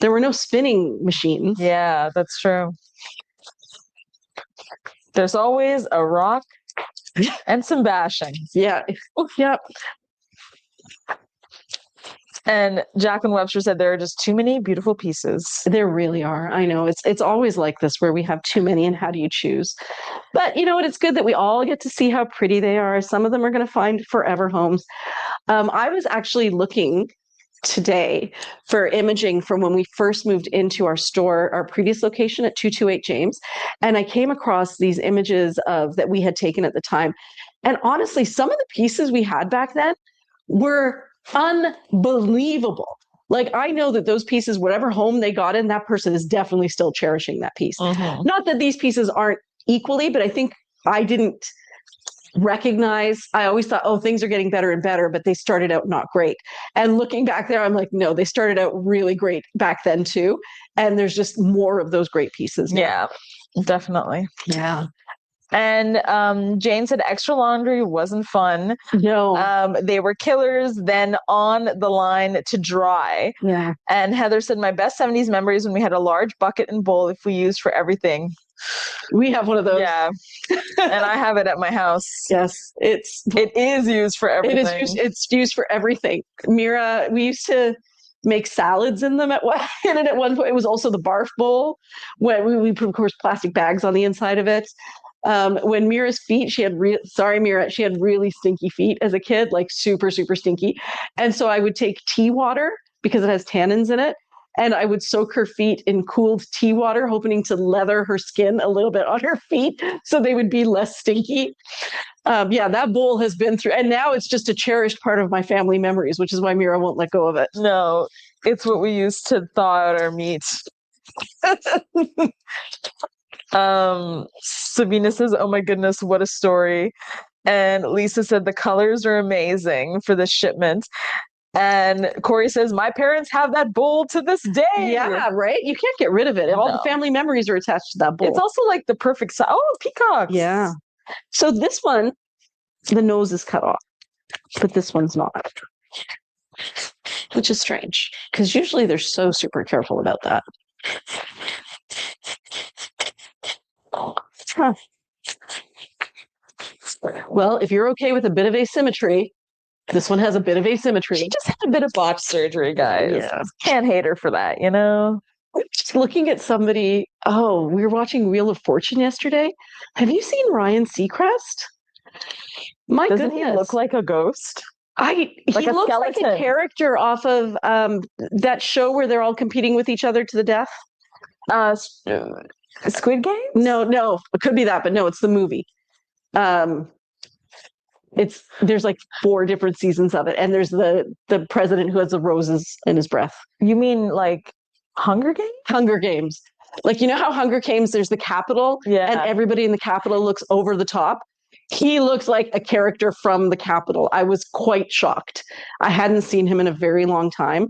Speaker 1: There were no spinning machines.
Speaker 2: Yeah, that's true. There's always a rock and some bashing.
Speaker 1: Yeah. Yeah.
Speaker 2: And Jacqueline Webster said there are just too many beautiful pieces.
Speaker 1: There really are. I know it's always like this where we have too many, and how do you choose? But you know what? It's good that we all get to see how pretty they are. Some of them are going to find forever homes. I was actually looking today for imaging from when we first moved into our store, our previous location at 228 James. And I came across these images that we had taken at the time. And honestly, some of the pieces we had back then were unbelievable. Like, I know that those pieces, whatever home they got in, that person is definitely still cherishing that piece.
Speaker 2: Mm-hmm.
Speaker 1: Not that these pieces aren't equally, but I think I didn't recognize. I always thought, oh, things are getting better and better, but they started out not great. And looking back there, I'm like, no, they started out really great back then too. And there's just more of those great pieces now.
Speaker 2: Yeah, definitely.
Speaker 1: Yeah.
Speaker 2: And Jane said extra laundry wasn't fun.
Speaker 1: No.
Speaker 2: They were killers, then on the line to dry.
Speaker 1: Yeah.
Speaker 2: And Heather said my best 70s memories when we had a large bucket and bowl if we used for everything.
Speaker 1: We have one of those.
Speaker 2: Yeah. And I have it at my house.
Speaker 1: Yes. It
Speaker 2: is used for everything.
Speaker 1: It's used for everything. Mira, we used to make salads in them at one point. It was also the barf bowl when we put, of course, plastic bags on the inside of it. When Mira's feet, she had really stinky feet as a kid, like super, super stinky. And so I would take tea water because it has tannins in it. And I would soak her feet in cooled tea water, hoping to leather her skin a little bit on her feet so they would be less stinky. Yeah, that bowl has been through. And now it's just a cherished part of my family memories, which is why Mira won't let go of it.
Speaker 2: No, it's what we used to thaw out our meat. Sabina says, oh my goodness, what a story. And Lisa said the colors are amazing for this shipment. And Corey says, my parents have that bowl to this day.
Speaker 1: Yeah, right? You can't get rid of it. All the family memories are attached to that bowl.
Speaker 2: It's also like the perfect size. Oh, peacocks.
Speaker 1: Yeah. So this one, the nose is cut off, but this one's not, which is strange because usually they're so super careful about that. Huh. Well, if you're okay with a bit of asymmetry, this one has a bit of asymmetry.
Speaker 2: She just had a bit of botched surgery, guys.
Speaker 1: Yeah.
Speaker 2: Can't hate her for that, you know?
Speaker 1: Just looking at somebody, we were watching Wheel of Fortune yesterday. Have you seen Ryan Seacrest? My
Speaker 2: Doesn't
Speaker 1: goodness.
Speaker 2: he look like a ghost?
Speaker 1: He
Speaker 2: Like a
Speaker 1: looks like a
Speaker 2: skeleton.
Speaker 1: character off of that show where they're all competing with each other to the death.
Speaker 2: Squid Game?
Speaker 1: No, it could be that, but no, it's the movie. There's like 4 different seasons of it, and there's the president who has the roses in his breath.
Speaker 2: You mean like Hunger Games?
Speaker 1: Hunger Games. Like, you know how Hunger Games, there's the Capitol,
Speaker 2: Yeah.
Speaker 1: and everybody in the Capitol looks over the top? He looks like a character from the Capitol. I was quite shocked. I hadn't seen him in a very long time.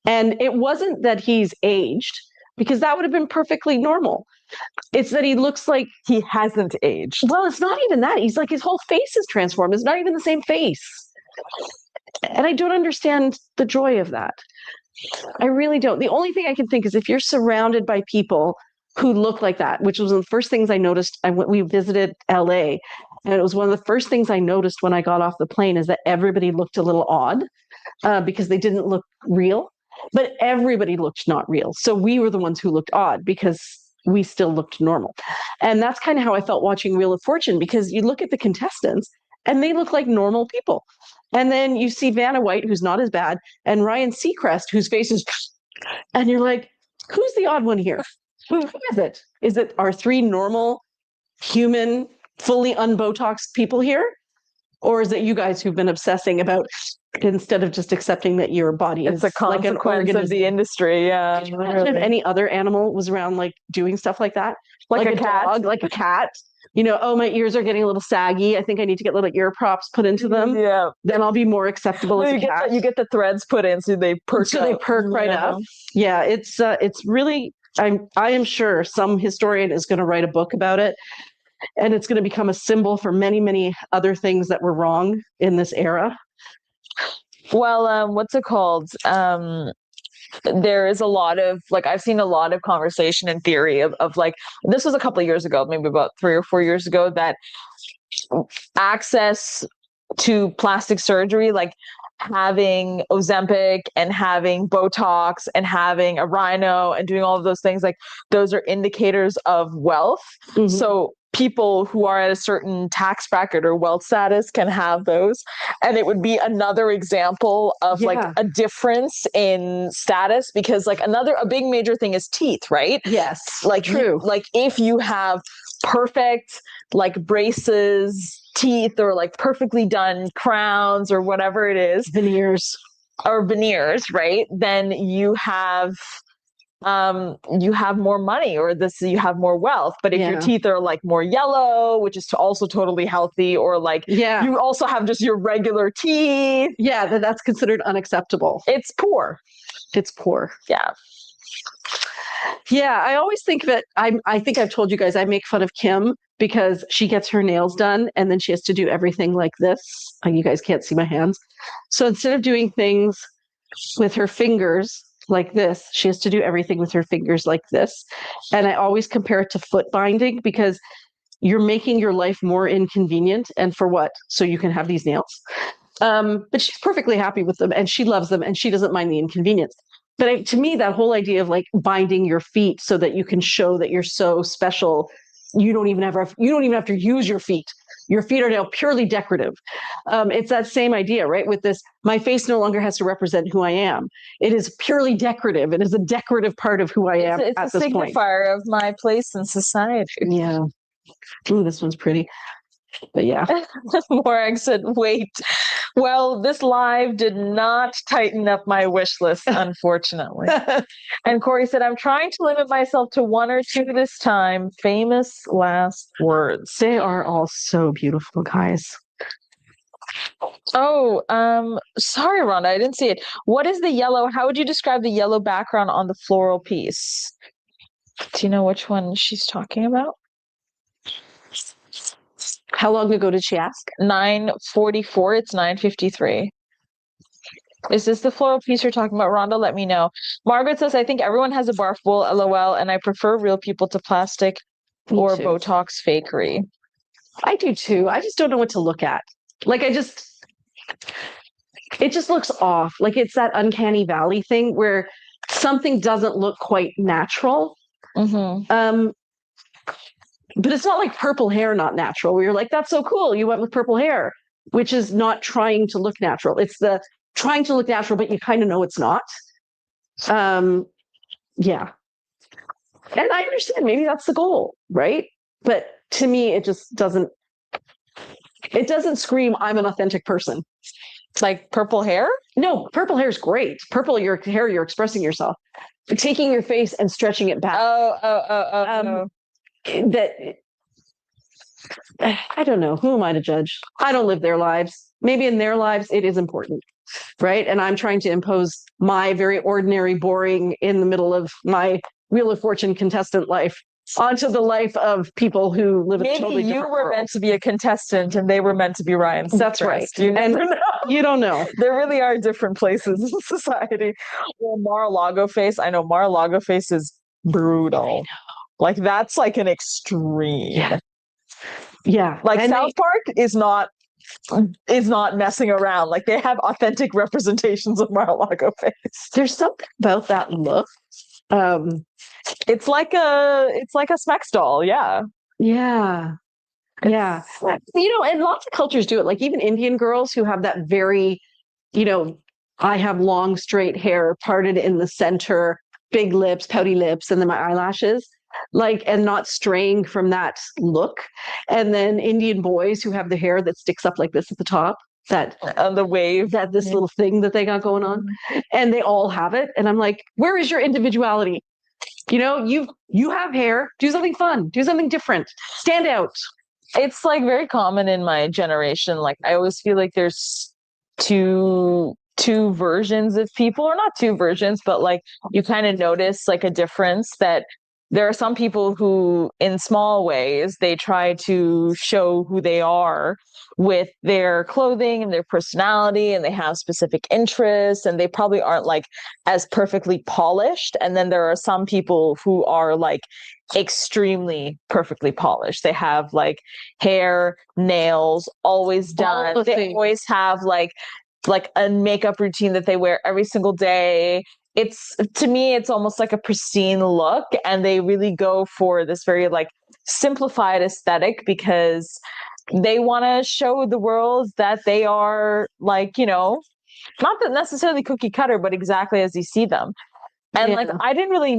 Speaker 1: And it wasn't that he's aged, because that would have been perfectly normal. It's that he looks like
Speaker 2: He hasn't aged.
Speaker 1: well, it's not even that. He's like, his whole face is transformed. It's not even the same face. And I don't understand the joy of that. I really don't. The only thing I can think is if you're surrounded by people who look like that, which was one of the first things I noticed. We visited LA, and it was one of the first things I noticed when I got off the plane is that everybody looked a little odd because they didn't look real, but everybody looked not real. So we were the ones who looked odd because we still looked normal. And that's kind of how I felt watching Wheel of Fortune, because you look at the contestants and they look like normal people. And then you see Vanna White, who's not as bad, and Ryan Seacrest, whose face is, and you're like, who's the odd one here? Who is it? Is it our 3 normal, human, fully unbotoxed people here? Or is it you guys who've been obsessing about, instead of just accepting that your body
Speaker 2: It's
Speaker 1: is
Speaker 2: a consequence
Speaker 1: like an organism?
Speaker 2: of the industry, yeah.
Speaker 1: Could you imagine if any other animal was around, like doing stuff like that?
Speaker 2: Like a cat?
Speaker 1: dog, like a cat. You know, oh, my ears are getting a little saggy. I think I need to get little ear props put into them.
Speaker 2: Yeah.
Speaker 1: Then I'll be more acceptable as a cat.
Speaker 2: You get the threads put in so they perk
Speaker 1: They perk right up. Yeah, it's really, I am sure some historian is going to write a book about it, and it's going to become a symbol for many, many other things that were wrong in this era.
Speaker 2: Well, what's it called? There is a lot of, like, I've seen a lot of conversation and theory of like, this was a couple of years ago, maybe about 3 or 4 years ago, that access to plastic surgery, like having Ozempic and having Botox and having a rhino and doing all of those things, like those are indicators of wealth.
Speaker 1: Mm-hmm.
Speaker 2: So people who are at a certain tax bracket or wealth status can have those. And it would be another example of like a difference in status, because like a big major thing is teeth, right?
Speaker 1: Yes.
Speaker 2: Like,
Speaker 1: true.
Speaker 2: Like if you have perfect like braces, teeth, or like perfectly done crowns or whatever it is,
Speaker 1: veneers,
Speaker 2: right? Then you have more money, or you have more wealth. But if your teeth are like more yellow, which is also totally healthy, or like you also have just your regular teeth,
Speaker 1: that's considered unacceptable.
Speaker 2: It's poor.
Speaker 1: Yeah, I always think that I think I've told you guys, I make fun of Kim because she gets her nails done and then she has to do everything like this. You guys can't see my hands. So instead of doing things with her fingers like this, she has to do everything with her fingers like this. And I always compare it to foot binding, because you're making your life more inconvenient. And for what? So you can have these nails. But she's perfectly happy with them and she loves them and she doesn't mind the inconvenience. But to me, that whole idea of like binding your feet so that you can show that you're so special, you don't even have to use your feet. Your feet are now purely decorative. It's that same idea, right? With this, my face no longer has to represent who I am. It is purely decorative. It is a decorative part of who I am at this point.
Speaker 2: It's a signifier of my place in society.
Speaker 1: Yeah. Ooh, this one's pretty. But yeah.
Speaker 2: Morag said, wait. Well, this live did not tighten up my wish list, unfortunately. And Corey said, I'm trying to limit myself to 1 or 2 this time. Famous last words.
Speaker 1: They are all so beautiful, guys.
Speaker 2: Oh, sorry, Rhonda, I didn't see it. What is the yellow? How would you describe the yellow background on the floral piece? Do you know which one she's talking about?
Speaker 1: How long ago did she ask?
Speaker 2: 9:44. It's 9:53. Is this the floral piece you're talking about, Rhonda? Let me know. Margaret says, I think everyone has a barf bowl, LOL, and I prefer real people to plastic or Botox fakery.
Speaker 1: I do too. I just don't know what to look at. Like it just looks off. Like it's that uncanny valley thing where something doesn't look quite natural.
Speaker 2: Mm-hmm.
Speaker 1: But it's not like purple hair not natural, where you're like, that's so cool. You went with purple hair, which is not trying to look natural. It's the trying to look natural, but you kind of know it's not. Yeah. And I understand maybe that's the goal, right? But to me, it doesn't scream, I'm an authentic person.
Speaker 2: Like purple hair?
Speaker 1: No, purple hair is great. Purple, your hair, you're expressing yourself. But taking your face and stretching it back. That I don't know. Who am I to judge? I don't live their lives. Maybe in their lives it is important, right? And I'm trying to impose my very ordinary, boring, in the middle of my Wheel of Fortune contestant life onto the life of people who live in a totally different
Speaker 2: you were
Speaker 1: world.
Speaker 2: meant to be a contestant and they were meant to be Ryan's.
Speaker 1: That's right. And you don't know.
Speaker 2: There really are different places in society. Well, Mar-a-Lago face. I know Mar-a-Lago face is brutal. Like that's like an extreme.
Speaker 1: Yeah.
Speaker 2: Like and South Park is not messing around. Like they have authentic representations of Mar-a-Lago face.
Speaker 1: There's something about that look.
Speaker 2: It's like a Smex doll. Yeah.
Speaker 1: Yeah. Yeah. And lots of cultures do it. Like even Indian girls who have that very, I have long straight hair parted in the center, big lips, pouty lips, and then my eyelashes. And not straying from that look. And then Indian boys who have the hair that sticks up like this at the top, that
Speaker 2: the wave,
Speaker 1: that this little thing that they got going on, and they all have it. And I'm like, where is your individuality? You have hair, do something fun, do something different, stand out.
Speaker 2: It's like very common in my generation. Like I always feel like there's two versions of people, or not two versions, but like you kind of notice like a difference that there are some people who, in small ways, they try to show who they are with their clothing and their personality, and they have specific interests, and they probably aren't like as perfectly polished. And then there are some people who are like extremely perfectly polished. They have like hair, nails, always done. They always have like a makeup routine that they wear every single day. To me, it's almost like a pristine look, and they really go for this very like simplified aesthetic because they want to show the world that they are like, not that necessarily cookie cutter, but exactly as you see them. And like, I didn't really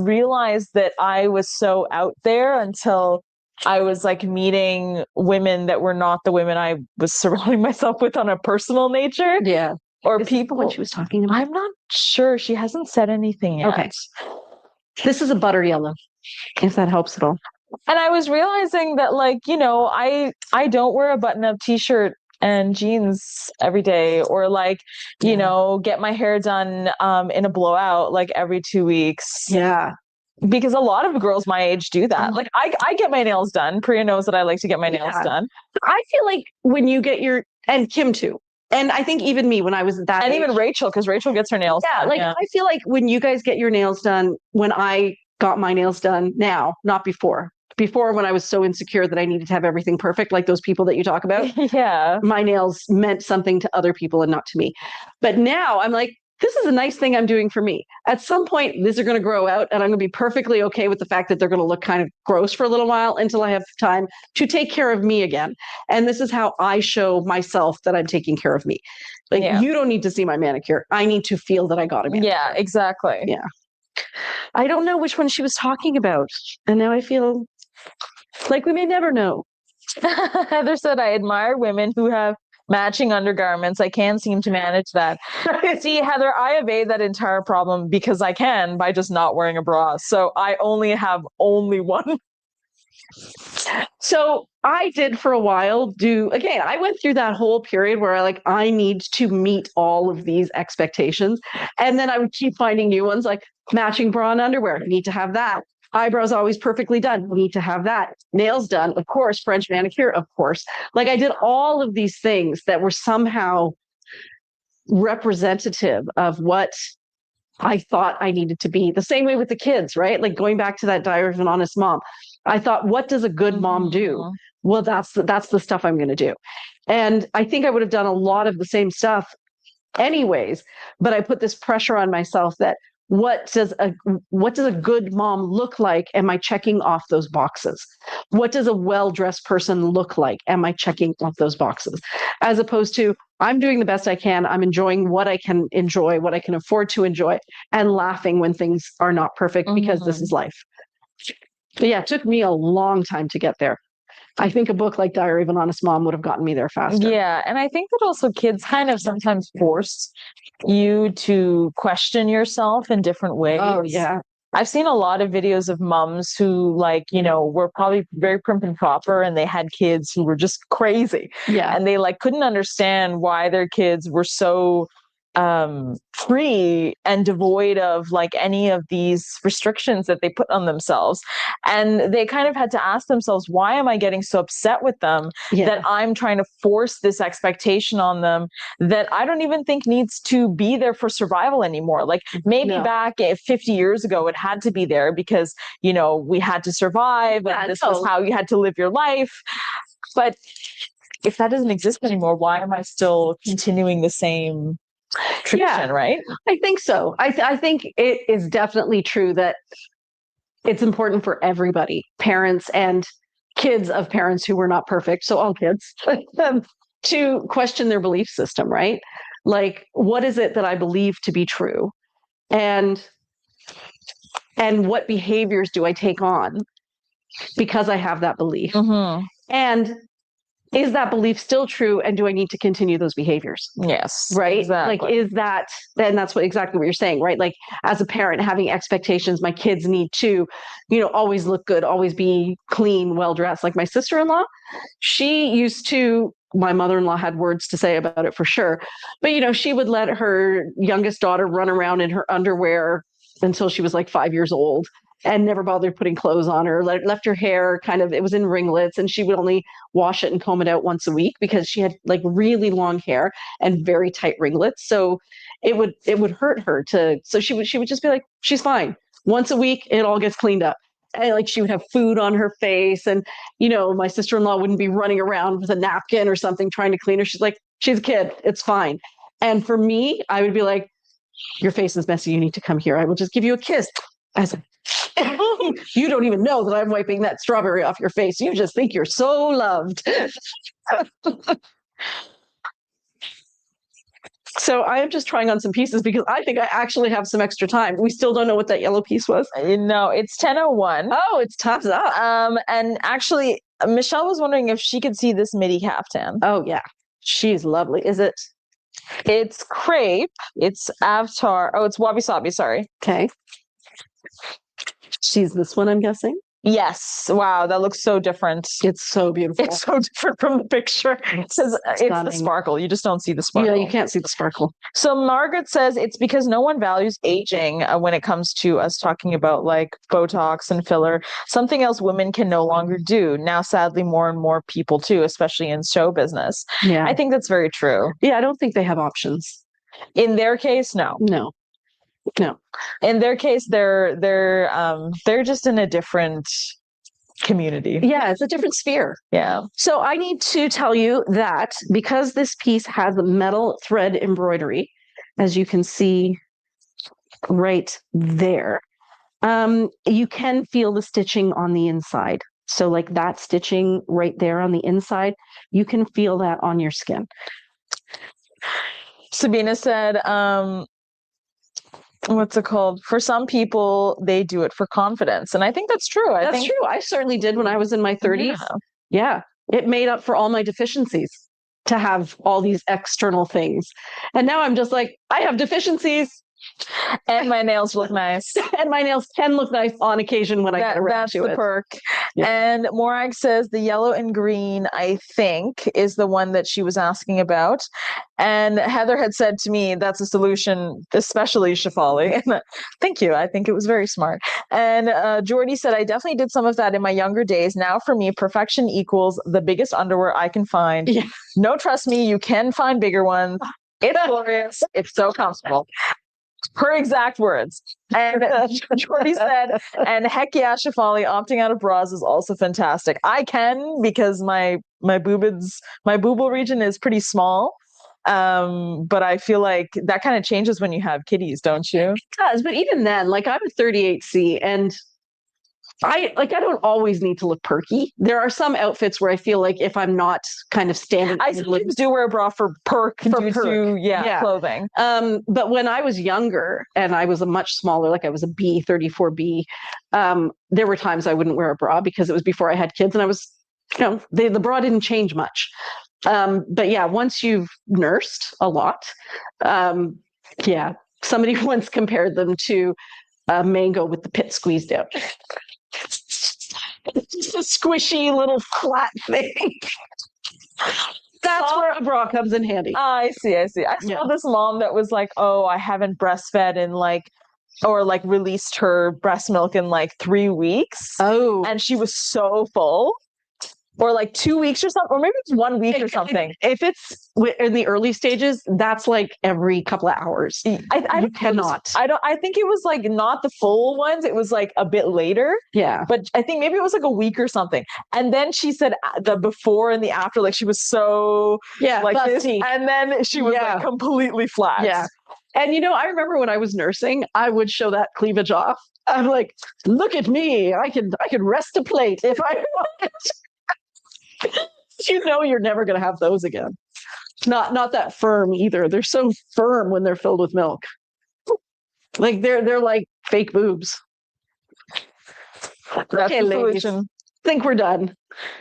Speaker 2: realize that I was so out there until I was like meeting women that were not the women I was surrounding myself with on a personal nature.
Speaker 1: Yeah.
Speaker 2: Or
Speaker 1: is
Speaker 2: people
Speaker 1: what she was talking about?
Speaker 2: I'm not sure. She hasn't said anything yet.
Speaker 1: Okay. This is a butter yellow, if that helps at all.
Speaker 2: And I was realizing that, like, I don't wear a button-up t-shirt and jeans every day, or like, get my hair done in a blowout like every 2 weeks.
Speaker 1: Yeah.
Speaker 2: Because a lot of girls my age do that. Like I get my nails done. Priya knows that I like to get my nails done.
Speaker 1: I feel like when you get and Kim too. And I think even me, when I was at that
Speaker 2: age,
Speaker 1: even
Speaker 2: Rachel, because Rachel gets her nails done.
Speaker 1: I feel like when you guys get your nails done, when I got my nails done now, not before. Before, when I was so insecure that I needed to have everything perfect, like those people that you talk about.
Speaker 2: Yeah.
Speaker 1: My nails meant something to other people and not to me. But now I'm like, this is a nice thing I'm doing for me. At some point, these are going to grow out, and I'm going to be perfectly okay with the fact that they're going to look kind of gross for a little while until I have time to take care of me again. And this is how I show myself that I'm taking care of me. You don't need to see my manicure. I need to feel that I got a manicure.
Speaker 2: Yeah, exactly.
Speaker 1: Yeah. I don't know which one she was talking about. And now I feel like we may never know.
Speaker 2: Heather said, I admire women who have matching undergarments. I can't seem to manage that. See, Heather, I evade that entire problem because I can by just not wearing a bra. So I only have one.
Speaker 1: So I did for a while I went through that whole period where I need to meet all of these expectations. And then I would keep finding new ones, like matching bra and underwear. I need to have that. Eyebrows always perfectly done. Need to have that. Nails done, of course. French manicure, of course. Like I did all of these things that were somehow representative of what I thought I needed to be. The same way with the kids, right? Like going back to that Diary of an Honest Mom. I thought, what does a good mom do? Well, that's the stuff I'm going to do. And I think I would have done a lot of the same stuff anyways, but I put this pressure on myself that what does a good mom look like? Am I checking off those boxes? What does a well-dressed person look like? Am I checking off those boxes? As opposed to, I'm doing the best I can. I'm enjoying what I can enjoy, what I can afford to enjoy, and laughing when things are not perfect because this is life. But yeah, it took me a long time to get there. I think a book like Diary of an Honest Mom would have gotten me there faster.
Speaker 2: Yeah, and I think that also kids kind of sometimes force you to question yourself in different ways.
Speaker 1: Oh, yeah.
Speaker 2: I've seen a lot of videos of moms who, like, you know, were probably very prim and proper, and they had kids who were just crazy.
Speaker 1: Yeah.
Speaker 2: And they like couldn't understand why their kids were so free and devoid of like any of these restrictions that they put on themselves. And they kind of had to ask themselves, why am I getting so upset with them that I'm trying to force this expectation on them that I don't even think needs to be there for survival anymore? Like maybe back 50 years ago, it had to be there because, you know, we had to survive and this was how you had to live your life. But if that doesn't exist anymore, why am I still continuing the same tradition, right?
Speaker 1: I think so. I think it is definitely true that it's important for everybody, parents and kids of parents who were not perfect, so all kids, to question their belief system, right? Like, what is it that I believe to be true? And what behaviors do I take on because I have that belief? And is that belief still true? And do I need to continue those behaviors?
Speaker 2: Yes.
Speaker 1: Right.
Speaker 2: Exactly.
Speaker 1: Like, is that, and that's exactly what you're saying, right? Like, as a parent, having expectations, my kids need to, you know, always look good, always be clean, well-dressed. Like my sister-in-law, my mother-in-law had words to say about it for sure. But, you know, she would let her youngest daughter run around in her underwear until she was like 5 years old, and never bothered putting clothes on her, left her hair it was in ringlets, and she would only wash it and comb it out once a week because she had like really long hair and very tight ringlets. So it would hurt her so she would just be like, she's fine. Once a week, it all gets cleaned up. And like she would have food on her face, and, you know, my sister-in-law wouldn't be running around with a napkin or something trying to clean her. She's like, she's a kid, it's fine. And for me, I would be like, your face is messy, you need to come here. I will just give you a kiss. You don't even know that I'm wiping that strawberry off your face. You just think you're so loved. So I am just trying on some pieces because I think I actually have some extra time. We still don't know what that yellow piece was.
Speaker 2: No, it's 10:01.
Speaker 1: Oh, it's tough up.
Speaker 2: And actually, Michelle was wondering if she could see this Midi caftan.
Speaker 1: Oh, yeah. She's lovely. Is it?
Speaker 2: It's crepe. It's Avatar. Oh, it's Wabi Sabi. Sorry.
Speaker 1: Okay. She's this one, I'm guessing.
Speaker 2: Yes. Wow, that looks so different.
Speaker 1: It's so beautiful.
Speaker 2: It's so different from the picture. It says it's the sparkle. You just don't see the sparkle.
Speaker 1: Yeah, you can't see the sparkle.
Speaker 2: So Margaret says it's because no one values aging when it comes to us talking about like Botox and filler, something else women can no longer do. Now, sadly, more and more people too, especially in show business.
Speaker 1: Yeah.
Speaker 2: I think that's very true.
Speaker 1: Yeah, I don't think they have options.
Speaker 2: In their case, no.
Speaker 1: No.
Speaker 2: In their case, they're just in a different community.
Speaker 1: Yeah, it's a different sphere.
Speaker 2: Yeah.
Speaker 1: So I need to tell you that because this piece has metal thread embroidery, as you can see right there, you can feel the stitching on the inside. So like that stitching right there on the inside, you can feel that on your skin.
Speaker 2: Sabina said, what's it called? For some people, they do it for confidence. And I think that's true.
Speaker 1: That's true. I certainly did when I was in my 30s. Yeah. It made up for all my deficiencies to have all these external things. And now I'm just like, I have deficiencies.
Speaker 2: And my nails look nice.
Speaker 1: And my nails can look nice on occasion when I get around to it. That's the
Speaker 2: perk. Yeah. And Morag says the yellow and green, I think, is the one that she was asking about. And Heather had said to me, that's a solution, especially Shefali. Thank you. I think it was very smart. And Jordy said, I definitely did some of that in my younger days. Now for me, perfection equals the biggest underwear I can find. Yeah. No, trust me, you can find bigger ones. It's glorious. It's so comfortable. Her exact words. And Jordy said, and heck yeah, Shefali, opting out of bras is also fantastic. I can, because my boobal region is pretty small. But I feel like that kind of changes when you have kitties, don't you?
Speaker 1: It does, but even then, like I'm a 38C and I don't always need to look perky. There are some outfits where I feel like if I'm not kind of standing,
Speaker 2: I sometimes do wear a bra for perk due to clothing.
Speaker 1: But when I was younger and I was a much smaller, like I was a B, 34B, there were times I wouldn't wear a bra because it was before I had kids and I was, the bra didn't change much. But yeah, once you've nursed a lot, somebody once compared them to a mango with the pit squeezed out. It's just a squishy little flat thing. That's where a bra comes in handy.
Speaker 2: I see. I saw this mom that was like, oh, I haven't breastfed in or released her breast milk in 3 weeks.
Speaker 1: Oh.
Speaker 2: And she was so full. Or 2 weeks or something, or maybe it's 1 week or something.
Speaker 1: If it's in the early stages, that's every couple of hours. I cannot.
Speaker 2: I think it was not the full ones. It was a bit later.
Speaker 1: Yeah.
Speaker 2: But I think maybe it was a week or something. And then she said the before and the after, she was so
Speaker 1: busty.
Speaker 2: This, and then she was completely flat.
Speaker 1: Yeah. And I remember when I was nursing, I would show that cleavage off. I'm like, look at me. I could rest a plate if I wanted. You're never going to have those again. Not that firm either. They're so firm when they're filled with milk. They're like fake boobs.
Speaker 2: That's
Speaker 1: okay,
Speaker 2: the
Speaker 1: ladies.
Speaker 2: solution.
Speaker 1: I think we're done.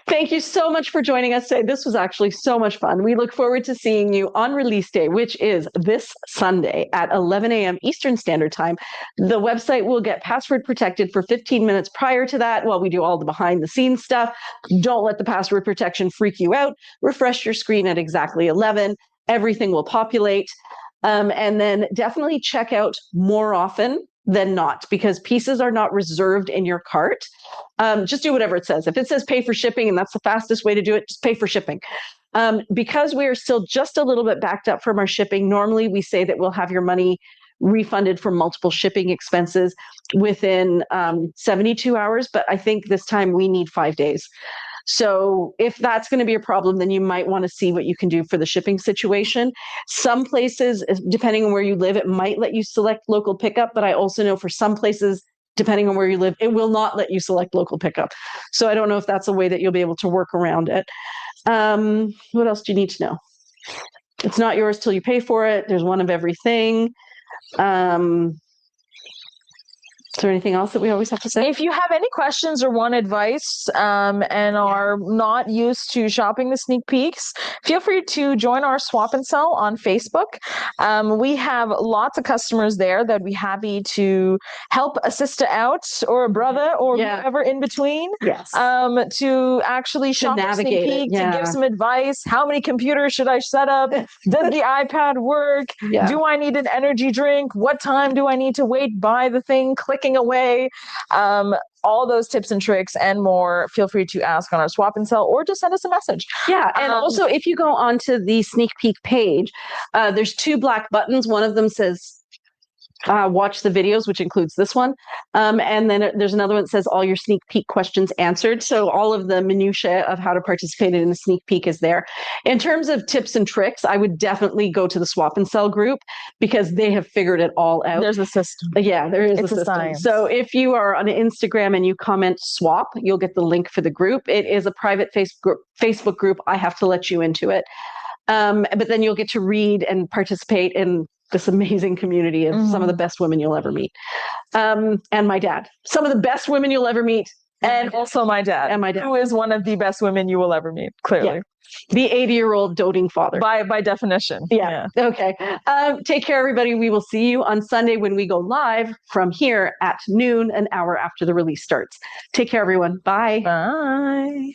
Speaker 1: Thank you so much for joining us today. This was actually so much fun. We look forward to seeing you on release day, which is this Sunday at 11 a.m. Eastern Standard Time. The website will get password protected for 15 minutes prior to that while we do all the behind the scenes stuff. Don't let the password protection freak you out. Refresh your screen at exactly 11. Everything will populate. And then definitely check out more often than not, because pieces are not reserved in your cart. Just do whatever it says. If it says pay for shipping and that's the fastest way to do it, just pay for shipping. Because we are still just a little bit backed up from our shipping, normally we say that we'll have your money refunded for multiple shipping expenses within 72 hours. But I think this time we need 5 days. So if that's going to be a problem, then you might want to see what you can do for the shipping situation. Some places, depending on where you live, it might let you select local pickup. But I also know for some places, depending on where you live, it will not let you select local pickup. So I don't know if that's a way that you'll be able to work around it. What else do you need to know? It's not yours till you pay for it. There's one of everything. Is there anything else that we always have to say?
Speaker 2: If you have any questions or want advice and are not used to shopping the sneak peeks, feel free to join our swap and sell on Facebook. We have lots of customers there that would be happy to help a sister out or a brother or whoever in between.
Speaker 1: Yes.
Speaker 2: To actually shop the sneak peek, to give some advice. How many computers should I set up? Does the iPad work?
Speaker 1: Yeah.
Speaker 2: Do I need an energy drink? What time do I need to wait by the thing? Clicking away, all those tips and tricks and more, feel free to ask on our swap and sell or just send us a message.
Speaker 1: Yeah. And also if you go onto the sneak peek page, there's 2 black buttons. One of them says watch the videos, which includes this one. And then there's another one that says all your sneak peek questions answered. So all of the minutiae of how to participate in a sneak peek is there. In terms of tips and tricks, I would definitely go to the swap and sell group because they have figured it all out.
Speaker 2: There's a system.
Speaker 1: Yeah, there is
Speaker 2: it's
Speaker 1: a system.
Speaker 2: Science.
Speaker 1: So if you are on Instagram and you comment swap, you'll get the link for the group. It is a private Facebook group. I have to let you into it. But then you'll get to read and participate in this amazing community of some of the best women you'll ever meet. And my dad, some of the best women you'll ever meet.
Speaker 2: And also my dad.
Speaker 1: And my dad.
Speaker 2: Who is one of the best women you will ever meet, clearly.
Speaker 1: Yeah. The 80-year-old doting father.
Speaker 2: By definition.
Speaker 1: Yeah. Okay. Take care, everybody. We will see you on Sunday when we go live from here at noon, an hour after the release starts. Take care, everyone. Bye.
Speaker 2: Bye.